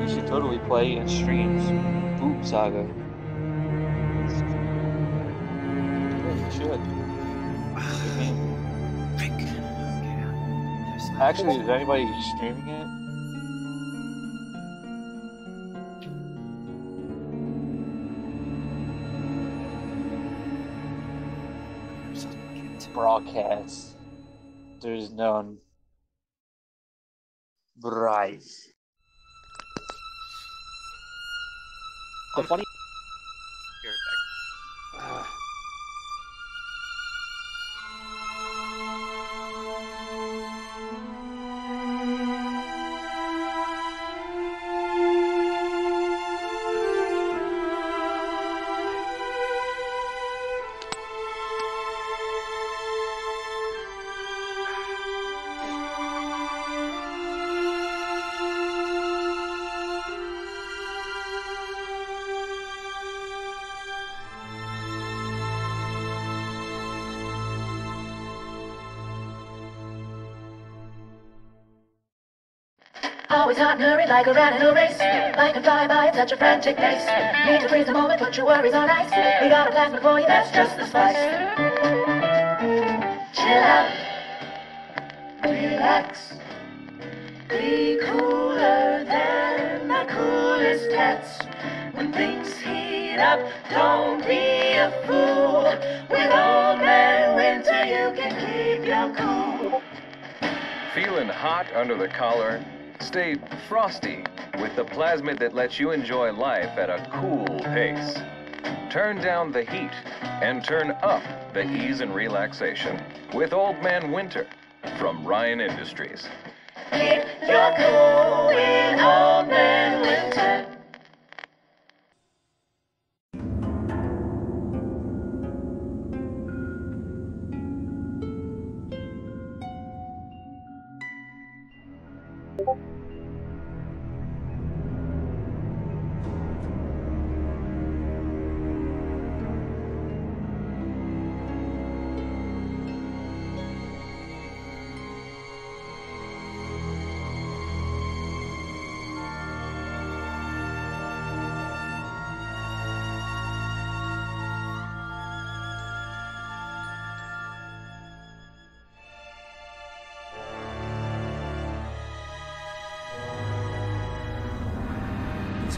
You should totally play and stream Boop Saga. should. Actually, is anybody streaming it? Broadcast. There's none. Bryce. The funny. Always hot and hurried like a rat in a race. Like a fly-by at such a frantic pace. Need to freeze the moment, put your worries on ice. We got a plasma for you, that's just the spice. Chill out. Relax. Be cooler than the coolest hats. When things heat up, don't be a fool. With Old Man Winter, you can keep your cool. Feeling hot under the collar? Stay frosty with the plasmid that lets you enjoy life at a cool pace. Turn down the heat and turn up the ease and relaxation with Old Man Winter from Ryan Industries. Keep your cool with Old Man Winter.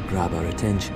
Grab our attention.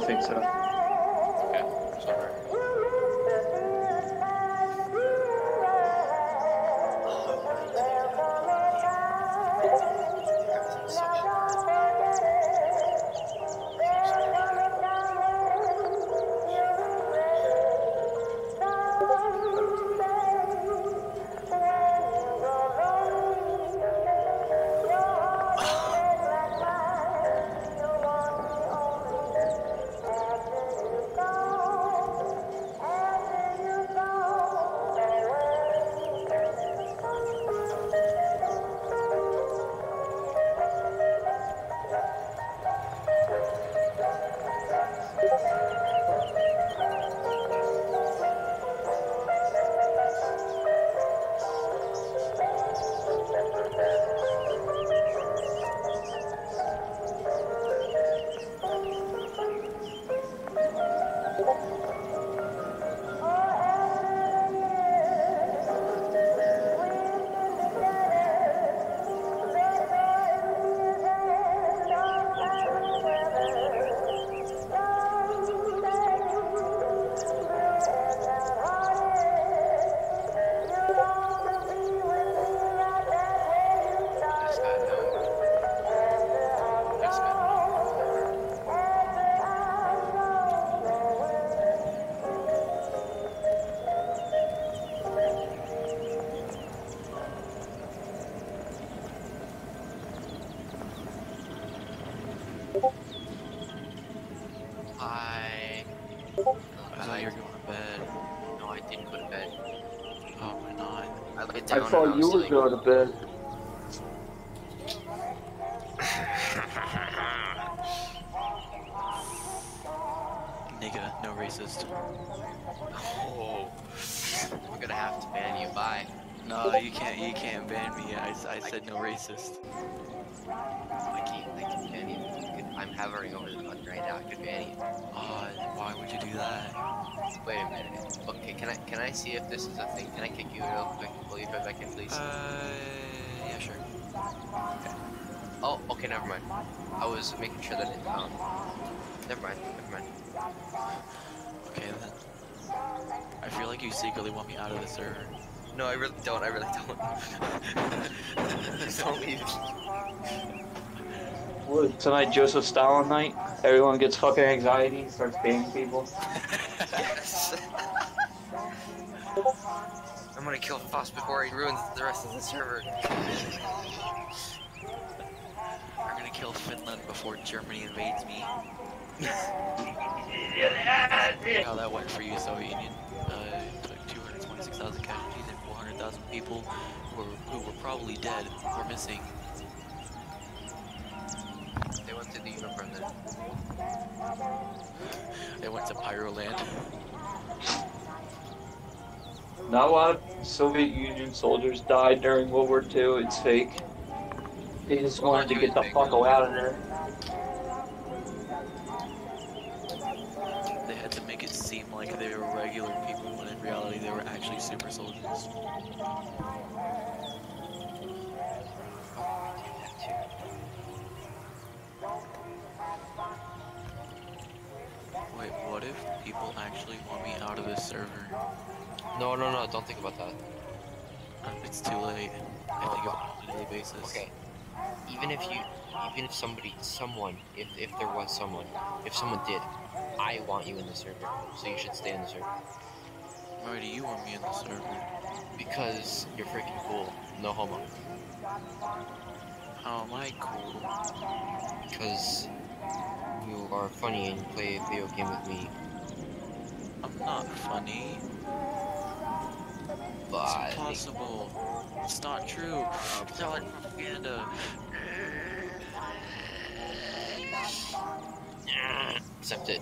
think so. Okay, so I thought you were going to bed. No, I didn't go to bed. Oh, why not? I laid down. I thought you were going to bed. Nigga, no racist. Oh, we're gonna have to ban you. Bye. No, you can't ban me. I said no racist. I can't ban you. I'm hovering over the button right now. I could ban you. Why would you do that? Wait a minute. Okay, can I see if this is a thing? Can I kick you real quick? Will you put back in, please? Yeah, sure. Okay. Oh, okay, never mind. I was making sure that it, never mind. Okay then. I feel like you secretly want me out of the server. No, I really don't. Please don't leave. What, tonight Joseph Stalin night? Everyone gets fucking anxiety and starts banning people. Yes. I'm gonna kill Foss before he ruins the rest of the server. I'm gonna kill Finland before Germany invades me. How that went for you, Soviet Union. Took 226,000 casualties and 400,000 people who were probably dead or missing. They went to the unicorn then. They went to Pyroland. Not a lot of Soviet Union soldiers died during World War II. It's fake. They just wanted to get the fuck out of there. They had to make it seem like they were regular people when in reality they were actually super soldiers. Wait, what if people actually want me out of this server? No, don't think about that. It's too late. I think about it on a daily basis. Okay. Even if someone did, I want you in the server, so you should stay in the server. Why do you want me in the server? Because you're freaking cool. No homo. How am I cool? Because you are funny and you play a video game with me. I'm not funny. But it's impossible. It's not true. It's not like propaganda. Accept it.